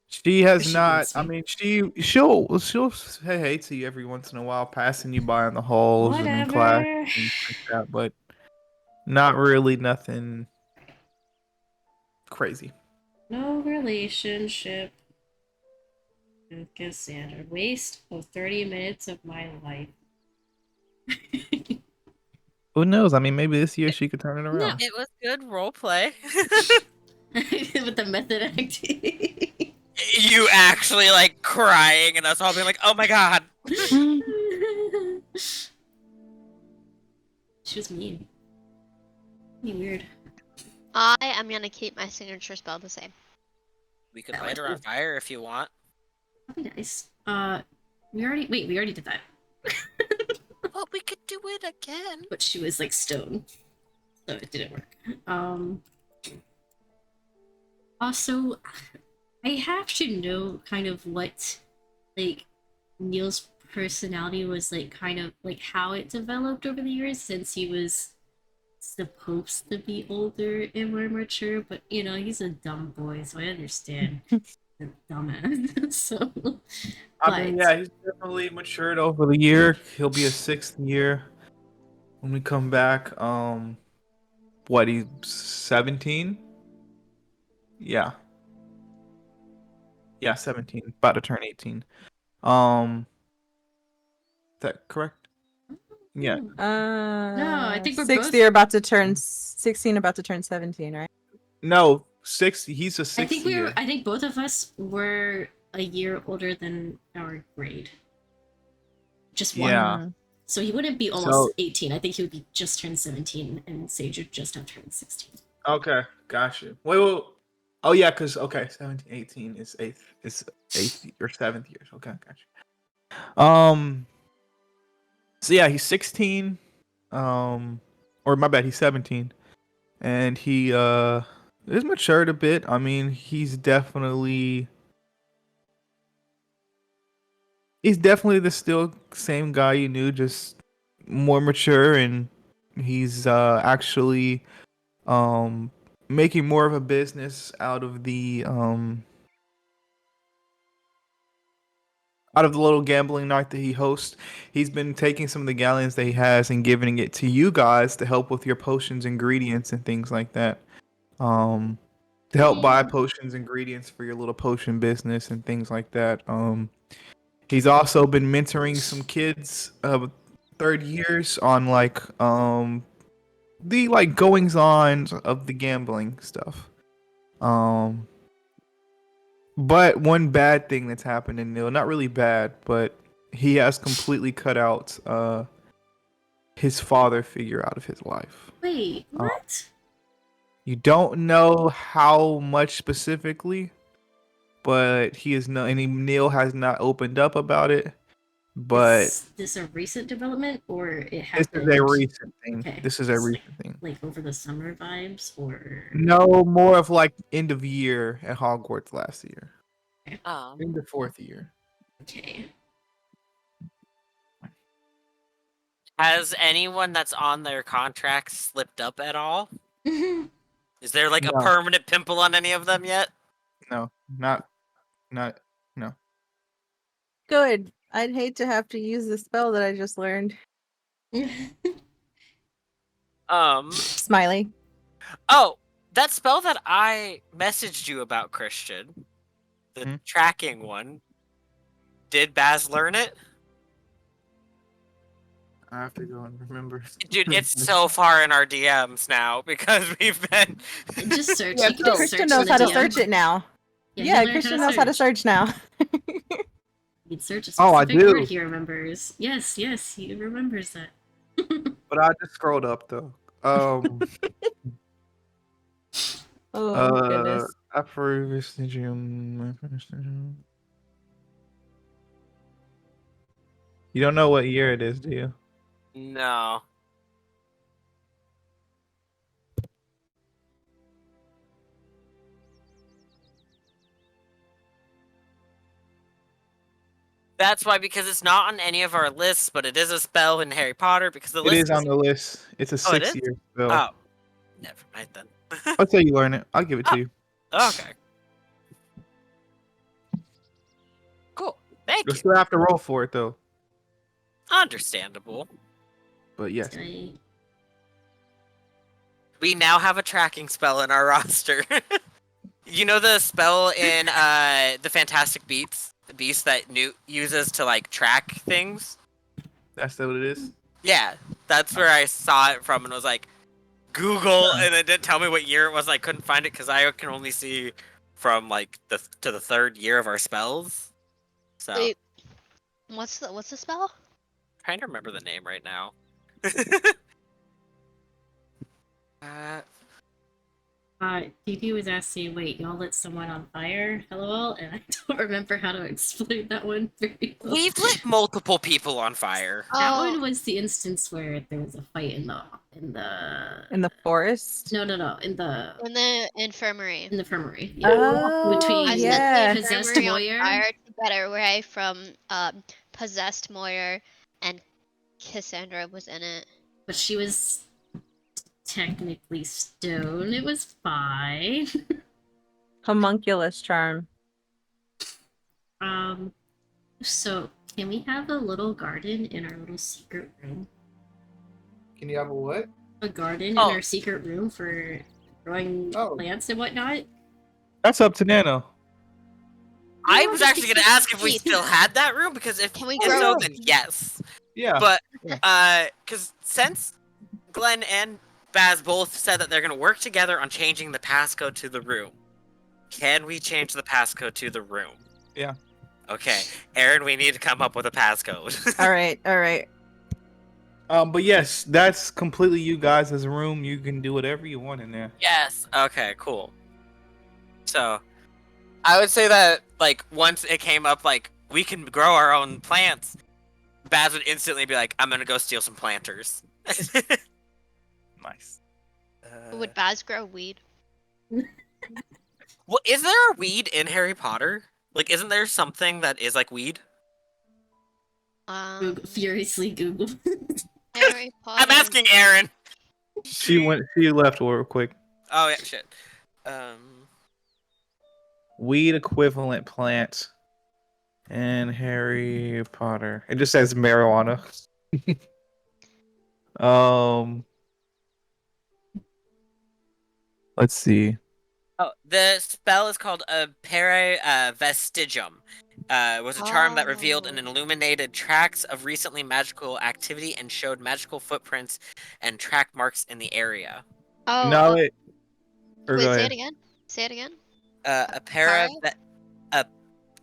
B: She has
A: She
B: not.
A: wants
B: I
A: me.
B: mean, she'll say hey to you every once in a while, passing you by in the halls and in class,
A: Whatever.
B: and things like that, but not really nothing crazy.
A: No relationship with Cassandra. Waste of 30 minutes of my life.
B: Who knows? I mean, maybe this year she could turn it around.
E: It was good role play.
A: With the method acting.
E: You actually crying and us all being oh my god.
A: She was mean. Weird.
D: I am gonna keep my signature spell the same.
E: We could light her on fire if you want.
A: That'd be nice. We already did that.
E: Well, we could do it again.
A: But she was stone. So it didn't work. Also, I have to know kind of what Neil's personality was kind of how it developed over the years, since he was supposed to be older and more mature, but he's a dumb boy, so I understand. The dumbass. So
B: I mean, yeah, he's definitely matured over the year. He'll be a 6th year when we come back. What, he's 17? Yeah. Yeah, 17. About to turn 18. Is that correct? Yeah.
A: I think we're
C: 60
A: both-
C: are about to turn 16, about to turn 17, right?
B: No, 60. He's a
A: I
B: 60
A: think
B: year.
A: I think both of us were a year older than our grade. Just one.
B: Yeah.
C: Mm.
A: So he wouldn't be almost
B: So-
A: 18. I think he would be just turned 17, and Sage would just have turned 16.
B: Okay, gotcha. Wait. Oh yeah, because 17, 18 is eighth or 7th years. Okay, gotcha. So yeah, he's 16. Or my bad, he's 17, and he is matured a bit. I mean, he's definitely the still same guy you knew, just more mature, and he's actually making more of a business out of the little gambling night that he hosts. He's been taking some of the galleons that he has and giving it to you guys to help with your potions, ingredients, and things like that. To help buy potions, ingredients for your little potion business and things like that. He's also been mentoring some kids of third years on the goings on of the gambling stuff. But one bad thing that's happened in Neil, not really bad, but he has completely cut out his father figure out of his life.
A: Wait, what?
B: You don't know how much specifically, but Neil has not opened up about it. But
A: Is this a recent development, or it
B: this
A: happened?
B: is a recent thing.
A: Okay.
B: This is a
A: It's
B: recent thing.
A: like over the summer vibes, or
B: No, more of like end of year at Hogwarts last year. In the 4th year.
A: okay.
E: Has anyone that's on their contract slipped up at all? Is there like a
B: No.
E: permanent pimple on any of them yet?
B: No, not no.
C: Good. I'd hate to have to use the spell that I just learned. Smiley.
E: Oh, that spell that I messaged you about, Christian, the tracking one. Did Baz learn it?
B: I have to go and remember.
E: Dude, it's so far in our DMs now because we've been
A: Just search.
B: Yeah,
A: You can just
C: Christian
A: search
C: knows
A: in the
C: how to
A: DM.
C: search it now.
A: Yeah,
C: Yeah,
A: he learned
C: Christian knows how to search now.
A: You can search a
B: Oh, I
A: specific
B: do.
A: word he remembers. Yes, he remembers that.
B: But I just scrolled up though.
C: Oh, goodness.
B: You don't know what year it is, do you?
E: No. That's why, because it's not on any of our lists, but it is a spell in Harry Potter because the
B: It
E: list
B: is on the list. It's a
E: Oh, it is?
B: 6-year spell.
E: Oh, never mind then.
B: I'll tell you learn it. I'll give it to
E: Oh.
B: you.
E: Okay. Cool. Thank
B: You
E: you.
B: still have to roll for it though.
E: Understandable.
B: But yes.
E: We now have a tracking spell in our roster. You know the spell in the Fantastic Beasts? The beast that Newt uses to like track things?
B: That's what it is?
E: Yeah, that's where I saw it from and was like, Google, and it didn't tell me what year it was. I couldn't find it because I can only see from like the 3rd year of our spells. So
D: Wait, what's the spell?
E: trying to remember the name right now.
A: DD was asking, wait, y'all lit someone on fire? LOL, and I don't remember how to explain that one very well.
E: We've lit multiple people on fire.
A: That
D: Oh.
A: one was the instance where there was a fight in the
C: In the forest?
A: no in the
D: infirmary.
A: infirmary.
C: Oh,
A: Between
D: I
C: yeah.
D: set the
A: Possessed
D: infirmary on
A: Moyer.
D: fire to get away from possessed Moyer, and Cassandra was in it.
A: But she was technically stone. It was fine.
C: Homunculus charm.
A: So can we have a little garden in our little secret room?
B: Can you have a what?
A: A garden in
E: Oh.
A: our secret room for growing plants and whatnot?
B: That's up to Nano.
E: I was actually going to ask if we still had that room because if
D: Can we
E: so,
D: grow-
E: then yes.
B: Yeah.
E: But because since Glenn and Baz both said that they're going to work together on changing the passcode to the room, can we change the passcode to the room?
B: Yeah.
E: Okay, Aaron, we need to come up with a passcode.
C: All right, all right.
B: But yes, that's completely you guys as a room. You can do whatever you want in there.
E: Yes. Okay. Cool. So, I would say that like once it came up, like we can grow our own plants, Baz would instantly be like, "I'm gonna go steal some planters."
B: Nice.
D: Would Baz grow weed?
E: Well, is there a weed in Harry Potter? Like, isn't there something that is like weed?
A: Furiously Google.
D: Harry Potter.
E: I'm asking Aaron.
B: She left real quick.
E: Oh yeah, shit.
B: Weed equivalent plant in Harry Potter. It just says marijuana. Let's see.
E: Oh, the spell is called a Pere Vestigium. It was a charm that revealed an illuminated tracks of recently magical activity and showed magical footprints and track marks in the area.
D: Oh,
B: No, it. Or
D: wait,
B: go
D: say
B: ahead.
D: it again. Say it again.
E: A
D: Pare?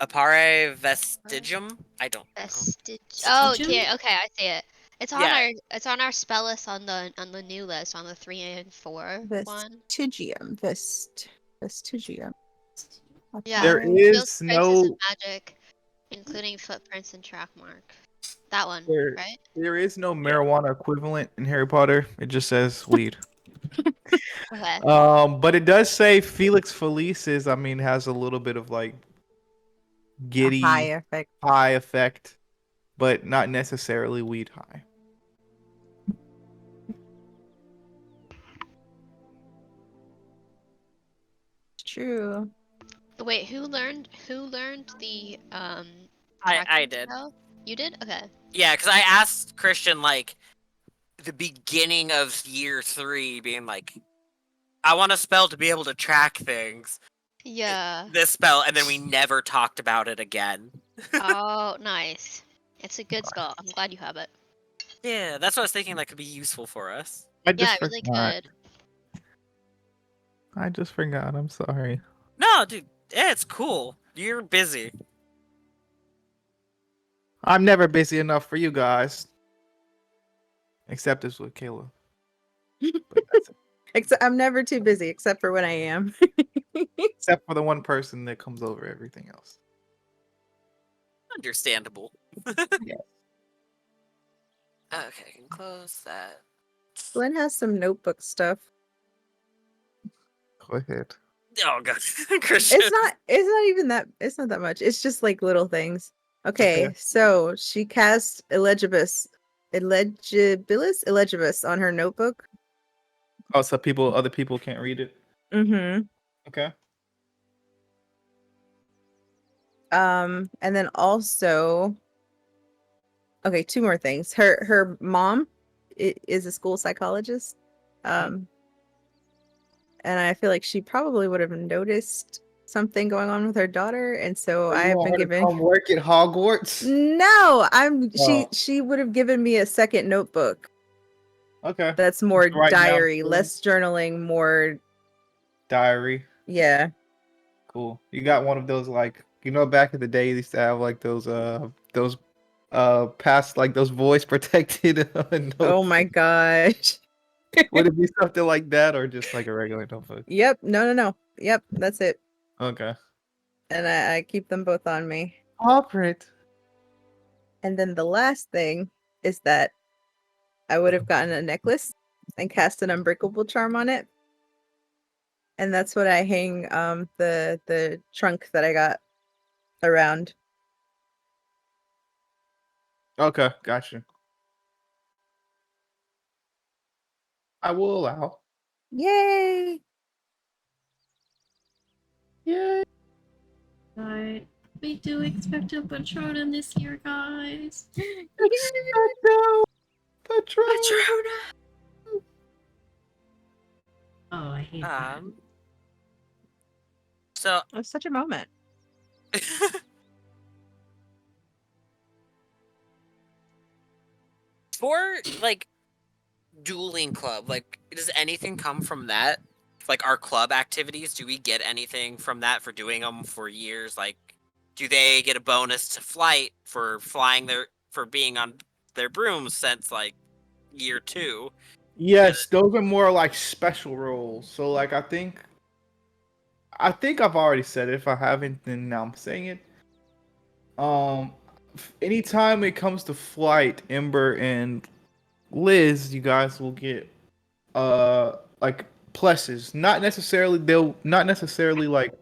E: Pare Vestigium. I don't know.
D: Oh,
A: Vestigium?
D: okay, okay, I see it. It's on
E: Yeah.
D: it's on our spell list on the new list on the 3 and 4 one.
C: Vestigium.
D: Yeah.
B: There
D: Reveals
B: is
D: traces of
B: no.
D: magic, including footprints and track mark. That one,
B: There,
D: right?
B: there is no marijuana equivalent in Harry Potter. It just says weed.
D: Okay.
B: But it does say Felix Felicis. I mean, has a little bit of like giddy
C: High effect.
B: high effect, but not necessarily weed high.
C: True.
D: Wait, who learned the
E: I
D: tracking
E: did.
D: spell? You did? Okay.
E: Yeah, because I asked Christian like the beginning of year 3, being like, I want a spell to be able to track things.
D: Yeah.
E: This spell, and then we never talked about it again.
D: Oh, nice. It's a good spell. I'm glad you have it.
E: Yeah, that's what I was thinking. That could be useful for us.
B: I
D: Yeah,
B: just
D: it really
B: forgot.
D: could.
B: I just forgot. I'm sorry.
E: No, dude, it's cool. You're busy.
B: I'm never busy enough for you guys. Except this with Kayla. But that's it.
C: Except I'm never too busy, except for when I am.
B: Except for the one person that comes over everything else.
E: Understandable.
B: Yes.
E: Okay, I can close that.
C: Glenn has some notebook stuff.
B: Go ahead.
E: Oh god, Christian.
C: It's not even that. It's not that much. It's just like little things. Okay,
B: Okay.
C: so she cast Elegibus on her notebook.
B: Oh, so other people can't read it.
C: Mm-hmm.
B: Okay.
C: And then also, okay, 2 more things. Her mom is a school psychologist. And I feel like she probably would have noticed something going on with her daughter, and so I have been giving.
B: Come work at Hogwarts.
C: No,
B: Oh.
C: she would have given me a second notebook.
B: Okay.
C: That's more
B: Just write down
C: diary,
B: things.
C: less journaling, more.
B: Diary.
C: Yeah.
B: Cool. You got one of those like back in the day they used to have like those past like those voice protected notes.
C: Oh my gosh.
B: Would it be something like that or just like a regular notebook?
C: Yep. No. Yep. That's it.
B: Okay.
C: And I keep them both on me.
B: Corporate.
C: And then the last thing is that I would have gotten a necklace and cast an unbreakable charm on it. And that's what I hang the trunk that I got around.
B: Okay, gotcha. I will allow.
C: Yay!
B: Yay.
A: Right. We do expect a Patronum this year, guys.
B: Expecto Patronum.
A: Oh, I hate that.
E: So
C: It was such a moment.
E: For like dueling club, like does anything come from that? Like our club activities, do we get anything from that for doing them for years? Like, do they get a bonus to flight for flying for being on their brooms since like year 2?
B: Yes, those are more like special roles. So like I think I've already said it. If I haven't, then now I'm saying it. Anytime it comes to flight, Ember and Liz, you guys will get like pluses. Not necessarily like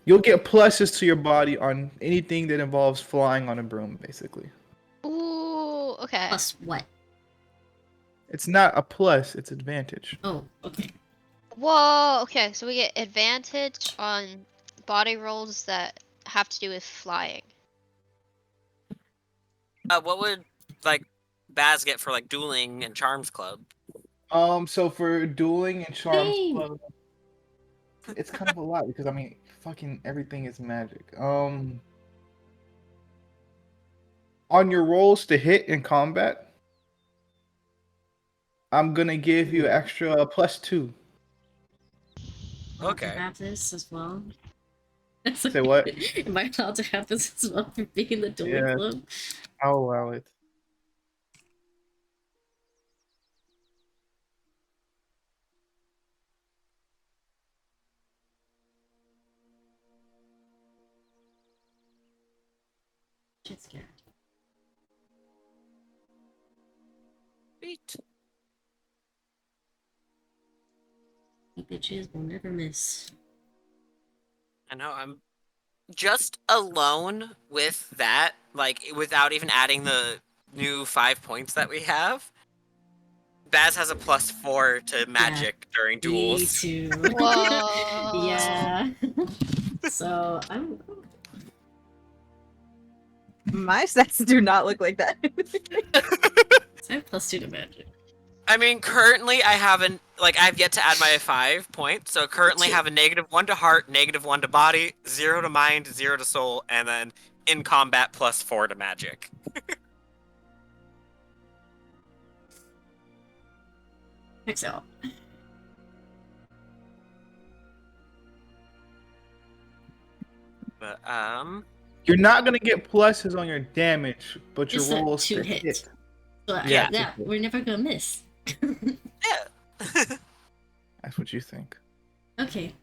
B: you'll get pluses to your body on anything that involves flying on a broom, basically.
D: Ooh, okay.
A: Plus what?
B: It's not a plus, it's advantage.
A: Oh, okay.
D: Whoa, okay, so we get advantage on body rolls that have to do with flying.
E: What would like Baz get for like dueling and charms club?
B: So for dueling and charms
A: Hey.
B: club, it's kind of a lot because I mean, fucking everything is magic. On your rolls to hit in combat, I'm gonna give you extra +2.
A: Allowed to
E: Okay.
A: have this as well.
B: Say what?
A: Am I allowed to have this as well for being in the dueling
B: Yeah.
A: club?
B: I'll allow it.
A: Shit scared.
E: Sweet.
A: You bitches will never miss.
E: I know I'm just alone with that, like without even adding the new 5 points that we have. Baz has a +4 to magic during
A: Me
E: duels.
A: too.
D: Whoa.
A: Yeah. So I'm.
C: My stats do not look like that.
A: So I have +2 to magic.
E: I mean, currently I haven't I've yet to add my 5 points, so currently have a -1 to heart, -1 to body, 0 to mind, 0 to soul, and then in combat +4 to magic.
A: Checks out.
E: But
B: You're not gonna get pluses on your damage, but your
A: It's a
B: rolls
A: 2
B: to
A: hit.
B: hit.
A: So
E: Yeah.
A: yeah, we're never gonna miss.
E: yeah.
B: That's what you think.
A: Okay.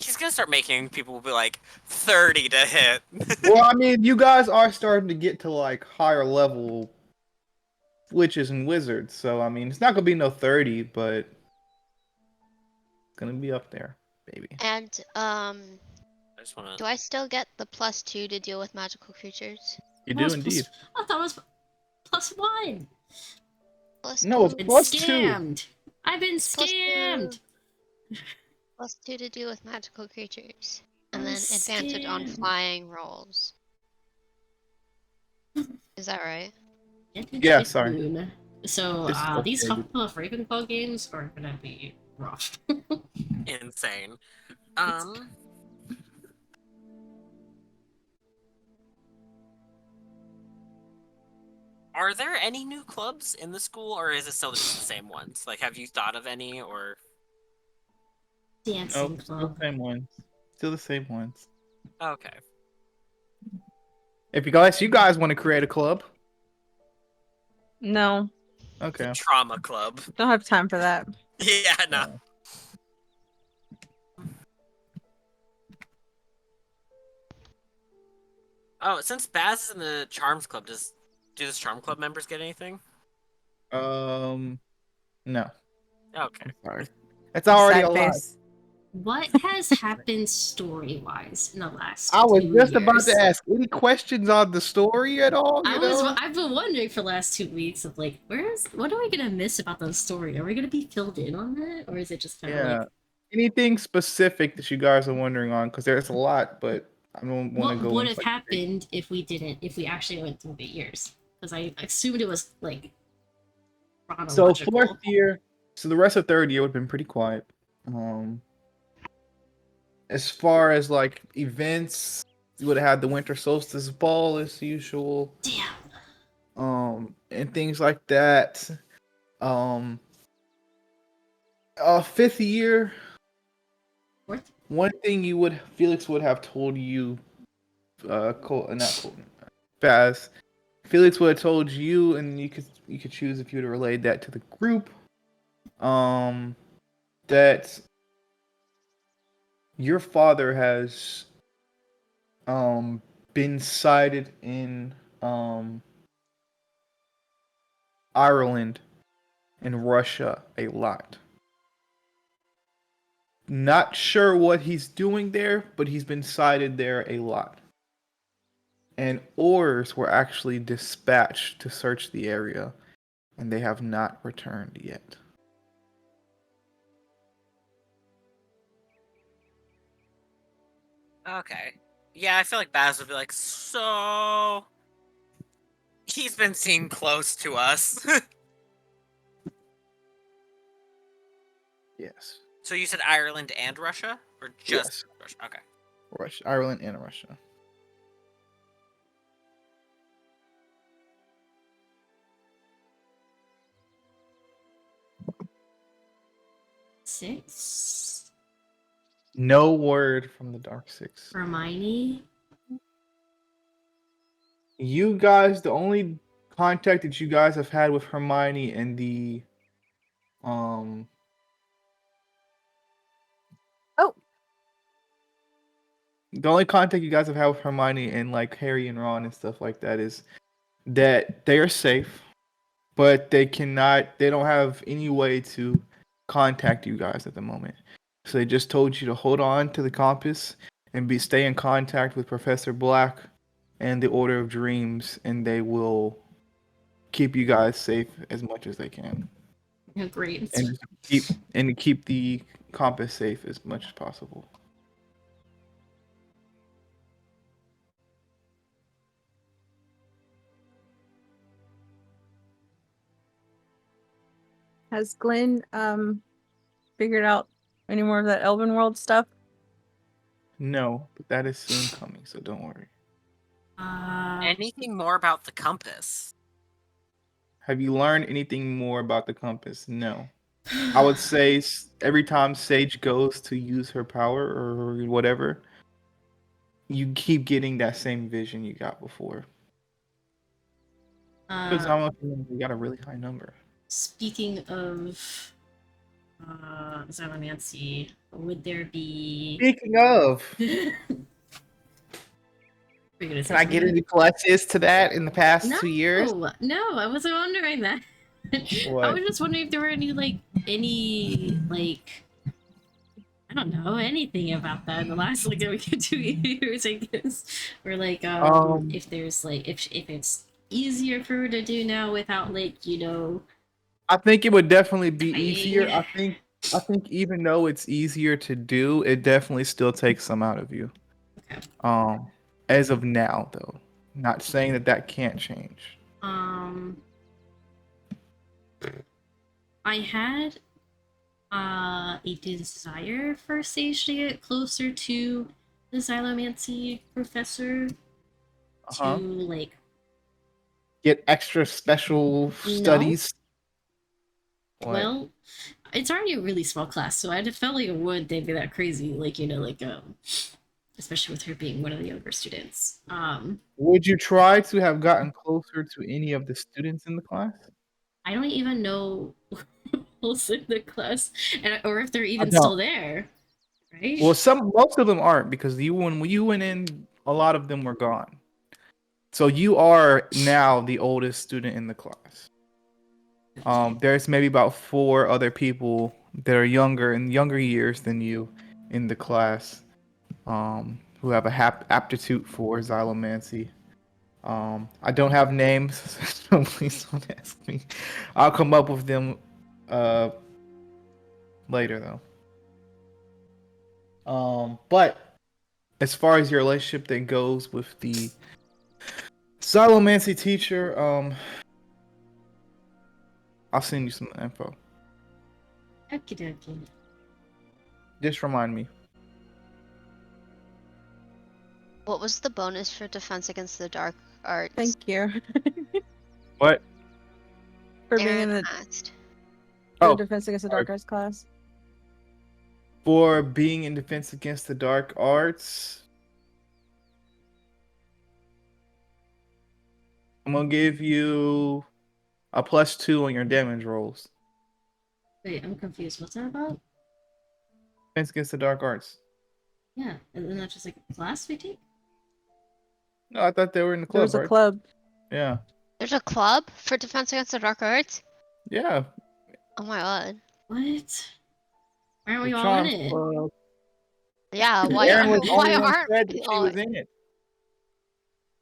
E: He's gonna start making people be like 30 to hit.
B: Well, I mean, you guys are starting to get to like higher level witches and wizards, so I mean, it's not gonna be no 30, but it's gonna be up there, baby.
D: And
E: I just wanna.
D: do I still get the +2 to deal with magical creatures?
B: You
A: That
B: do
A: was
B: indeed.
A: I thought it was +1.
B: No, it's
D: +2.
A: Been
B: +2.
A: scammed. I've been
D: +2.
A: scammed.
D: +2 to deal with magical creatures. And
A: I
D: then
A: was
D: advantage on
A: scammed.
D: flying rolls. Is that right?
B: Yeah, sorry.
A: Moon. So
B: This is
A: these
B: okay.
A: Hufflepuff Ravenclaw games are gonna be rough.
E: Insane. Are there any new clubs in the school, or is it still just the same ones? Like, have you thought of any, or?
A: Dancing
B: Nope, still
A: club.
B: the same ones. Still the same ones.
E: Okay.
B: If you guys want to create a club,
C: No,
B: okay.
E: Trauma club.
C: don't have time for that.
E: Yeah, no. Oh, since Baz is in the Charms Club, do the Charm Club members get anything?
B: No.
E: Okay.
B: Sorry. It's already
C: Sad
B: a lot.
C: face.
A: What has happened story-wise in the last
B: I was
A: 2
B: just
A: years?
B: about to ask any questions on the story at all.
A: I've been wondering for the last 2 weeks of like, what are we gonna miss about the story? Are we gonna be filled in on that, or is it just kind of
B: Yeah.
A: like
B: Anything specific that you guys are wondering on? Because there's a lot, but I don't want to
A: what
B: go.
A: would
B: into,
A: have happened if we actually went through the years? Because I assumed it was like
B: So
A: chronological.
B: fourth year, so the rest of third year would have been pretty quiet. As far as like events, you would have had the winter solstice ball as usual.
A: Damn.
B: and things like that. 5th year,
A: Fourth?
B: one thing Felix would have told you, not Colton, Faz. Felix would have told you, and you could choose if you would have relayed that to the group. That your father has been cited in Ireland and Russia a lot. Not sure what he's doing there, but he's been cited there a lot. And orders were actually dispatched to search the area, and they have not returned yet.
E: Okay. Yeah, I feel like Baz would be like, so he's been seen close to us.
B: Yes.
E: So you said Ireland and Russia? Or just
B: Yes.
E: Russia? Okay.
B: Russia, Ireland and Russia.
A: Six.
B: No word from the Dark Six.
A: Hermione.
B: You guys, the only contact that you guys have had with Hermione and the
C: Oh.
B: The only contact you guys have had with Hermione and like Harry and Ron and stuff like that is that they are safe, but they don't have any way to contact you guys at the moment. So they just told you to hold on to the compass and stay in contact with Professor Black and the Order of Dreams, and they will keep you guys safe as much as they can.
A: Oh, great.
B: And keep the compass safe as much as possible.
C: Has Glenn figured out any more of that Elven World stuff?
B: No, but that is soon coming, so don't worry.
E: Anything more about the compass?
B: Have you learned anything more about the compass? No. I would say every time Sage goes to use her power or whatever, you keep getting that same vision you got before. Because you got a really high number.
A: Speaking of Xylomancy, would there be
B: Speaking of,
A: Were you gonna say
B: can I get
A: something?
B: any clutches to that in the past
A: No,
B: 2 years?
A: no, I wasn't wondering that. I
B: What?
A: was just wondering if there were any I don't know anything about that in the last like 2 years, I guess, or if there's if it's easier for her to do now without
B: I think it would definitely be
A: Dying.
B: easier. I think even though it's easier to do, it definitely still takes some out of you.
A: Okay.
B: As of now, though, not saying that can't change.
A: I had a desire for Sage to get closer to the Xylomancy professor to
B: Get extra special studies. What?
A: Well, it's already a really small class, so I felt like it wouldn't be that crazy, especially with her being one of the younger students.
B: Would you try to have gotten closer to any of the students in the class?
A: I don't even know who's in the class, or if they're even
B: don't.
A: still there, right?
B: Well, most of them aren't because when you went in, a lot of them were gone. So you are now the oldest student in the class. There's maybe about 4 other people that are younger years than you in the class, who have a aptitude for Xylomancy. I don't have names, so please don't ask me. I'll come up with them later though. But as far as your relationship that goes with the Xylomancy teacher, I'll send you some info.
A: Okie dokie.
B: Just remind me.
D: What was the bonus for defense against the dark arts?
C: Thank you.
B: What?
C: For being in
D: Aaron
C: the
D: asked.
C: for
B: Oh,
C: Defense Against the
B: sorry.
C: Dark Arts class.
B: For being in Defense Against the Dark Arts, I'm gonna give you a +2 on your damage rolls.
A: Wait, I'm confused. What's that about?
B: Defense Against the Dark Arts.
A: Yeah, and then that's just like a class we take?
B: No, I thought they were in the
C: There
B: club,
C: was a
B: right?
C: club.
B: Yeah.
D: There's a club for Defense Against the Dark Arts?
B: Yeah.
D: Oh my god.
A: What? Why aren't
B: The
A: we all in
B: Charms
A: it?
B: Club.
D: Yeah, why
B: Aaron was the
D: why
B: only one
D: aren't
B: said that
D: we
B: she
D: all
B: was in it.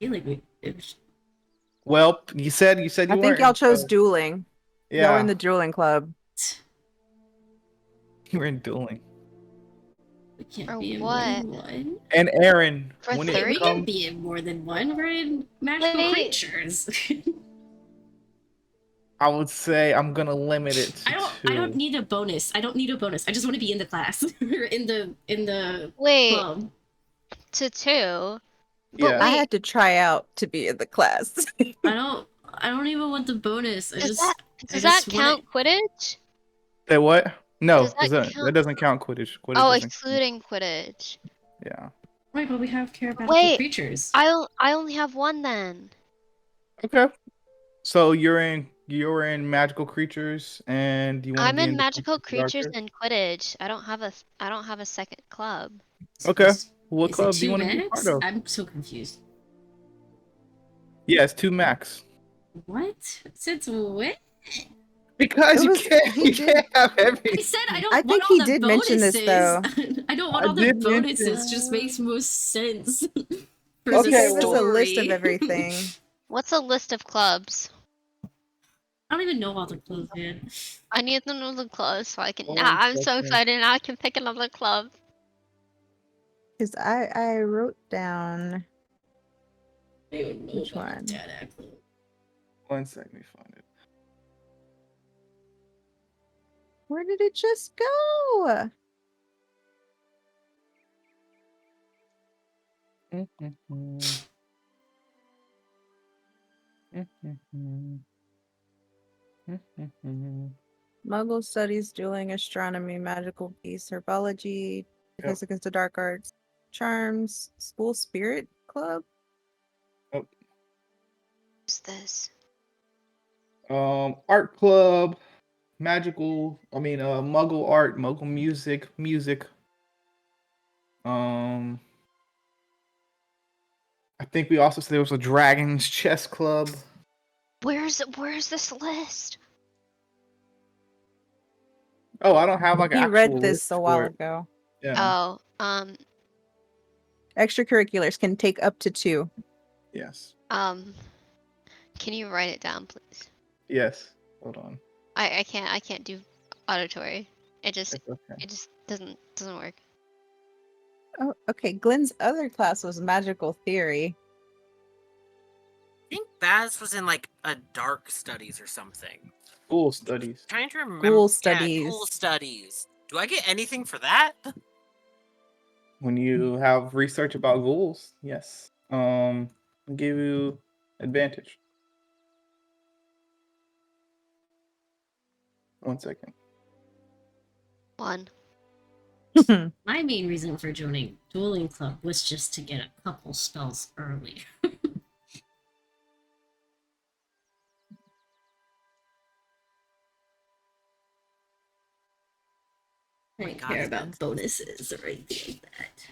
A: I feel like it was...
B: Well, you said you
C: I think
B: weren't.
C: y'all chose
B: so-
C: dueling. Y'all
B: Yeah,
C: were in the dueling club.
B: you were in dueling.
A: We can't
D: For
A: be in more
D: what?
A: than one.
B: And Aaron,
D: For
B: when
A: Wait,
B: it
A: we
D: three?
A: can
B: comes,
A: be in more than one. We're in magical
D: Wait.
A: creatures.
B: I would say I'm gonna limit it to
A: I don't
B: 2.
A: need a bonus. I don't need a bonus. I just want to be in the class. Or in the
D: Wait,
A: club.
D: to 2? But
B: Yeah.
C: I
D: wait,
C: had to try out to be in the class.
A: I don't even want the bonus.
D: does
A: I
D: that
A: just
D: count Quidditch?
B: Say what? No,
D: Does that
B: that
D: count?
B: doesn't count Quidditch. Quidditch
D: Oh,
B: doesn't count.
D: excluding Quidditch.
B: Yeah.
A: Wait, but we have care about the
D: Wait,
A: creatures.
D: I only have one then.
B: Okay. So you're in magical creatures, and you want to
D: I'm
B: be
D: in
B: in
D: magical
B: Defense Against the
D: creatures
B: Dark
D: and Quidditch. I don't have a second club.
B: Arts? Okay.
A: Is
B: What
A: it
B: club do you
A: 2
B: want to be a part
A: max?
B: of?
A: I'm so confused.
B: Yeah, it's 2 max.
A: What? Since when?
B: Because
C: It was-
B: you
C: he
B: can't have
A: I
B: everything.
A: said I
C: I
A: don't want
C: think
A: all
C: he
A: the
C: did
A: bonuses.
C: mention this, though.
A: I don't want
B: I
A: all the
B: did
A: bonuses.
B: mention-
A: Just makes most sense. For
C: He
A: the
B: Okay,
C: gave us a list of
A: story.
C: everything.
D: What's a list of clubs?
A: I don't even know all the clubs, man.
D: I need to know the clubs so I can.
B: One
D: Now I'm so
B: second.
D: excited. Now I can pick another club.
C: Because I wrote down
A: I don't know
C: Which
A: about
C: one?
A: the Dada club.
B: 1 second, let me find it.
C: where did it just go? Muggle studies, dueling, astronomy, magical beasts, herbology, defense against the dark arts, charms, school spirit club.
D: What's this?
B: Art club, muggle art, muggle music. I think we also said there was a dragons chess club.
D: Where's this list?
B: Oh, I don't have like an
C: He
B: actual
C: read
B: list
C: this a
B: for
C: while
B: it.
C: ago.
B: Yeah.
D: Oh,
C: Extracurriculars can take up to 2.
B: Yes.
D: can you write it down, please?
B: Yes. Hold on.
D: I can't do auditory. It just
B: That's okay.
D: doesn't work.
C: Oh, okay. Glenn's other class was magical theory.
E: I think Baz was in like a dark studies or something.
B: School studies.
E: Trying to remember.
C: Ghoul
E: Yeah,
C: studies.
E: ghoul studies. Do I get anything for that?
B: When you have research about ghouls, yes. I'll give you advantage. 1 second.
D: 1.
A: My main reason for joining Dueling Club was just to get a couple spells early. I
E: my
A: didn't
E: God,
A: care
E: it's
A: about
E: been-
A: bonuses or anything like that.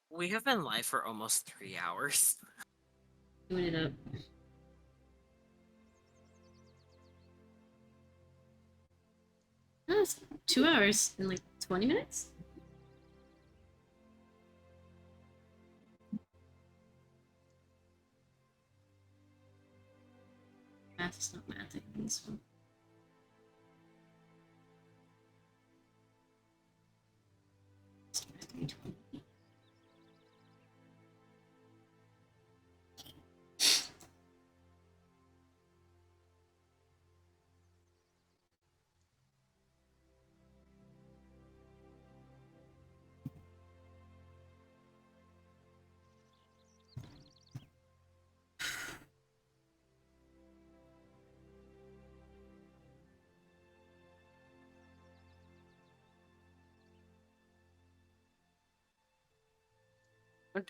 E: We have been live for almost 3 hours.
A: Doing it up. No, it's 2 hours in like 20 minutes? Math is not math in this one. It's 3:20.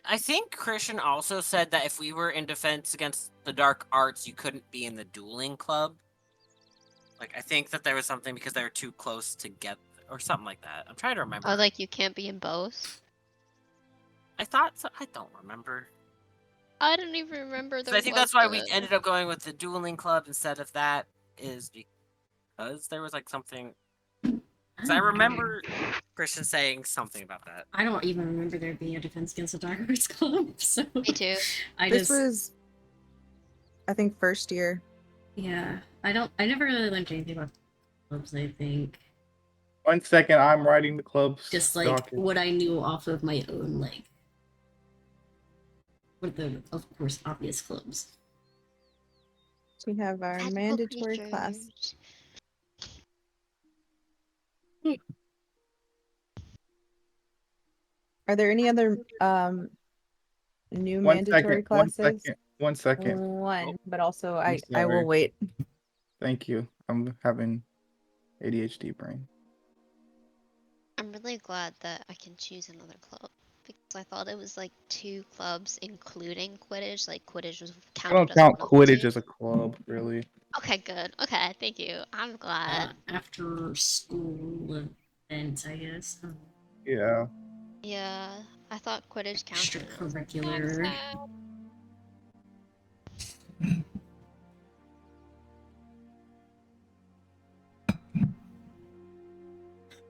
E: I think Christian also said that if we were in defense against the dark arts, you couldn't be in the dueling club. Like, I think that there was something because they were too close together, or something like that. I'm trying to remember.
D: Oh, like you can't be in both?
E: I thought so. I don't remember.
D: I don't even remember
E: So
D: there
E: I think
D: was
E: that's why we
D: a-
E: ended up going with the dueling club instead of that, is because there was like something. Because I remember Christian saying something about that.
A: I don't even remember there being a Defense Against the Dark Arts Club, so
D: Me too.
C: This was, I think, first year.
A: Yeah, I never really learned anything about clubs, I think.
B: 1 second, I'm writing the club's
A: Just like
B: docket.
A: what I knew off of my own, like, with the, of course, obvious clubs.
C: So we have our
D: Magical
C: mandatory class.
D: creatures.
C: Are there any other new
B: 1
C: mandatory
B: second, 1
C: classes?
B: second, 1 second.
C: One, but also
B: I'm
C: I will
B: sorry.
C: wait.
B: Thank you. I'm having ADHD brain.
D: I'm really glad that I can choose another club because I thought it was like 2 clubs including Quidditch. Like Quidditch was
B: I
D: counted
B: don't
D: as
B: count
D: one of the
B: Quidditch
D: 2.
B: as a club, really.
D: Okay, good. Okay, thank you. I'm glad.
A: After school event, I guess.
B: Yeah.
D: Yeah, I thought Quidditch counted. I was like,
A: Extracurricular.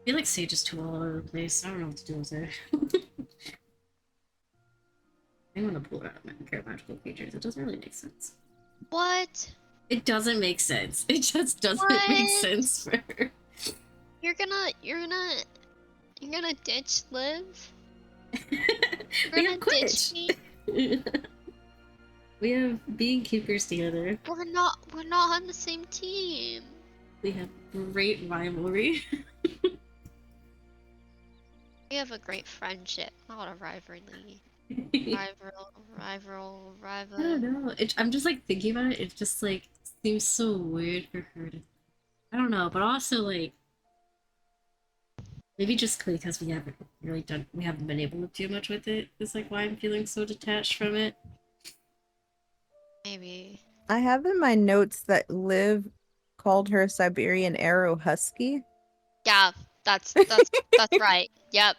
A: I feel like Sage is too all over the place. I don't know what to do with it. I want to pull it out of my care of magical creatures. It doesn't really make sense.
D: What?
A: It doesn't make sense. It just doesn't make
D: What?
A: sense for her.
D: You're gonna ditch Liv? You're
A: We
D: gonna
A: have
D: ditch
A: Quidditch.
D: me?
A: We have being keepers together.
D: We're not on the same team.
A: We have great rivalry.
D: We have a great friendship, not a rivalry.
A: I
D: Rival.
A: don't know. I'm just like thinking about it. It just like seems so weird for her to. I don't know, but also like maybe just because we haven't really done, we haven't been able to do much with it. Is like why I'm feeling so detached from it.
D: Maybe.
C: I have in my notes that Liv called her Siberian Arrow Husky.
D: Yeah, that's right. Yep.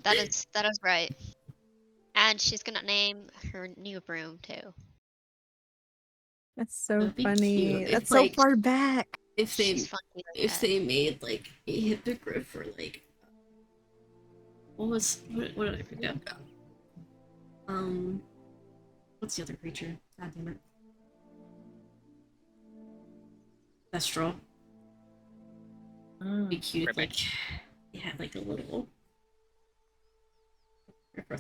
D: That is right. And she's gonna name her new broom too.
C: That's so
A: That'd be
C: funny.
A: cute.
C: That's
A: If,
C: so
A: like,
C: far back.
A: If they
D: She's funny like
A: if
D: that.
A: they made like a hippogriff or like what did I forget? What's the other creature? God damn it. Thestral. Be cute if, like, it had like a little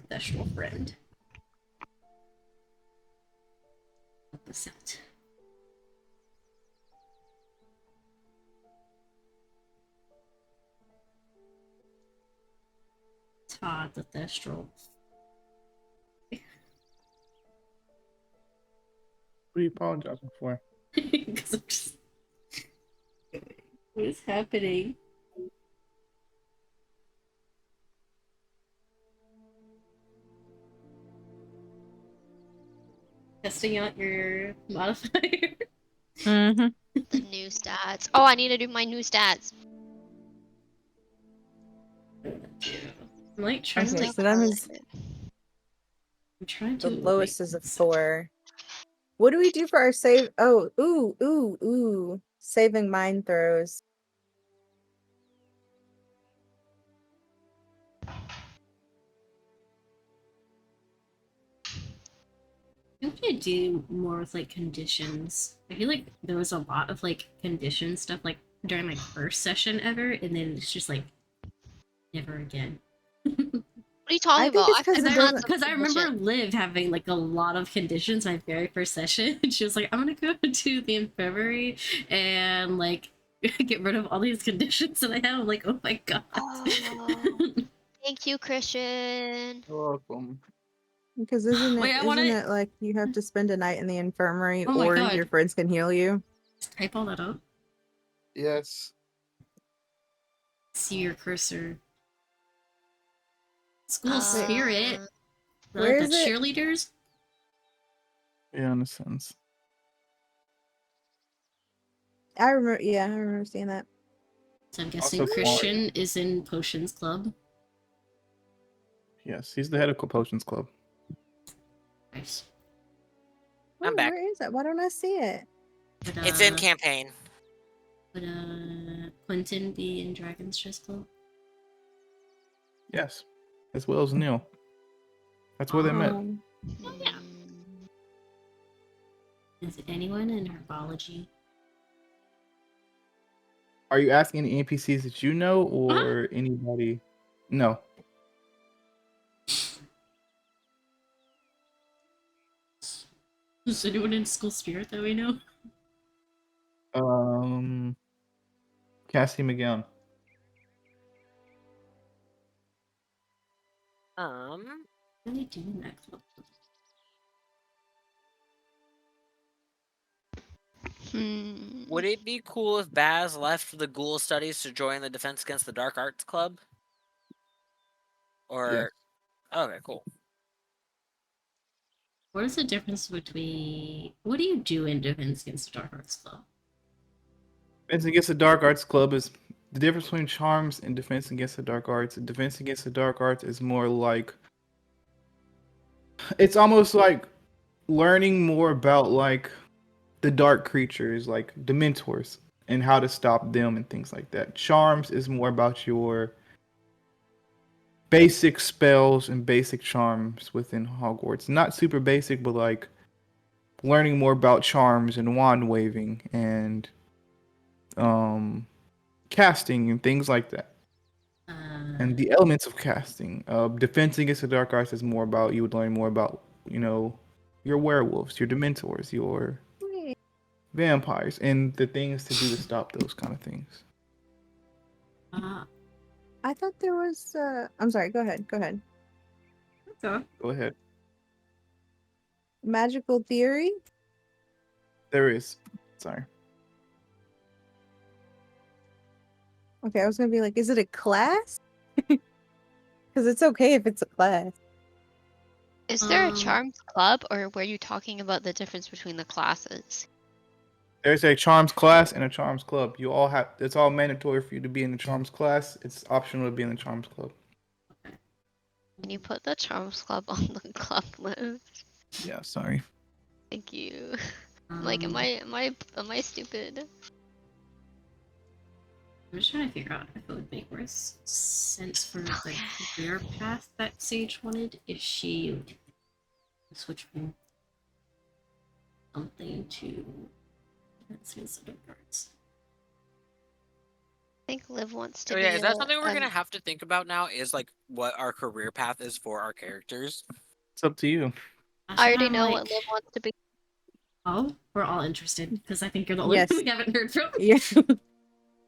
A: Thestral friend. Help us out. Todd the Thestral.
B: What are you apologizing for?
A: Because I'm just. What is happening? Testing out your modifier.
C: Mm-hmm.
D: The new stats. Oh, I need to do my new stats.
A: I'm like trying to
C: Okay,
A: like.
C: so that was
A: I'm trying
C: the
A: to.
C: lowest is a 4. What do we do for our save? Oh, ooh. Saving mind throws.
A: I'm gonna do more with like conditions. I feel like there was a lot of like condition stuff like during my first session ever, and then it's just like never again.
D: What are you talking
C: I think
D: about?
C: it's 'cause it doesn't-
A: Because I remember Liv having like a lot of conditions my very first session, and she was like, "I'm gonna go to the infirmary and like get rid of all these conditions that I have." I'm like, "Oh my god!"
D: Oh, thank you, Christian.
B: You're welcome.
C: Because isn't
A: Wait,
C: it like you have to spend a night in the infirmary
A: Oh my
C: or
A: God.
C: your friends can heal you?
A: Type all that up.
B: Yes.
A: See your cursor. School spirit.
C: Where is
A: That's
C: it?
A: cheerleaders.
B: Yeah, in a sense.
C: I remember. Yeah, I remember seeing that.
A: So I'm guessing
B: Also Quan.
A: Christian is in Potions Club.
B: Yes, he's the head of Potions Club.
A: Nice.
E: I'm
C: Oh,
E: back.
C: where is it? Why don't I see it?
A: Would,
E: It's in campaign.
A: would Quentin be in Dragon's Chess Club?
B: Yes, as well as Neil. That's where they met.
A: Oh, yeah. Is anyone in herbology?
B: Are you asking any NPCs that you know
A: Huh?
B: or anybody? No.
A: Is anyone in School Spirit that we know?
B: Cassie McGowan.
A: What are they doing in that club?
E: Would it be cool if Baz left the Ghoul Studies to join the Defense Against the Dark Arts Club? Or okay, cool.
A: What is the difference between what do you do in Defense Against the Dark Arts Club?
B: Defense Against the Dark Arts Club is the difference between charms and Defense Against the Dark Arts. Defense Against the Dark Arts is more like it's almost like learning more about like the dark creatures, like the mentors, and how to stop them and things like that. Charms is more about your basic spells and basic charms within Hogwarts. Not super basic, but like learning more about charms and wand waving and casting and things like that. And the elements of casting. Defense Against the Dark Arts is more about you would learn more about, your werewolves, your dementors, your vampires, and the things to do to stop those kind of things.
C: I thought there was. I'm sorry. Go ahead. Go ahead.
A: Okay.
B: Go ahead.
C: Magical theory.
B: There is. Sorry.
C: Okay, I was gonna be like, is it a class? Because it's okay if it's a class.
D: Is there a
A: Um,
D: Charms Club, or were you talking about the difference between the classes?
B: There's a Charms class and a Charms club. You all have. It's all mandatory for you to be in the Charms class. It's optional to be in the Charms club.
D: Can you put the Charms Club on the club list?
B: Yeah. Sorry.
D: Thank you. Like, am I stupid?
A: I'm just trying to figure out if it would make more sense for the career path that Sage wanted if she would switch from something to Defense Against the Dark Arts.
D: I think Liv wants to
E: Oh
D: be
E: yeah, is that
D: a,
E: something we're gonna have to think about now? Is like what our career path is for our characters?
B: It's up to you.
A: That's
D: I
A: what
D: already
A: I'm
D: know what
A: like,
D: Liv wants to be.
A: oh, we're all interested because I think you're the only
C: Yes.
A: one we haven't heard from.
C: Yeah.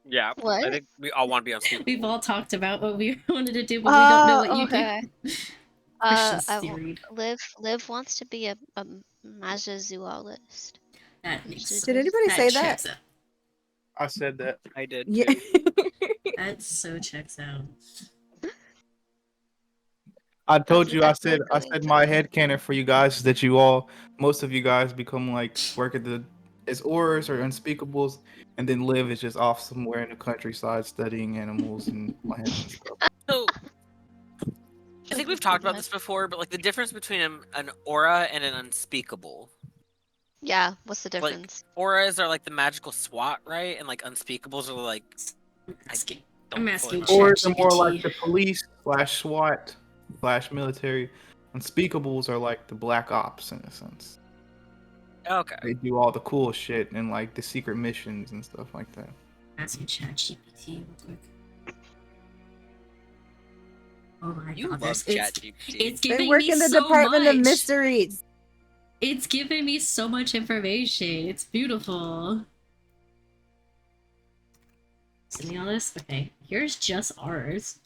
E: Yeah,
D: What?
E: I think we all want to be unspeakable.
A: We've all talked about what we wanted to do, but we don't know what you
D: okay.
A: do. Christian's
D: I
A: theory.
D: Liv wants to be a magizoologist.
A: That makes
C: Did anybody
A: that
C: say
A: checks
C: that?
A: out.
B: I said that.
E: I did
C: Yeah.
E: too.
A: That so checks out.
B: I told you. I
D: That's
B: said. I
D: literally
B: said my
D: exactly.
B: headcanon for you guys is that most of you guys become like work at the as auras or unspeakables, and then Liv is just off somewhere in the countryside studying animals and plants and stuff.
E: So I think we've talked about this before, but like the difference between an aura and an unspeakable.
D: Yeah, what's the
E: Like
D: difference?
E: auras are like the magical SWAT, right? And like unspeakables are like
A: I'm asking
E: fully know.
B: Auras are more like
A: ChatGPT.
B: the police / SWAT / military. Unspeakables are like the black ops in a sense.
E: Okay.
B: They do all the cool shit and like the secret missions and stuff like that.
A: Asking ChatGPT real quick. Oh my
E: You
A: god,
E: love
A: it's
E: ChatGPT.
C: They
A: giving
C: work
A: me
C: in the
A: so
C: Department
A: much.
C: of Mysteries.
A: It's giving me so much information. It's beautiful. See all this? Okay, here's just ours.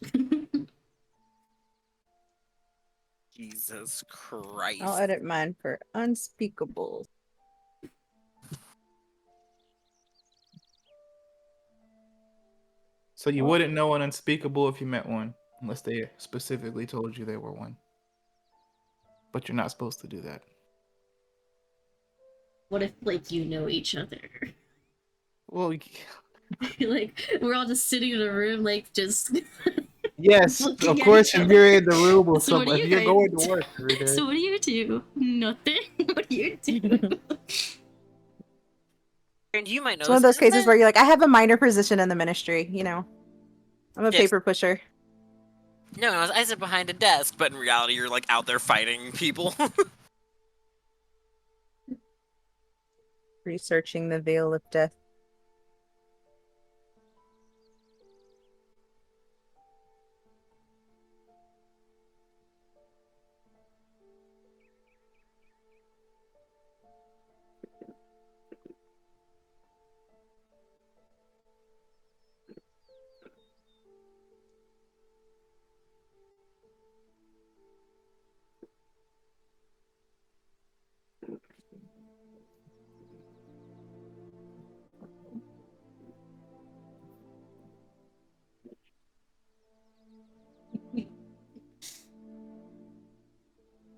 E: Jesus Christ.
C: I'll edit mine for unspeakable.
B: So you wouldn't know an unspeakable if you met one, unless they specifically told you they were one. but you're not supposed to do that.
A: What if, like, you know each other?
B: Well,
A: Like, we're all just sitting in a room, like, just
B: yes,
A: looking
B: of
A: at
B: course,
A: each
B: if
A: other.
B: you're in the room with
A: So what do
B: someone, if
A: you
B: you're
A: guys
B: going to work every day.
A: So what do you do? Nothing. What do you do?
E: And you might know
C: It's one of
E: this.
C: those cases where you're like, I have a minor position in the ministry, you know. I'm a
E: Yes.
C: paper pusher.
E: No, I sit behind a desk, but in reality, you're like out there fighting people.
C: Researching the veil of death.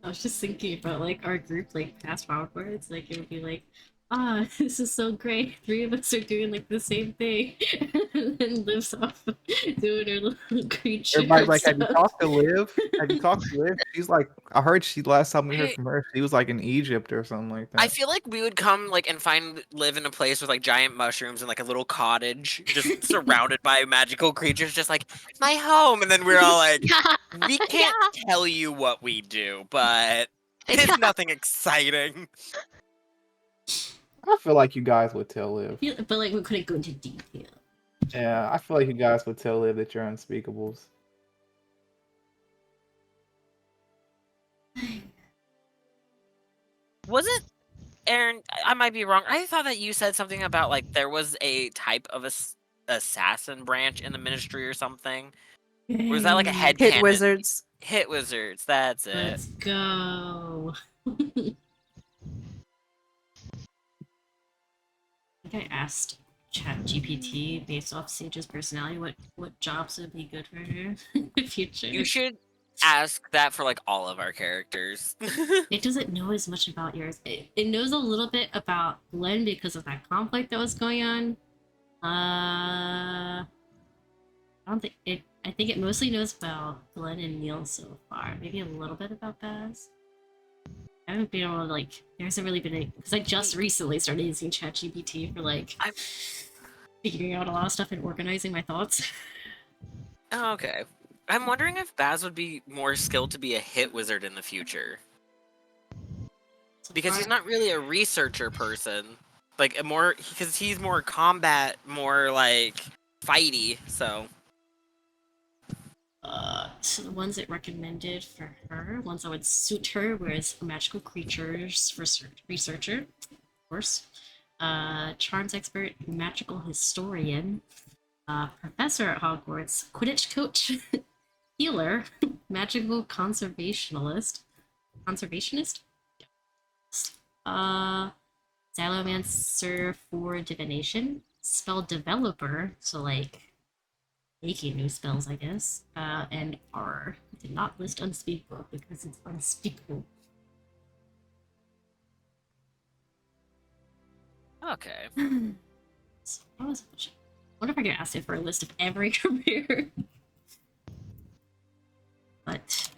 A: I was just thinking about like our group like past Hogwarts, like it would be like, this is so great. 3 of us are doing like the same thing, and then lives off doing her little creature
B: Everybody's like, "Have you
A: stuff.
B: talked to Liv? Have you talked to Liv?" She's like, I heard she last time we heard
E: I-
B: from her, she was like in Egypt or something like that.
E: I feel like we would come like and live in a place with like giant mushrooms and like a little cottage, just surrounded by magical creatures, just like my home. And then we're all like, we can't tell you what we do, but it's nothing exciting.
B: I feel like you guys would tell Liv.
A: But like we couldn't go into detail.
B: Yeah, I feel like you guys would tell Liv that you're unspeakables.
E: Wasn't Aaron? I might be wrong. I thought that you said something about like there was a type of assassin branch in the ministry or something. Or was that like a head
C: Hit
E: canon?
C: wizards.
E: Hit wizards. That's it.
A: Let's go. I think I asked ChatGPT based off Sage's personality what jobs would be good for her in the future.
E: You should ask that for like all of our characters.
A: It doesn't know as much about yours. It knows a little bit about Glenn because of that conflict that was going on. I don't think it. I think it mostly knows about Glenn and Neil so far. Maybe a little bit about Baz. I haven't been able to like. There hasn't really been because I just recently started using ChatGPT for like figuring out a lot of stuff and organizing my thoughts.
E: Oh, okay. I'm wondering if Baz would be more skilled to be a hit wizard in the future. Because he's not really a researcher person. Like, because he's more combat, more, like, fighty, so.
A: So the ones it recommended for her, ones that would suit her, was magical creatures for researcher, of course. Charms expert, magical historian, professor at Hogwarts, Quidditch coach, healer, magical conservationist, Xylomancer for divination, spell developer, so like making new spells, I guess, and R. Did not list unspeakable because it's unspeakable.
E: Okay.
A: So, what was it? What if I could ask it for a list of every career? But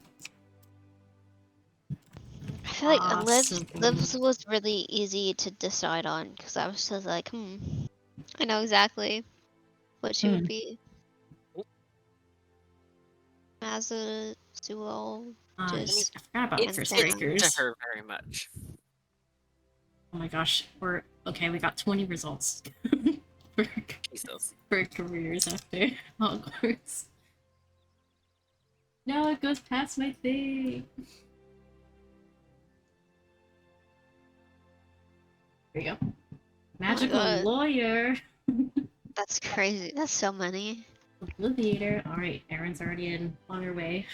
D: I feel like
A: Awesome.
D: Liv's was really easy to decide on because I was just like, I know exactly what she would be. As a zoologist.
A: yes, I forgot about
E: It's
A: first
D: insane.
E: to
A: breakers.
E: her very much.
A: Oh my gosh, we got 20 results for,
E: Jesus.
A: for careers after Hogwarts. No, it goes past my thing. There you go. Magical
D: God.
A: lawyer.
D: That's crazy. That's so many.
A: Obliviator. Alright, Erin's already on her way.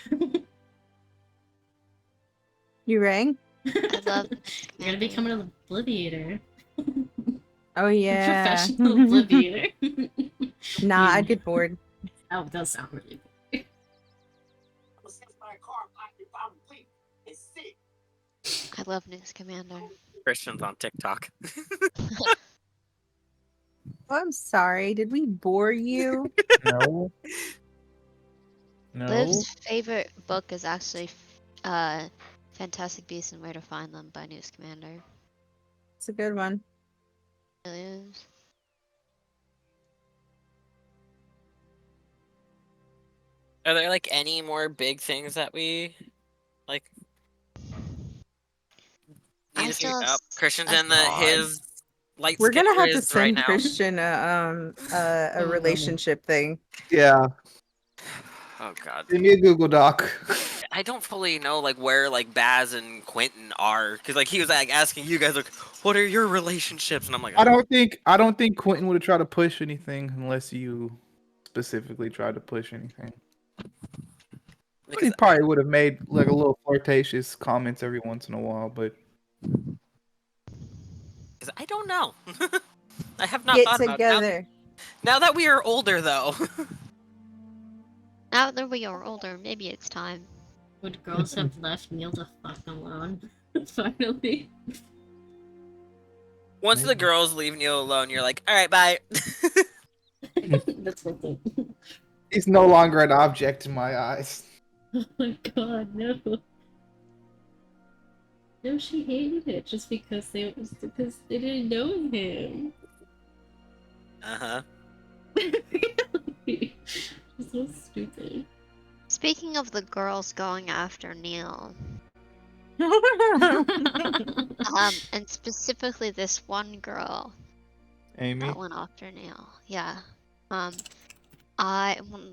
C: You rang?
D: I love
A: You're gonna become an obliviator.
C: Oh yeah.
A: Professional obliviator.
C: Nah, I'd get bored.
A: Oh, it does sound really good.
D: I love News Commander.
E: Christian's on TikTok.
C: Oh, I'm sorry. Did we bore you?
B: No. No.
D: Liv's favorite book is actually Fantastic Beasts and Where to Find Them by News Commander.
C: It's a good one.
D: It really is.
E: Are there like any more big things that we like
D: I
E: need to
D: still
E: speak
D: have
E: up? Christian's
D: a
E: in
D: thought.
E: his light
C: We're
E: skin
C: gonna have to
E: riz right
C: send
E: now.
C: Christian a relationship thing.
B: Yeah.
E: Oh god.
B: Give me a Google Doc.
E: I don't fully know like where like Baz and Quentin are because like he was like asking you guys like what are your relationships and I'm like
B: I don't think Quentin would have tried to push anything unless you specifically tried to push anything. He
E: because
B: probably would have made like a little flirtatious comments every once in a while, but
E: I don't know. I have not
C: Get
E: thought about it.
C: together.
E: Now that we are older though.
D: Now that we are older, maybe it's time.
A: Would girls have left Neil to fuck alone? Finally.
E: Once the
B: Maybe.
E: girls leave Neil alone, you're like, all right, bye.
A: That's my thing.
B: he's no longer an object in my eyes.
A: Oh my god, no. No, she hated it just because they didn't know him.
E: Uh-huh.
A: Really? It's so stupid.
D: Speaking of the girls going after Neil, and specifically this one girl
B: Amy.
D: that went after Neil. Yeah.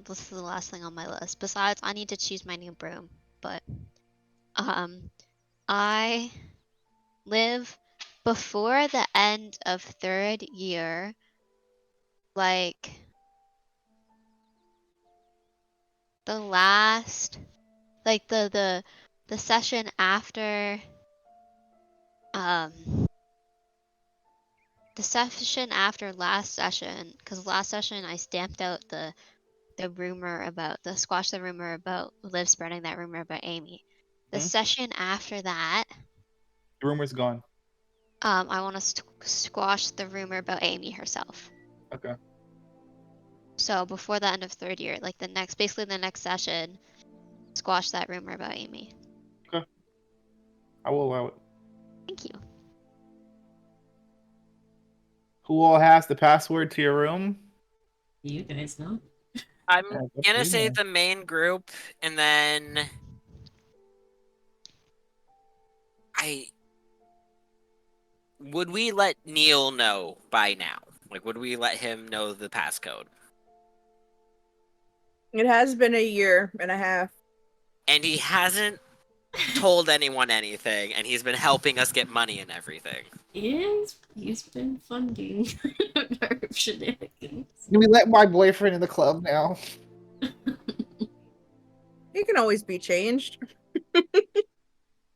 D: This is the last thing on my list. Besides, I need to choose my new broom. But, I live before the end of 3rd year, like the last, like the session after, the session after last session, because last session I stamped out the rumor about squash the rumor about Liv spreading that rumor about Amy. The
B: Hmm?
D: session after that,
B: The rumor's gone.
D: I want to squash the rumor about Amy herself.
B: Okay.
D: So before the end of 3rd year, like basically the next session, squash that rumor about Amy.
B: I will allow it.
D: Thank you.
B: Who all has the password to your room?
A: You guys know.
E: I'm
B: Yeah, that's
E: gonna
B: you,
E: say
B: man.
E: the main group, and then would we let Neil know by now? Like, would we let him know the passcode?
C: It has been a year and a half.
E: And he hasn't told anyone anything, and he's been helping us get money and everything.
A: He's been funding our shenanigans.
B: Can we let my boyfriend in the club now?
C: It can always be changed.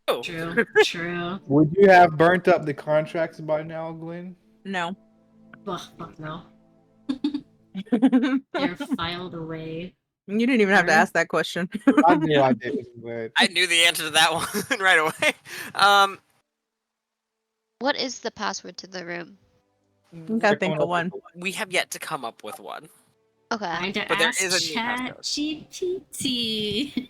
E: Oh,
A: True, true.
B: Would you have burnt up the contracts by now, Glenn?
C: No.
A: Ugh, fuck no.
C: You
A: They're filed away.
C: didn't even have to
A: Aaron?
C: ask that question.
B: I knew I didn't, but
E: I knew the answer to that one right away.
D: What is the password to the room?
C: Gotta think of one.
E: We have yet to come up with one.
D: Okay.
A: Trying to
E: But there
A: ask
E: is a new
A: Chat GPT.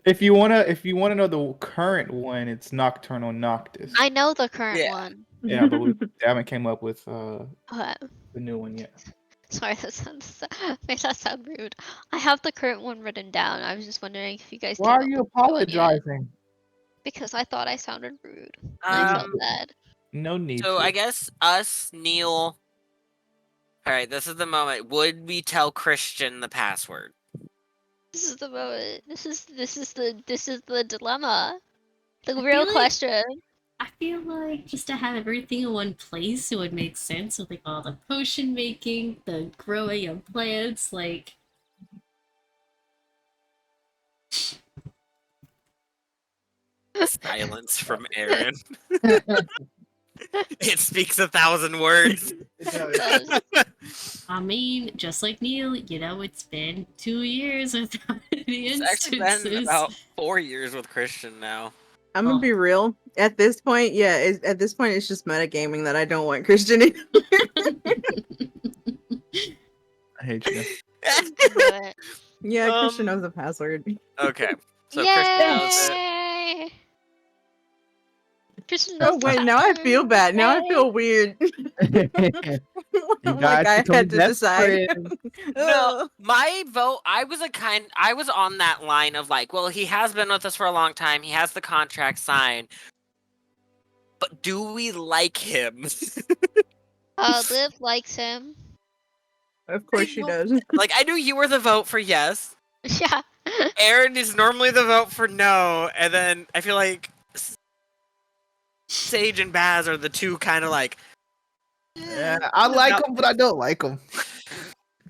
B: if you wanna know the current one, it's Nocturnal Noctis.
D: I know the current
E: Yeah.
D: one.
B: Yeah, but we haven't came up with
D: Okay.
B: the new one yet.
D: Sorry, made that sound rude. I have the current one written down. I was just wondering if you guys
B: Why
D: came
B: are
D: up
B: you
D: with the new one yet.
B: apologizing?
D: Because I thought I sounded rude. And I felt bad.
B: No need
E: So
B: to.
E: I guess us, Neil. All right, this is the moment. Would we tell Christian the password?
D: This is the moment. This is the dilemma. The
A: I
D: real
A: feel like-
D: question.
A: I feel like just to have everything in one place, it would make sense with like all the potion making, the growing of plants, like
E: Silence from Aaron. It speaks 1,000 words.
A: I mean, just like Neil, it's been 2 years without any
E: It's actually been
A: instances.
E: about 4 years with Christian now.
C: I'm gonna
A: Oh.
C: be real. At this point, yeah, at this point, it's just metagaming that I don't want Christian in.
B: I hate you.
D: Do it.
C: Yeah, Christian knows
E: Um,
C: the password.
E: Okay, so Christian knows it.
D: Yay! Christian
C: Oh
D: knows the
C: wait, now I feel
D: password.
C: bad. Now I
D: Yay!
C: feel weird.
B: You
C: Like
B: got to
C: I
B: become
C: had to
B: best
C: decide.
B: friend.
E: No,
C: Ugh.
E: my vote. I was on that line of like, well, he has been with us for a long time. He has the contract signed, but do we like him?
D: Liv likes him.
C: Of course she does.
E: Like, I knew you were the vote for yes.
D: Yeah.
E: Aaron is normally the vote for no, and then I feel like Sage and Baz are the two kind of like.
B: Yeah, I like
E: No.
B: him, but I don't like him.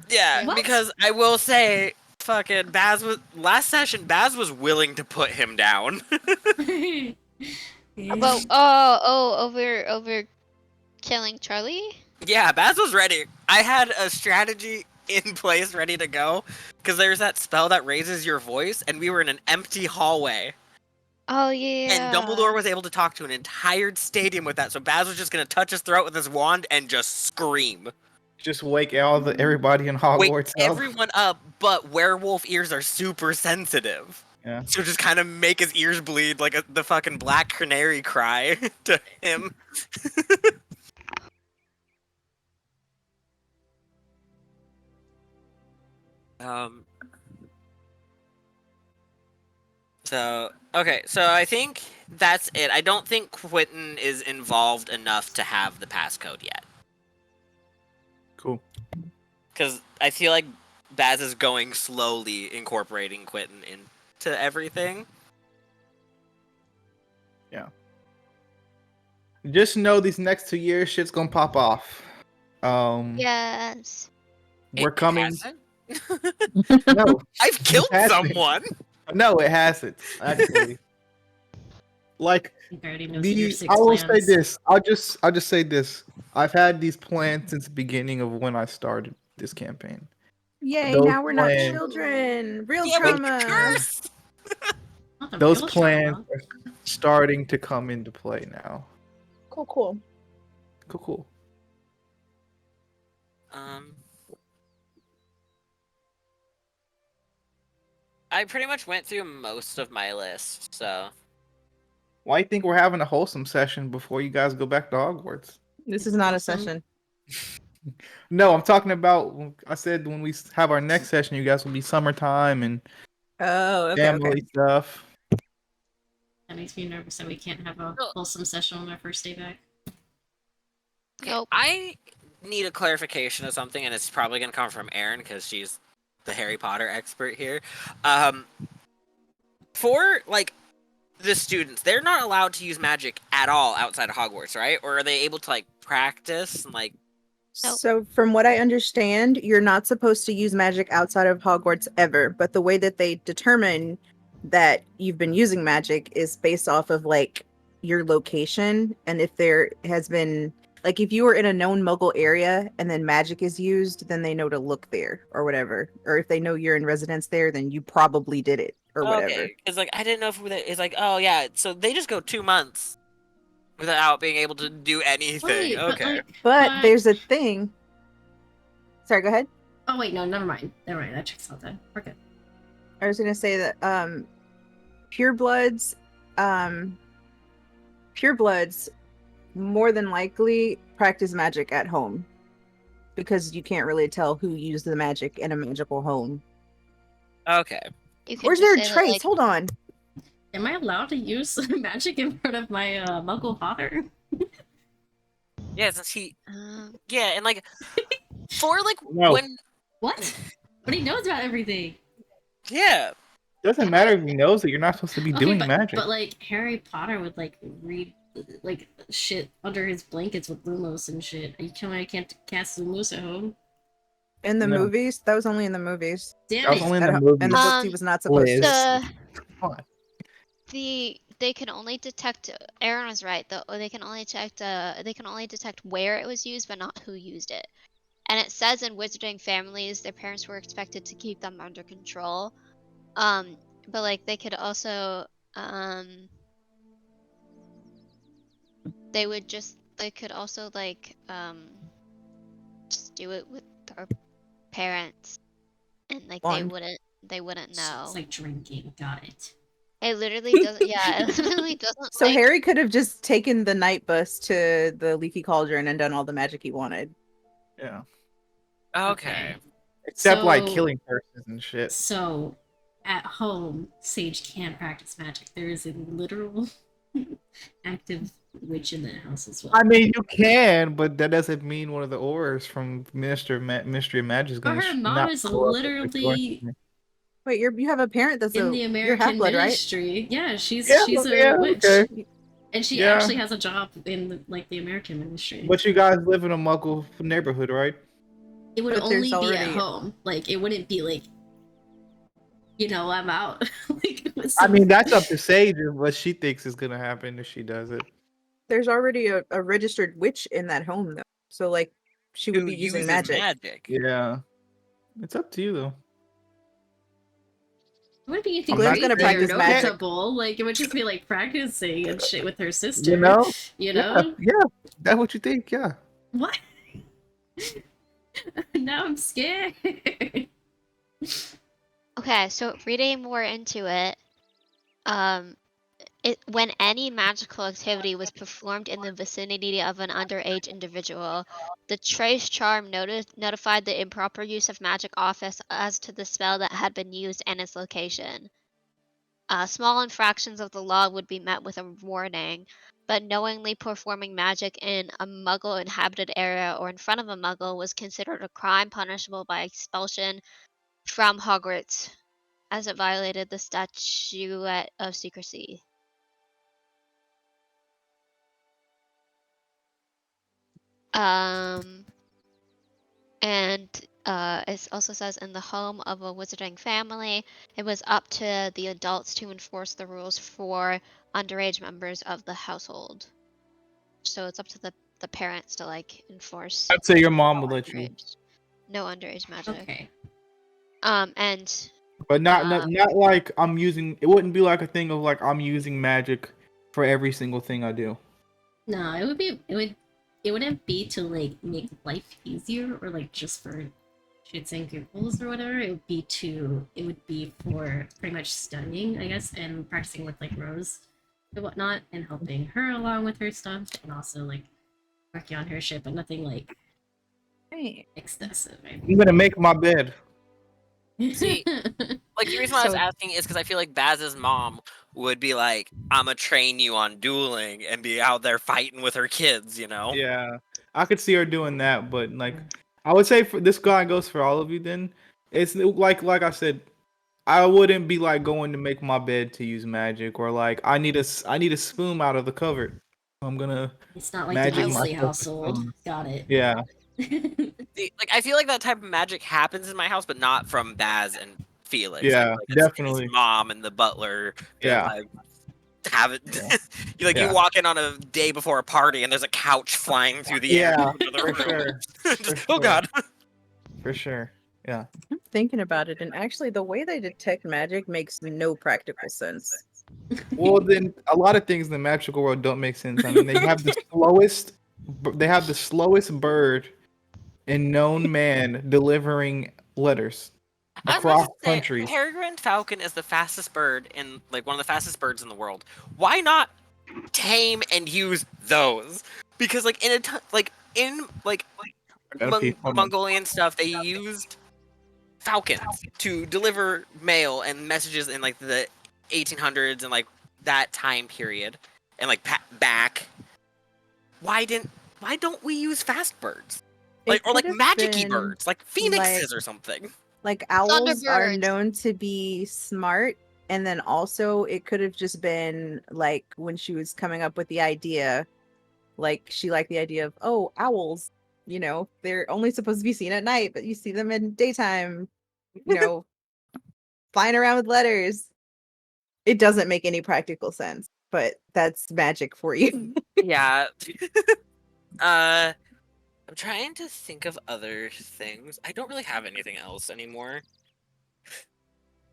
E: Yeah,
A: What?
E: because I will say, fucking Baz was last session. Baz was willing to put him down.
D: About over killing Charlie.
E: Yeah, Baz was ready. I had a strategy in place ready to go because there's that spell that raises your voice, and we were in an empty hallway.
D: Oh yeah.
E: And Dumbledore was able to talk to an entire stadium with that, so Baz was just gonna touch his throat with his wand and just scream.
B: Just wake everybody in
E: Wake
B: Hogwarts up.
E: everyone up, but werewolf ears are super sensitive.
B: Yeah.
E: So just kind of make his ears bleed like the fucking black canary cry to him. um. So okay, so I think that's it. I don't think Quentin is involved enough to have the passcode yet,
B: Cool.
E: because I feel like Baz is going slowly incorporating Quentin into everything.
B: Just know these next 2 years, shit's gonna pop off.
D: Yes.
B: We're
E: It
B: coming.
E: hasn't?
B: No,
E: I've killed
B: hasn't.
E: someone.
B: no, it hasn't. Actually, like
A: I already knows your
B: the.
A: 6
B: I will say
A: plans.
B: this. I'll just say this. I've had these plans since the beginning of when I started this campaign.
C: Yay!
B: Those
C: Now we're not
B: plans-
C: children. Real
E: Yeah, but
C: trauma.
E: curse.
A: Not the
B: Those
A: real
B: plans
A: trauma.
B: are starting to come into play now.
C: Cool, cool.
B: Cool.
E: I pretty much went through most of my list, so
B: Why do you think we're having a wholesome session before you guys go back to Hogwarts?
C: This is not a
A: Awesome.
C: session.
B: No, I'm talking about. I said when we have our next session, you guys will be summertime and
C: Oh, okay,
B: family
C: okay.
B: stuff.
A: That makes me nervous that we can't have a
E: Oh.
A: wholesome session on our first day back.
D: Nope.
E: I need a clarification of something, and it's probably gonna come from Erin because she's the Harry Potter expert here. For like the students, they're not allowed to use magic at all outside of Hogwarts, right? Or are they able to like practice and like?
D: Nope.
C: So, from what I understand, you're not supposed to use magic outside of Hogwarts ever. But the way that they determine that you've been using magic is based off of like your location, and if there has been like if you were in a known Muggle area and then magic is used, then they know to look there or whatever. Or if they know you're in residence there, then you probably did it or whatever.
E: Okay, because like I didn't know if it's like, oh yeah, so they just go 2 months without being able to do anything.
A: Wait,
E: Okay.
C: But there's a thing. Sorry, go ahead.
A: Oh wait, no, never mind. Never mind. That checks out then. We're good.
C: I was gonna say that purebloods more than likely practice magic at home because you can't really tell who used the magic in a magical home.
E: Okay.
D: You can
C: Where's
D: just
C: there a
D: say that,
C: trace?
D: like,
C: Hold on.
A: Am I allowed to use magic in front of my Muggle father?
E: Yeah, since he.
D: um,
E: Yeah, and like for like
B: No.
E: when.
A: What? But he knows about everything.
E: Yeah.
B: Doesn't matter if he knows that you're not supposed to be doing
A: but,
B: magic.
A: But like Harry Potter would like read like shit under his blankets with Lumos and shit. Are you telling me I can't cast Lumos at home?
C: In the
B: No.
C: movies, that was only in the movies.
A: Damn
B: That was
A: it!
B: only in
C: At
B: the
C: ho-
B: movie.
C: in the books, he was not supposed
B: Liz.
C: to.
B: Come on.
D: they can only detect. Aaron was right though. They can only detect where it was used, but not who used it. And it says in wizarding families, their parents were expected to keep them under control. But like they could also they could also like just do it with their parents, and like
C: Bond.
D: they wouldn't
A: So
D: know.
A: it's like drinking. Got it.
D: It literally doesn't. Yeah, it literally doesn't.
C: So
D: like,
C: Harry could have just taken the night bus to the Leaky Cauldron and done all the magic he wanted.
B: Yeah.
E: Okay.
B: Except like
A: So-
B: killing persons and shit.
A: So, at home, Sage can practice magic. There is a literal active witch in the house as well.
B: I mean, you can, but that doesn't mean one of the auras from Mystery of Magic is
A: But
B: gonna
A: her mom
B: not
A: is
B: show up and
A: literally
C: Wait, you have a parent that's
A: in the
C: you're
A: American
C: half-blood, right?
A: ministry. Yeah, she's
B: Yeah,
A: she's a
B: yeah,
A: witch,
B: okay.
A: and she
B: Yeah.
A: actually has a job in like the American ministry.
B: But you guys live in a Muggle neighborhood, right?
A: It would
C: But there's
A: only be at
C: already-
A: home. Like it wouldn't be like, I'm out. Like,
B: I mean, that's up to Sage what she thinks is gonna happen if she does it.
C: There's already a registered witch in that home though. So like she would
E: Who
C: be using
E: uses
C: magic.
B: Yeah. It's up to you though.
A: it wouldn't be anything
B: I'm not
A: crazy
C: gonna
A: or
C: practice magic.
A: notable. Like it would just be like practicing and shit with her sister.
B: You know?
A: You
B: Yeah,
A: know?
B: yeah. That's what you think, yeah.
A: What? Now I'm scared.
D: Okay, so reading more into it, when any magical activity was performed in the vicinity of an underage individual, the trace charm notified the improper use of magic office as to the spell that had been used and its location. Small infractions of the law would be met with a warning, but knowingly performing magic in a Muggle-inhabited area or in front of a Muggle was considered a crime punishable by expulsion from Hogwarts, as it violated the Statute of Secrecy. And it also says in the home of a wizarding family, it was up to the adults to enforce the rules for underage members of the household. So it's up to the parents to like enforce.
B: I'd say your mom would let you.
D: No underage magic.
A: Okay.
D: And
B: But not like I'm using it wouldn't be like a thing of like I'm using magic for every single thing I do.
A: No, it wouldn't be to like make life easier or like just for shits and giggles or whatever. It would be for pretty much studying, I guess, and practicing with like Rose and whatnot, and helping her along with her stuff, and also like working on her shit, but nothing like
C: Right.
A: excessive.
B: I'm gonna make my bed.
E: See, Like, the reason why I was
C: So-
E: asking is because I feel like Baz's mom would be like, "I'ma train you on dueling," and be out there fighting with her kids, you know?
B: Yeah. I could see her doing that, but like I would say for this guy goes for all of you then. It's like I said, I wouldn't be like going to make my bed to use magic or like I need a spoon out of the cupboard. I'm gonna
A: It's not like
B: magic
A: the Weasley
B: myself a
A: household.
B: spoon.
A: Got it.
B: Yeah.
E: See, like, I feel like that type of magic happens in my house, but not from Baz and Felix.
B: Yeah,
E: like, it's
B: definitely.
E: his mom and the butler. That,
B: Yeah.
E: like, have it.
B: Yeah.
E: You
B: Yeah.
E: walk in on a day before a party and there's a couch flying through the air.
B: Yeah,
E: into the
B: for
E: room.
B: sure.
E: Just,
B: For
E: oh
B: sure.
E: god.
B: For sure. Yeah.
C: I'm thinking about it, and actually, the way they detect magic makes no practical sense.
B: Well, then a lot of things in the magical world don't make sense. I mean, they have the slowest bird in known man delivering letters
E: I was
B: across
E: about to say,
B: countries.
E: Peregrine falcon is the fastest bird in one of the fastest birds in the world. Why not tame and use those? Because in
B: Okay, hold on.
E: Mongolian stuff, they used falcons to deliver mail and messages in like the 1800s and like that time period, and like back. Why don't we use fast birds?
C: It
E: Or like
C: could've
E: magic-y
C: been,
E: birds, like phoenixes or something.
C: Like owls are
D: Thunderbirds.
C: known to be smart, and then also it could have just been like when she was coming up with the idea, like she liked the idea of owls, they're only supposed to be seen at night, but you see them in daytime, flying around with letters. It doesn't make any practical sense, but that's magic for you.
E: Yeah. I'm trying to think of other things. I don't really have anything else anymore.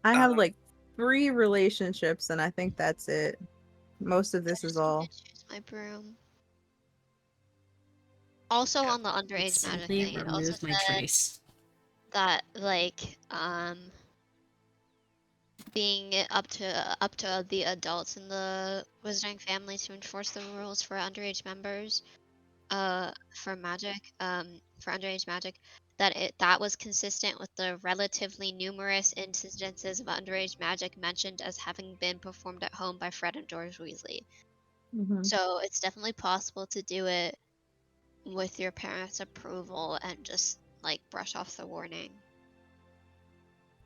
C: I have
E: Um,
C: like 3 relationships, and I think that's it. Most of this is all.
D: Choose my broom. Also
E: Yeah.
D: on the
A: It
D: underage magic
A: simply
D: thing, it also
A: removed my
D: said
A: trace.
D: that like being it up to the adults in the wizarding family to enforce the rules for underage members for magic for underage magic, that was consistent with the relatively numerous incidences of underage magic mentioned as having been performed at home by Fred and George Weasley.
C: Mm-hmm.
D: So it's definitely possible to do it with your parents' approval and just like brush off the warning.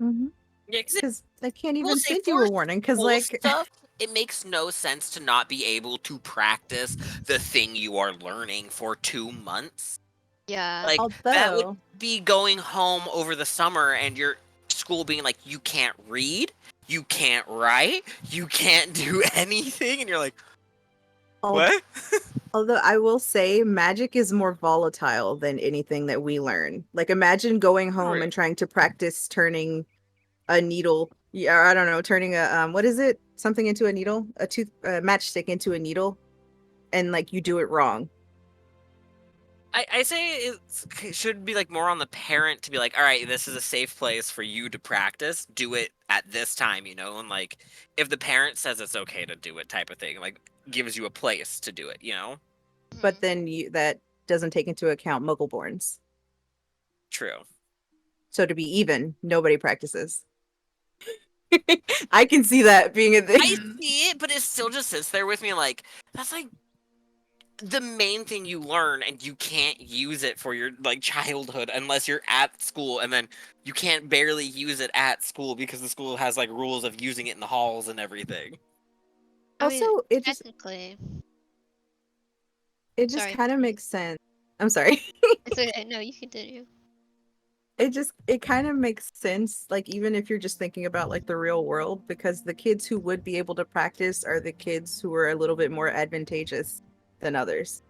C: Mm-hmm.
E: Yeah, because
C: Because they can't
E: we'll
C: even
E: say
C: send you
E: for
C: a warning. Because
E: school
C: like,
E: stuff, it makes no sense to not be able to practice the thing you are learning for 2 months.
D: Yeah.
E: Like that would
C: although
E: be going home over the summer and your school being like, you can't read, you can't write, you can't do anything, and you're like,
C: al-
E: what?
C: although I will say magic is more volatile than anything that we learn. Like imagine going home
E: True.
C: and trying to practice turning a needle. Yeah, I don't know, turning a what is it? Something into a needle, a matchstick into a needle, and like you do it wrong.
E: I say it should be like more on the parent to be like, all right, this is a safe place for you to practice. Do it at this time, and like if the parent says it's okay to do it, type of thing, like gives you a place to do it.
C: But
D: Mhm.
C: then that doesn't take into account Muggleborns.
E: True.
C: So to be even, nobody practices. I can see that being a
E: I
C: thing.
E: see it, but it still just sits there with me like that's like the main thing you learn, and you can't use it for your like childhood unless you're at school, and then you can't barely use it at school because the school has like rules of using it in the halls and everything.
D: I mean,
C: Also,
D: technically.
C: it just
D: Sorry.
C: kind of makes sense. I'm sorry.
D: It's okay. No, you continue.
C: It kind of makes sense, like even if you're just thinking about like the real world, because the kids who would be able to practice are the kids who are a little bit more advantageous than others,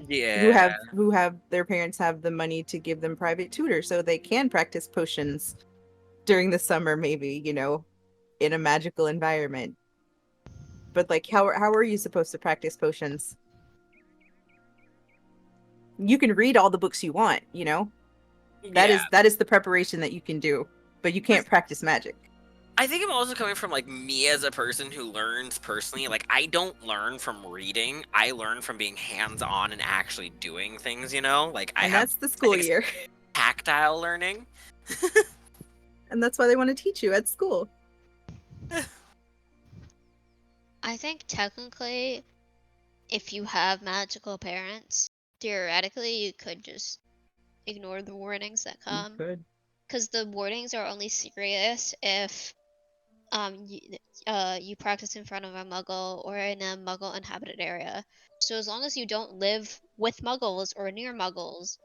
C: who
E: Yeah.
C: have their parents have the money to give them private tutors so they can practice potions during the summer, maybe, in a magical environment. But like how are you supposed to practice potions? You can read all the books you want, that
E: Yeah.
C: is the preparation that you can do, but you can't practice magic.
E: I think I'm also coming from like me as a person who learns personally. Like I don't learn from reading. I learn from being hands-on and actually doing things. Like
C: And that's the
E: I
C: school
E: think it's
C: year.
E: tactile learning.
C: And that's why they want to teach you at school.
D: I think technically, if you have magical parents, theoretically you could just ignore the warnings that come.
C: Good.
D: Because the warnings are only serious if you practice in front of a muggle or in a muggle inhabited area. So as long as you don't live with muggles or near muggles,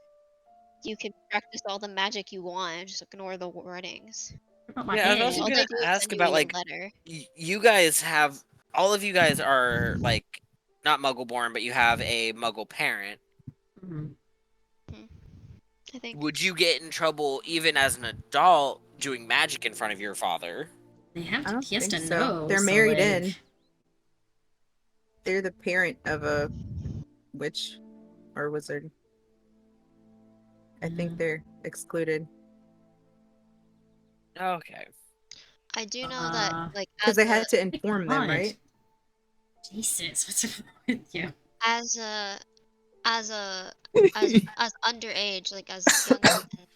D: you can practice all the magic you want and just ignore the warnings.
A: What about my
E: Yeah, I was also
A: head?
D: All they
E: gonna
D: do is
E: ask
D: send you
E: about
D: a
E: like
D: letter.
E: you guys have all of you guys are like not Muggle born, but you have a Muggle parent.
A: Mhm.
D: I think.
E: Would you get in trouble even as an adult doing magic in front of your father?
A: They have
C: I
A: to,
C: don't
A: he has
C: think
A: to
C: so.
A: know,
C: They're
A: so
C: married in.
A: like,
C: They're the parent of a witch or wizard. I think they're excluded
E: Okay.
D: I do know that, like,
C: because they had to inform them,
A: God.
C: right?
A: Jesus, what's wrong with you?
D: as a as a as underage, like as younger than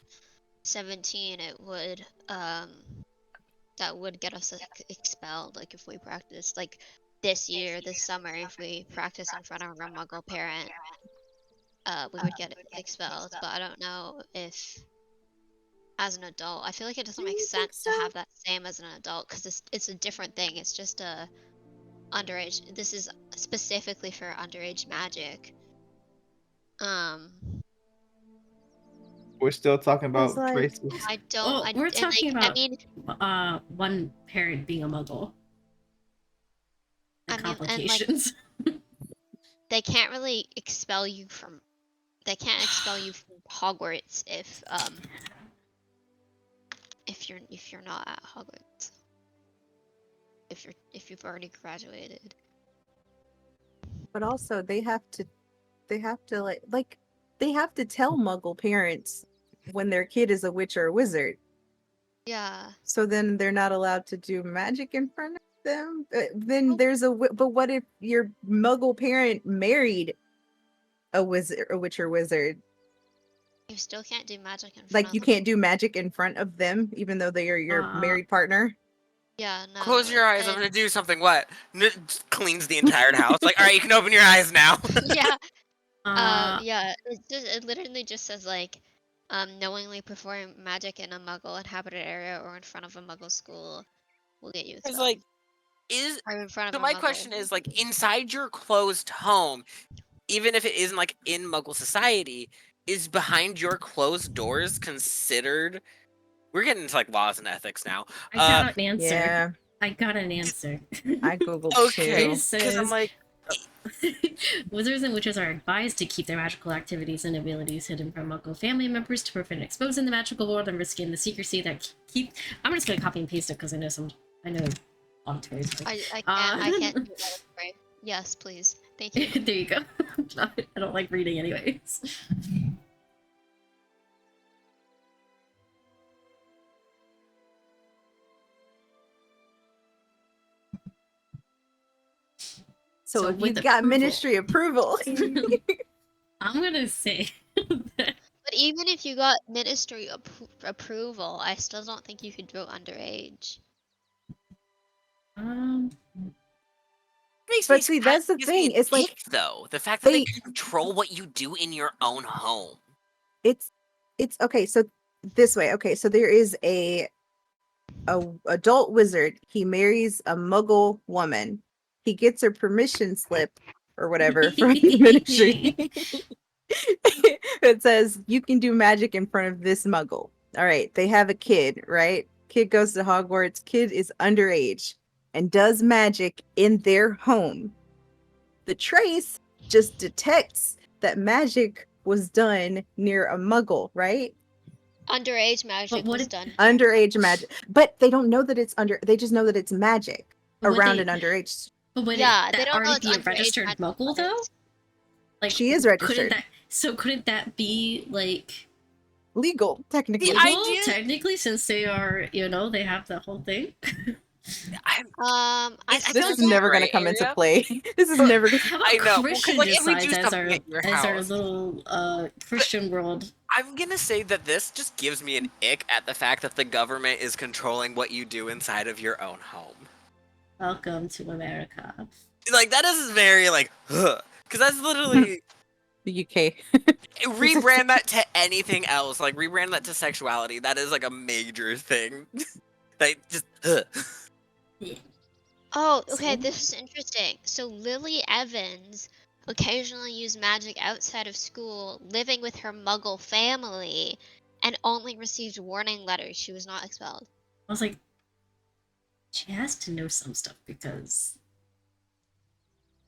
D: 17, it would that would get us expelled. Like if we practice, like this year, this summer, if we practice in front of a Muggle parent, we would get expelled. But I don't know if as an adult, I feel like it doesn't
C: Do
D: make
C: you think
D: sense to
C: so?
D: have that same as an adult because it's a different thing. It's just a underage. This is specifically for underage magic. Um,
B: We're still talking
C: Cause
B: about
C: like,
B: traces.
D: I don't.
A: Oh, we're
D: And
A: talking
D: like, I
A: about
D: mean,
A: one parent being a muggle. The
D: and like,
A: complications.
D: they can't really expel you from. They can't expel you from Hogwarts if you're not at Hogwarts. If you've already graduated.
C: but also they have to they have to like they have to tell Muggle parents when their kid is a witch or a wizard.
D: Yeah.
C: So then they're not allowed to do magic in front of them. Then there's but what if your Muggle parent married a wizard, a witch or wizard?
D: You still can't do magic in front
C: Like
D: of
C: you
D: them.
C: can't do magic in front of them, even though they are your married partner.
D: Yeah, no.
E: Close your eyes. I'm
D: it-
E: gonna do something. What? Cleans the entire house. Like, all right, you can open your eyes now.
D: yeah.
A: Uh,
D: Yeah. It literally just says like, knowingly perform magic in a Muggle inhabited area or in front of a Muggle school will get you
E: It's
D: expelled.
E: like, is
D: Or in front
E: so.
D: of a
E: My
D: Muggle.
E: question is like, inside your closed home, even if it isn't like in Muggle society, is behind your closed doors considered? We're getting into like laws and ethics now.
A: I got an answer.
C: Yeah,
A: I got an answer.
C: I googled
E: Okay,
C: too.
E: because I'm
A: says-
E: like,
A: Wizards and witches are advised to keep their magical activities and abilities hidden from Muggle family members to prevent exposing the magical world and risking the secrecy that keep. I'm just gonna copy and paste it because I know auditories.
D: I can't do that. Right. Yes, please. Thank you.
A: There you go. I don't like reading anyways.
C: So,
A: So
C: if
A: with
C: you've got
A: approval.
C: ministry approval,
A: I'm gonna say that
D: But even if you got ministry approval, I still don't think you could vote underage.
E: makes
C: But
E: me
C: see,
E: that
C: that's the
E: gives me
C: thing,
E: an
C: it's like
E: ick, though the fact that they
C: they-
E: control what you do in your own home.
C: it's okay. So this way, okay. So there is a adult wizard. He marries a Muggle woman. He gets her permission slip or whatever from the ministry. It says you can do magic in front of this Muggle. All right, they have a kid, right? Kid goes to Hogwarts. Kid is underage and does magic in their home. The trace just detects that magic was done near a Muggle, right?
D: Underage magic
A: what
D: was
A: if-
D: done.
C: Underage magic, but they don't know that it's under. They just know that it's magic
A: But would
C: around
A: they-
C: an underage.
A: But would
D: Yeah,
A: that
D: they don't know
A: already
D: it's
A: be a
D: underage
A: registered
D: magic
A: Muggle though?
D: weapons.
A: Like
C: She is
A: couldn't
C: registered.
A: couldn't that be like
C: Legal, technically.
E: The
A: legal
E: idea-
A: technically since they are they have the whole thing?
D: I
E: I
C: This
E: feel
C: is
E: like
C: never
E: gray
C: going to come into
E: area.
C: play. This is
E: But-
C: never going
A: How about
E: I know, well, 'cause,
A: Christian
E: like, if we do
A: decides as
E: something
A: our
E: at your house-
A: little Christian world?
E: I'm gonna say that this just gives me an ick at the fact that the government is controlling what you do inside of your own home.
A: Welcome to America.
E: Like, that is very like, because that's literally
C: the UK.
E: rebrand that to anything else. Like, rebrand that to sexuality. That is like a major thing. Like, just.
D: Oh, okay,
A: So-
D: this is interesting. So Lily Evans occasionally used magic outside of school, living with her Muggle family, and only received warning letters. She was not expelled.
A: I was like, she has to know some stuff because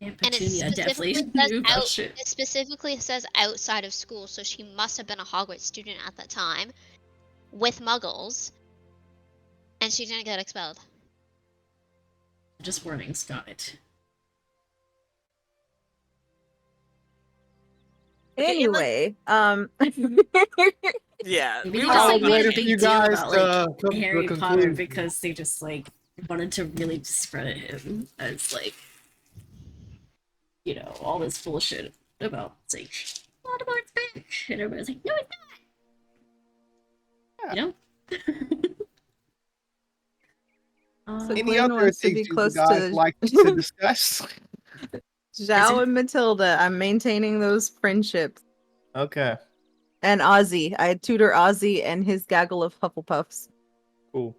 A: Aunt
D: And it
A: Petunia definitely
D: specifically says
A: knew about shit.
D: It specifically says outside of school, so she must have been a Hogwarts student at that time, with Muggles, and she didn't get expelled.
A: Just warnings, got it.
C: Anyway,
E: Yeah.
A: Maybe
E: we
A: they
E: were
A: just
E: all
A: like made
B: waiting
A: a
B: for
A: big
B: you
A: deal
B: guys
A: about
B: to
A: like
B: come to a
A: Harry Potter
B: conclusion.
A: because they just like wanted to really discredit him as like all this bullshit about saying Voldemort's back, and everybody's like, no, it's not. You know.
C: So
B: Any
C: Glenn
B: other
C: wants to
B: things
C: be
B: you
C: close
B: guys
C: to-
B: like to discuss?
C: Zhao and Matilda. I'm maintaining those friendships.
B: Okay,
C: And Ozzy. I tutor Ozzy and his gaggle of Hufflepuffs.
B: cool.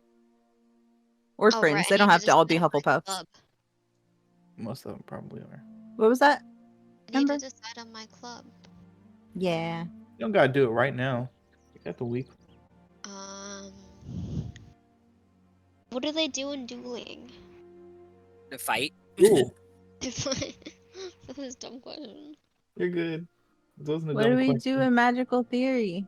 C: Or
D: Oh,
C: friends.
D: right,
C: They
D: I
C: don't
D: need
C: have to all be
D: decide on my
C: Hufflepuffs.
D: club.
B: Most of them probably are.
C: What was that?
D: I need to
C: Remember?
D: decide on my club.
C: Yeah.
B: You don't gotta do it right now. You got the week.
D: What do they do in dueling?
E: To fight.
B: Cool.
D: This is a dumb question.
B: You're good. Those are
C: What do we do in magical theory?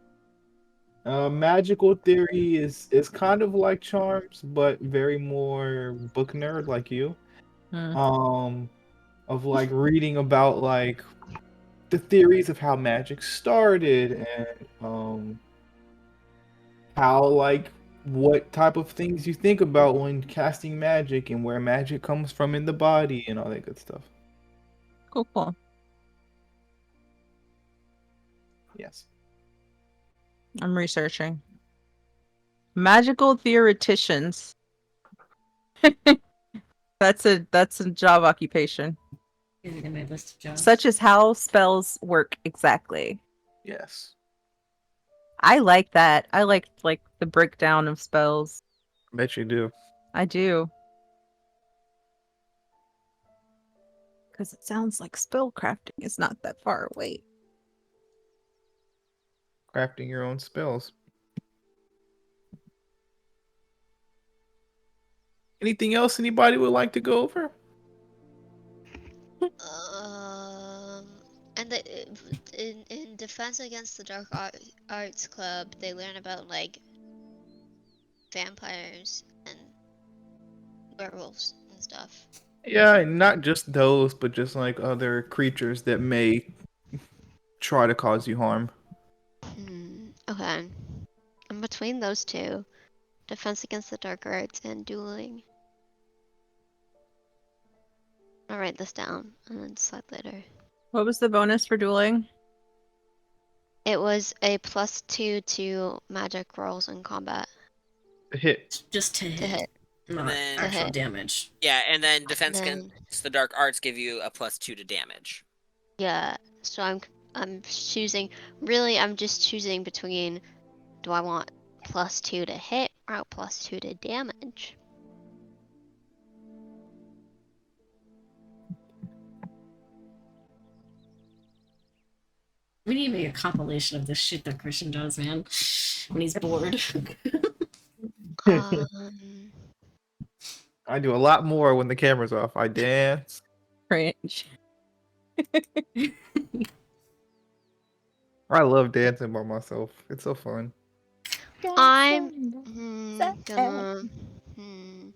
B: Magical theory is kind of like charms, but very more book nerd like you.
C: Hmm.
B: Of like reading about like the theories of how magic started and how like what type of things you think about when casting magic and where magic comes from in the body and all that good stuff.
C: Cool.
B: Yes.
C: I'm researching. Magical theoreticians. That's a job occupation.
A: Is it in my list of jobs?
C: Such as how spells work exactly.
B: Yes.
C: I like that. I like the breakdown of spells.
B: I bet you do.
C: I do. Because it sounds like spell crafting is not that far away.
B: Crafting your own spells. Anything else anybody would like to go over?
D: And in Defense Against the Dark Arts Club, they learn about like vampires and werewolves and stuff.
B: Yeah, and not just those, but just like other creatures that may try to cause you harm.
D: Okay. I'm between those two. Defense Against the Dark Arts and dueling. I'll write this down and then decide later.
C: What was the bonus for dueling?
D: It was a +2 to magic rolls in combat.
B: A hit.
A: Just to hit,
D: hit.
A: not
E: then-
D: To
A: actual
D: hit.
A: damage.
E: Yeah, and then Defense
D: then-
E: Against the Dark Arts give you a +2 to damage.
D: Yeah, so I'm choosing. Really, I'm just choosing between. Do I want +2 to hit or +2 to damage?
A: We need to make a compilation of this shit that Christian does, man. When he's bored.
B: I do a lot more when the camera's off. I dance.
C: Cringe.
B: I love dancing by myself. It's so fun.
D: I'm gonna. I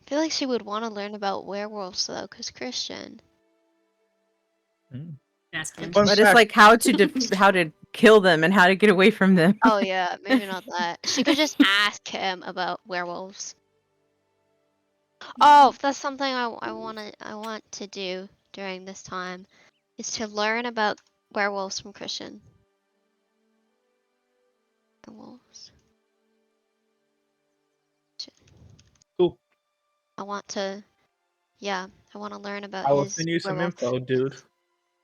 D: feel like she would want to learn about werewolves though, cause Christian.
A: Ask him.
B: Fun
C: But it's
B: fact.
C: like how to kill them and how to get away from them.
D: Oh yeah, maybe not that. She could just ask him about werewolves. Oh, that's something I want to do during this time, is to learn about werewolves from Christian. Werewolves.
B: Cool.
D: I want to, yeah, I want to learn about
B: I will
D: his
B: send you some
D: werewolf.
B: info, dude.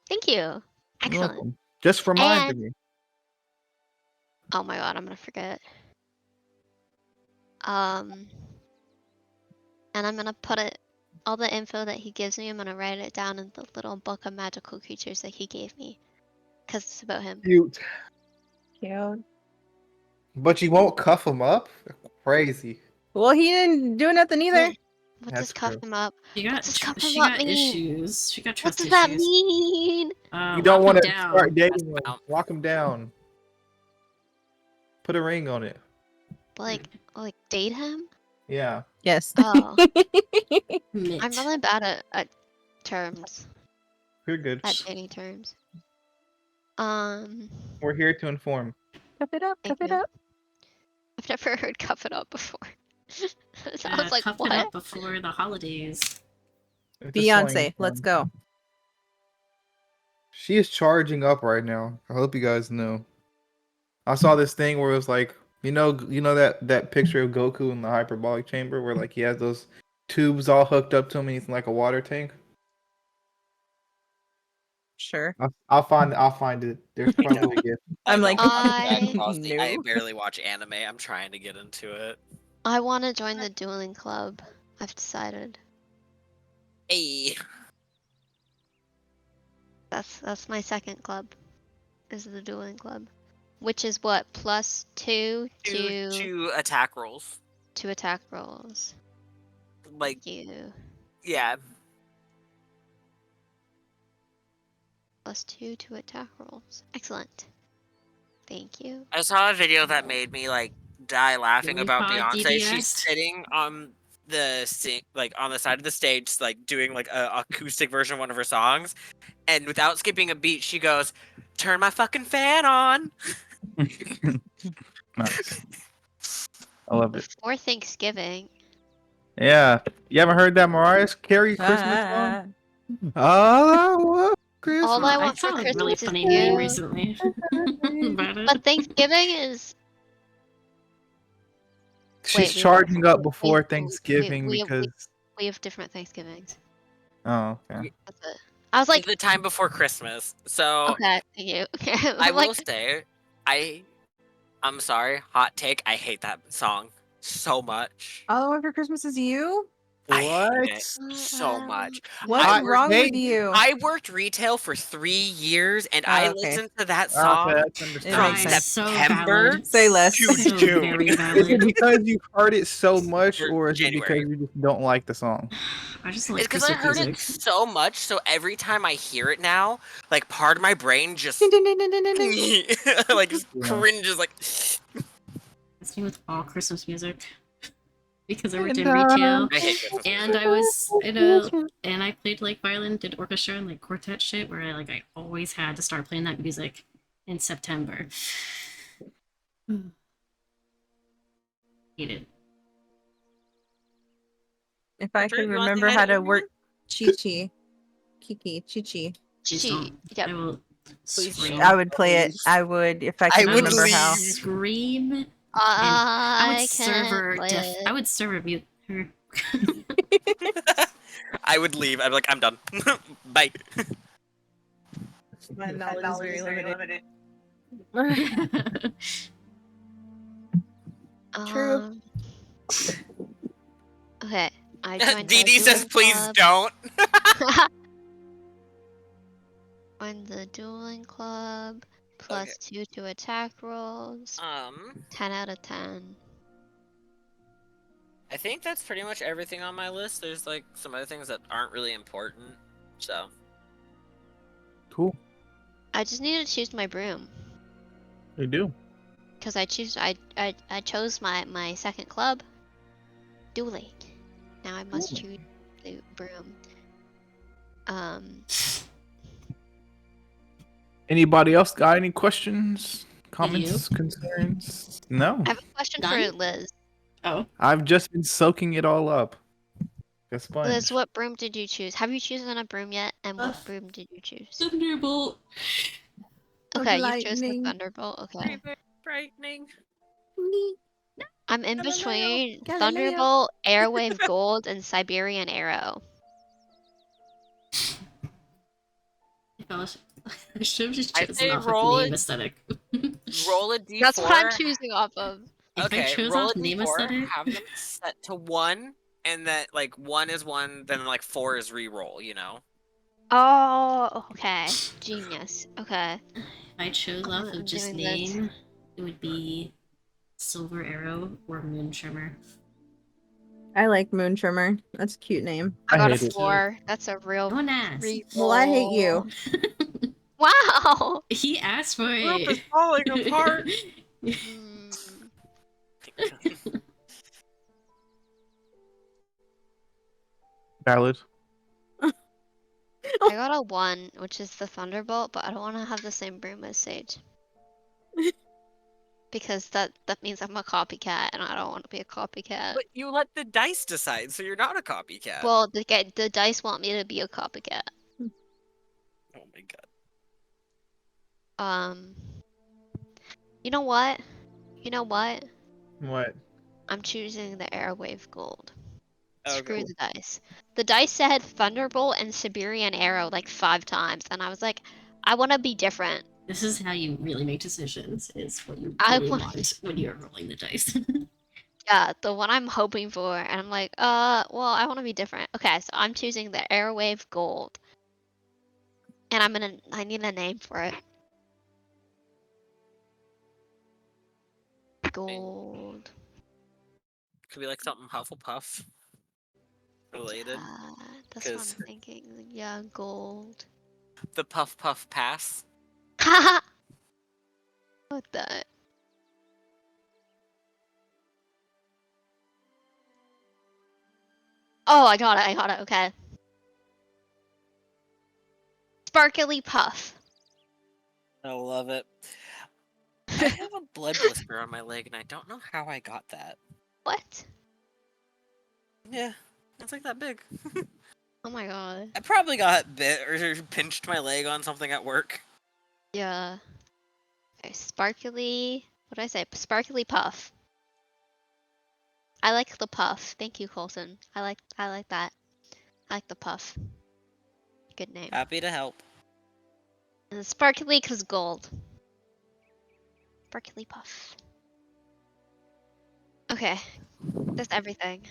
D: Thank you.
B: You're
D: Excellent.
B: welcome. Just reminded
D: And-
B: me.
D: Oh my god, I'm gonna forget. And I'm gonna put it, all the info that he gives me, I'm gonna write it down in the little book of magical creatures that he gave me, cause it's about him.
B: Cute.
C: Cute.
B: But you won't cuff him up? Crazy.
C: Well, he didn't do nothing either.
D: What
B: That's
D: does cuff
B: true.
D: him up?
A: She got,
D: What does cuff
A: she
D: him up
A: got
D: mean?
A: issues. She got
D: What
A: trust
D: does
A: issues.
D: that mean?
B: You don't
A: want
B: want
A: to
B: to start dating him.
E: That's
B: Lock him down. Put a ring on it.
D: Like date him?
B: Yeah.
C: Yes.
D: Oh,
A: Mint.
D: I'm really bad at terms,
B: You're good.
D: at dating terms.
B: We're here to inform.
C: Cuff it up.
D: Thank
C: Cuff it
D: you.
C: up.
D: I've never heard cuff it up before. So I
A: Yeah,
D: was like,
A: cuff
D: what?
A: it up before the holidays.
B: It's a slang
C: Beyonce, let's
B: term.
C: go.
B: She is charging up right now. I hope you guys know. I saw this thing where it was like, you know that picture of Goku in the hyperbolic chamber where like he has those tubes all hooked up to him and he's in like a water tank.
C: Sure.
B: I'll find it. There's probably a gift.
C: I'm like,
E: Honestly, I
C: no.
E: barely watch anime. I'm trying to get into it.
D: I want to join the dueling club. I've decided.
E: Hey,
D: That's my second club. Is the dueling club, which is what, +2
E: two attack rolls.
D: to attack rolls.
E: Like,
D: You
E: yeah,
D: +2 to attack rolls. Excellent. Thank you.
E: I saw a video that made me like die laughing
A: Really
E: about
A: hot
E: Beyonce.
A: DBS?
E: She's sitting like on the side of the stage, like doing like a acoustic version of one of her songs, and without skipping a beat, she goes, "Turn my fucking fan on."
B: Nice. I love it.
D: Before Thanksgiving.
B: Yeah. You haven't heard that Mariah Carey Christmas song? All I want Christmas.
D: All I
A: I
D: want for
A: saw a really
D: Christmas is
A: funny meme
D: you.
A: recently about it.
D: But Thanksgiving is.
B: She's
D: Wait, we-
B: charging up before
D: we-
B: Thanksgiving
D: we
B: because.
D: have different Thanksgivings.
B: Oh, okay.
D: That's it. I was like,
E: The time before Christmas. So
D: okay, thank you.
E: I
D: I'm like,
E: will say, I'm sorry, hot take. I hate that song so much.
C: All I want for Christmas is you.
E: I hate
B: What?
E: it so much.
C: What's
B: I
C: wrong
B: hate-
C: with you?
E: I worked retail for 3 years, and
C: Oh,
E: I
C: okay.
E: listened to that
B: Okay,
E: song
B: that's
C: It
B: understandable.
C: makes
E: from
C: sense.
A: So
E: September
A: valid.
C: Say less.
E: to
A: So
E: June.
A: very
B: Is it
A: valid.
B: because you've heard it so much,
E: Or
B: or is it because
E: January.
B: you just don't like the song?
A: I just like
E: It's because I
A: Christmas
E: heard
A: music.
E: it so much, so every time I hear it now, like part of my brain just
C: Ding, ding, ding, ding, ding, ding, ding.
E: like just
B: Yeah.
E: cringes like
A: It's me with all Christmas music because I worked in
B: And,
A: retail.
E: I hate Christmas
A: And
E: music.
A: I was in a, and I played like violin, did orchestra and like quartet shit, where I always had to start playing that music in September. Hate it.
C: If I
E: Drew,
C: could
E: you wanna
C: remember
E: say
C: how
E: hi to
C: to work
E: everyone?
C: Chi Chi,
A: Please
D: she,
A: don't.
D: yep.
A: I will
E: Please
A: scream.
C: I would play it. I would if I
E: I
C: could
E: would
C: remember
E: leave.
C: how.
A: Scream. I
D: I
A: would serve her
D: can't play
A: deaf.
D: it.
A: I would serve her mute her.
E: I would leave. I'd be like, I'm done. Bye.
C: My knowledge is very limited. True.
D: Okay, I joined
E: Dee
D: the
E: Dee says,
D: dueling
E: please
D: club.
E: don't.
D: Joined the dueling club. +2 to attack rolls. 10 out of 10.
E: I think that's pretty much everything on my list. There's like some other things that aren't really important. So
B: Cool.
D: I just need to choose my broom.
B: You do.
D: Because I chose my second club. Dueling. Now I must choose the broom.
B: Anybody else got any questions, comments, concerns? No.
D: I have a question for
A: None?
D: Liz.
A: Oh.
B: I've just been soaking it all up. That's fun.
D: Liz, what broom did you choose? Have you chosen a broom yet? And what broom did you choose?
A: Thunderbolt.
D: Okay, you chose the
C: lightning.
D: Thunderbolt. Okay.
E: very frightening.
D: I'm in
C: Galileo,
D: between
C: Galileo.
D: Thunderbolt, Airwave Gold, and Siberian Arrow.
A: I should have just
E: I'd
A: chosen
E: say
A: off
E: roll
A: of name
E: it.
A: aesthetic.
E: Roll a d4.
D: That's what I'm choosing off of.
A: If I
E: Okay,
A: chose
E: roll
A: off
E: a
A: name
E: d4.
A: aesthetic,
E: Have them set to 1, and that like 1 is 1, then like 4 is re-roll. You know.
D: Oh, okay. Genius. Okay.
A: if I chose off
D: I'm
A: of just
D: doing this.
A: name, it would be Silver Arrow or Moon Trimmer.
C: I like Moon Trimmer. That's a cute name.
D: I got a
B: hate it.
D: 4. That's a real
A: No one asked.
C: Well, I hate you.
D: Wow.
A: He asked for
E: Group
A: it.
E: is falling apart.
D: Hmm.
B: Valid.
D: I got a 1, which is the Thunderbolt, but I don't want to have the same broom as Sage. Because that means I'm a copycat, and I don't want to be a copycat.
E: But you let the dice decide, so you're not a copycat.
D: Well, the dice want me to be a copycat.
E: Oh my god.
D: You know what? You know what?
B: What?
D: I'm choosing the Airwave Gold.
E: Okay.
D: Screw the dice. The dice said Thunderbolt and Siberian Arrow like 5 times, and I was like, I want to be different.
A: This is how you really make decisions, is what you
D: I
A: really
D: want-
A: want when you're rolling the dice.
D: Yeah, the one I'm hoping for, and I'm like, well, I want to be different. Okay, so I'm choosing the Airwave Gold. And I need a name for it. Gold.
E: Could be like something Hufflepuff related.
D: That's what
E: 'cause-
D: I'm thinking. Yeah, gold.
E: The Puff Puff Pass.
D: Haha! What the? Oh, I got it. Okay. Sparkly Puff.
E: I love it. I have a blood blister on my leg, and I don't know how I got that.
D: What?
E: Yeah, it's like that big.
D: Oh my god.
E: I probably got bit or pinched my leg on something at work.
D: Yeah. Okay, sparkly. What did I say? Sparkly Puff. I like the puff. Thank you, Colton. I like that. I like the puff. Good name.
E: Happy to help.
D: And sparkly cause gold. Sparkly Puff. Okay. That's everything.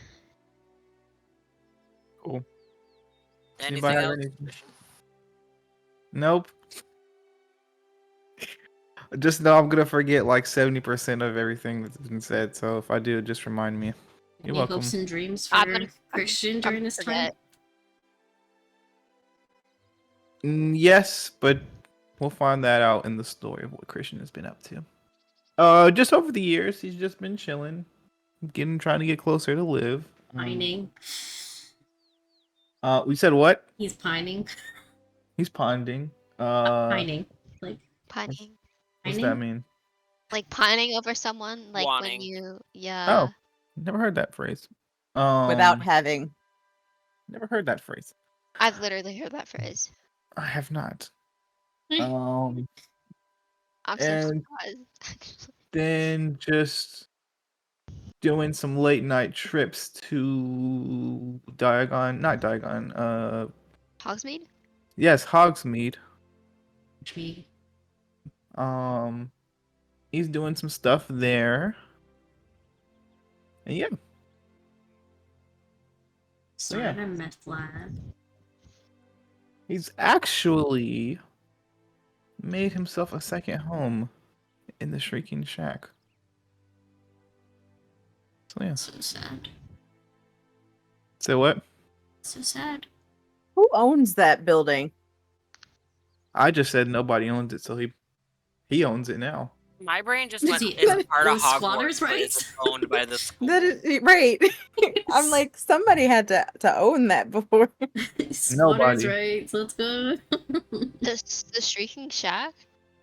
B: Cool.
E: Anything
B: have
E: else?
B: anything? Nope. Just know I'm gonna forget like 70% of everything that's been said. So if I do, just remind me. You're
A: Any
B: welcome.
A: hopes and dreams
D: I'm
A: for
D: gonna-
A: Christian
D: I'm
A: during
D: gonna
A: this time?
D: forget.
B: Yes, but we'll find that out in the story of what Christian has been up to. Just over the years, he's just been chilling, trying to get closer to Liv.
A: Pining.
B: We said what?
A: He's pining.
B: He's ponding.
A: Pining. Like
D: Pining.
B: What's
A: pining?
B: that mean?
D: Like pining over someone, like
E: Wanting.
D: when you,
B: Oh,
D: yeah.
B: never heard that phrase.
C: Without having.
B: Never heard that phrase.
D: I've literally heard that phrase.
B: I have not.
D: I'm so
B: And
D: surprised.
B: then just doing some late night trips to not Diagon.
D: Hogsmeade?
B: Yes, Hogsmeade.
A: Me.
B: He's doing some stuff there. And yeah.
A: Started a meth lab.
B: He's actually made himself a second home in the Shrieking Shack. So yeah.
A: So sad.
B: So what?
A: So sad.
C: Who owns that building?
B: I just said nobody owns it, so he owns it now.
E: My brain just
A: Is
E: went.
A: he-
E: It's part of
A: is squatters'
E: Hogwarts, but
A: rights?
E: it's owned by the school.
C: That is right. I'm like, somebody had to own that before.
A: Squatters'
B: Nobody.
A: rights. Let's go.
D: The Shrieking Shack?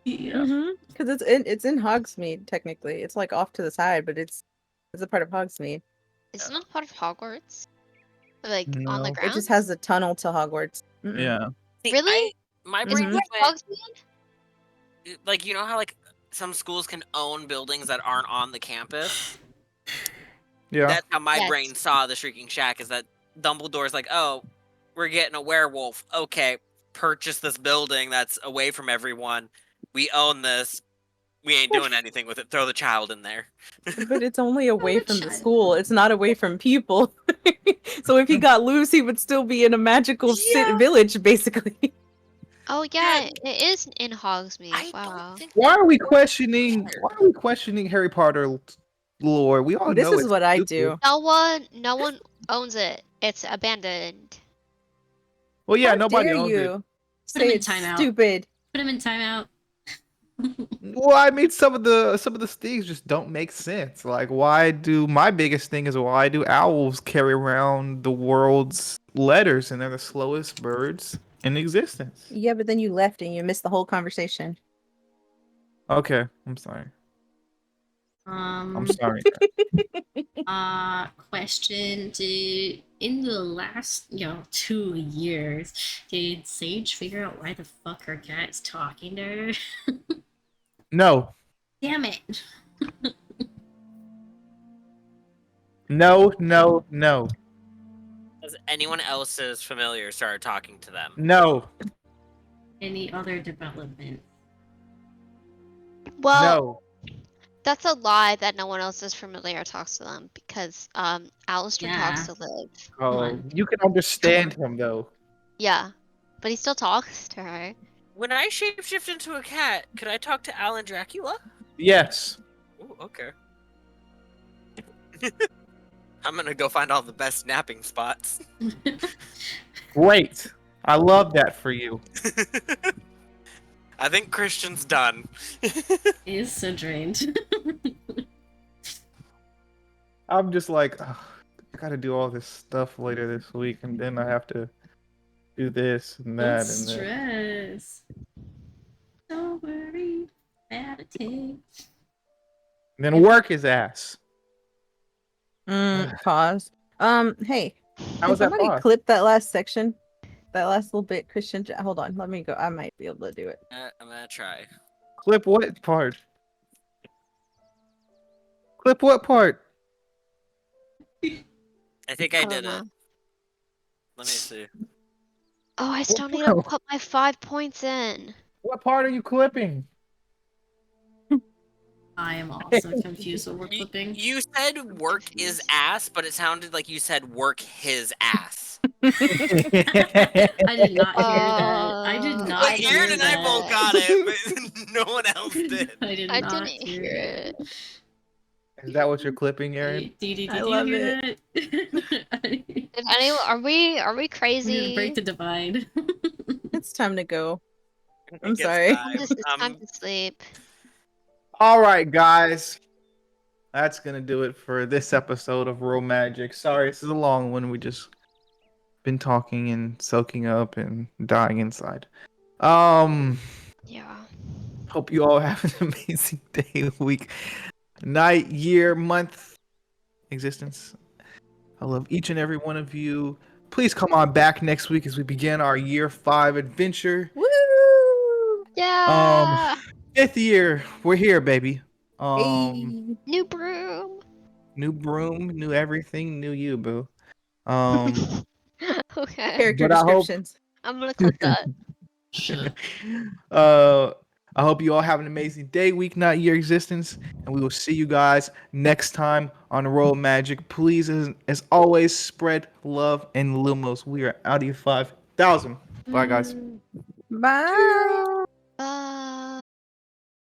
A: Yeah.
C: Because it's in Hogsmeade technically. It's like off to the side, but it's a part of Hogsmeade.
D: It's not part of Hogwarts. Like on the
B: No.
D: ground.
C: It just has a tunnel to Hogwarts. Mm-mm.
B: Yeah.
E: See,
D: Really?
E: My
D: Is
E: brain
D: it
E: just
D: part of
E: went.
D: Hogsmeade?
E: Like, you know how like some schools can own buildings that aren't on the campus?
B: Yeah.
E: That's how my
D: Yes.
E: brain saw the Shrieking Shack, is that Dumbledore's like, oh, we're getting a werewolf. Okay, purchase this building that's away from everyone. We own this. We ain't doing anything with it. Throw the child in there.
C: But it's only away
A: a
C: from the
A: child.
C: school. It's not away from people. So if he got loose, he would still be in a magical
E: Yeah.
C: village, basically.
D: Oh yeah, it is in Hogsmeade.
E: I
D: Wow.
E: don't think.
B: Why are we questioning Harry Potter lore? We all
C: This
B: know
C: is
B: it's
C: what I
B: stupid.
C: do.
D: No one owns it. It's abandoned.
B: Well, yeah,
C: How
B: nobody
C: dare
B: owns it.
C: you
A: Put him
C: say
A: in
C: it's
A: timeout.
C: stupid?
A: Put him in timeout.
B: Well, I mean, some of the things just don't make sense. Like, my biggest thing is why do owls carry around the world's letters and they're the slowest birds in existence?
C: Yeah, but then you left and you missed the whole conversation.
B: Okay, I'm sorry. I'm sorry.
A: Question: in the last 2 years, did Sage figure out why the fuck her cat is talking to her?
B: No,
A: Damn it!
B: no.
E: Has anyone else's familiar started talking to them?
B: No,
A: Any other development?
D: Well,
B: no.
D: that's a lie that no one else is familiar talks to them because Alistair talks
A: Yeah.
D: to Liv.
A: Come
B: Oh,
A: on.
B: you can understand him though.
D: Yeah, but he still talks to her.
E: When I shapeshift into a cat, could I talk to Alan Dracula?
B: Yes.
E: Ooh, okay. I'm gonna go find all the best napping spots.
B: Great. I love that for you.
E: I think Christian's done.
A: He is so drained.
B: I'm just like, ugh, gotta do all this stuff later this week, and then I have to do this and
A: Don't
B: that and then.
A: stress. Don't worry. Meditate.
B: Then work his ass.
C: Pause. Hey,
B: How
C: can
B: was that
C: somebody
B: pause?
C: clip that last section? That last little bit, Christian. Hold on, let me go. I might be able to do it.
E: I'm gonna try.
B: Clip what part? Clip what part?
E: I think I
D: I don't
E: did it.
D: know.
E: Let me see.
D: Oh, I still need to put my 5 points in.
B: What part are you clipping?
A: I am also confused what we're clipping.
E: You said work is ass, but it sounded like you said work his ass.
A: I did not hear that. I did
D: Oh,
A: not
E: Like
A: hear
E: Aaron and I both
A: that.
E: got it, but no one else did.
A: I did
D: I
A: not
D: didn't
A: hear
D: hear
A: that.
D: it.
B: Is that what you're clipping, Aaron?
A: Did
C: I
A: you
C: love
A: hear
C: it.
D: If anyone, are we
A: We're
D: crazy?
A: gonna break the divide.
C: It's time to go.
E: I
C: I'm
E: think it's
C: sorry.
E: time.
D: It's time to sleep.
B: All right, guys. That's gonna do it for this episode of Real Magic. Sorry, this is a long one. We just been talking and soaking up and dying inside.
D: Yeah.
B: Hope you all have an amazing day, week, night, year, month, existence. I love each and every one of you. Please come on back next week as we begin our year 5 adventure.
C: Woo!
D: Yeah.
B: 5th year, we're here, baby.
C: Hey.
D: New broom.
B: New broom, new everything, new you, boo. Um,
D: Okay.
C: Character
B: but I hope
C: descriptions.
D: I'm gonna clip that.
A: Sure.
B: uh, I hope you all have an amazing day, week, night, year existence, and we will see you guys next time on Royal Magic. Please, as always, spread love and lumos. We are out of 5,000. Bye, guys.
C: Bye.